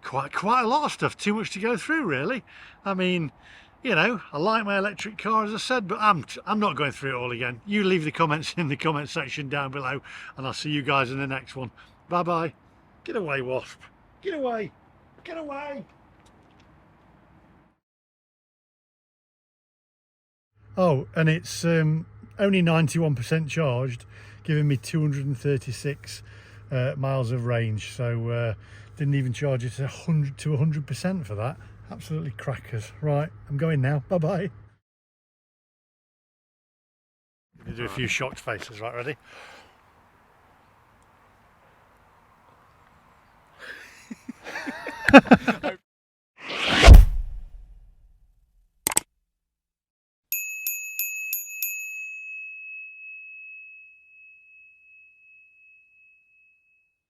quite a lot of stuff. Too much to go through, really. I mean, you know, I like my electric car, as I said, but I'm not going through it all again. You leave the comments in the comment section down below, and I'll see you guys in the next one. Bye bye. Get away, wasp. Get away. Get away. Oh, and it's only 91% charged, giving me 236 miles of range. So didn't even charge it to 100% for that. Absolutely crackers. Right, I'm going now. Bye bye. Do a few shocked faces. Right, ready?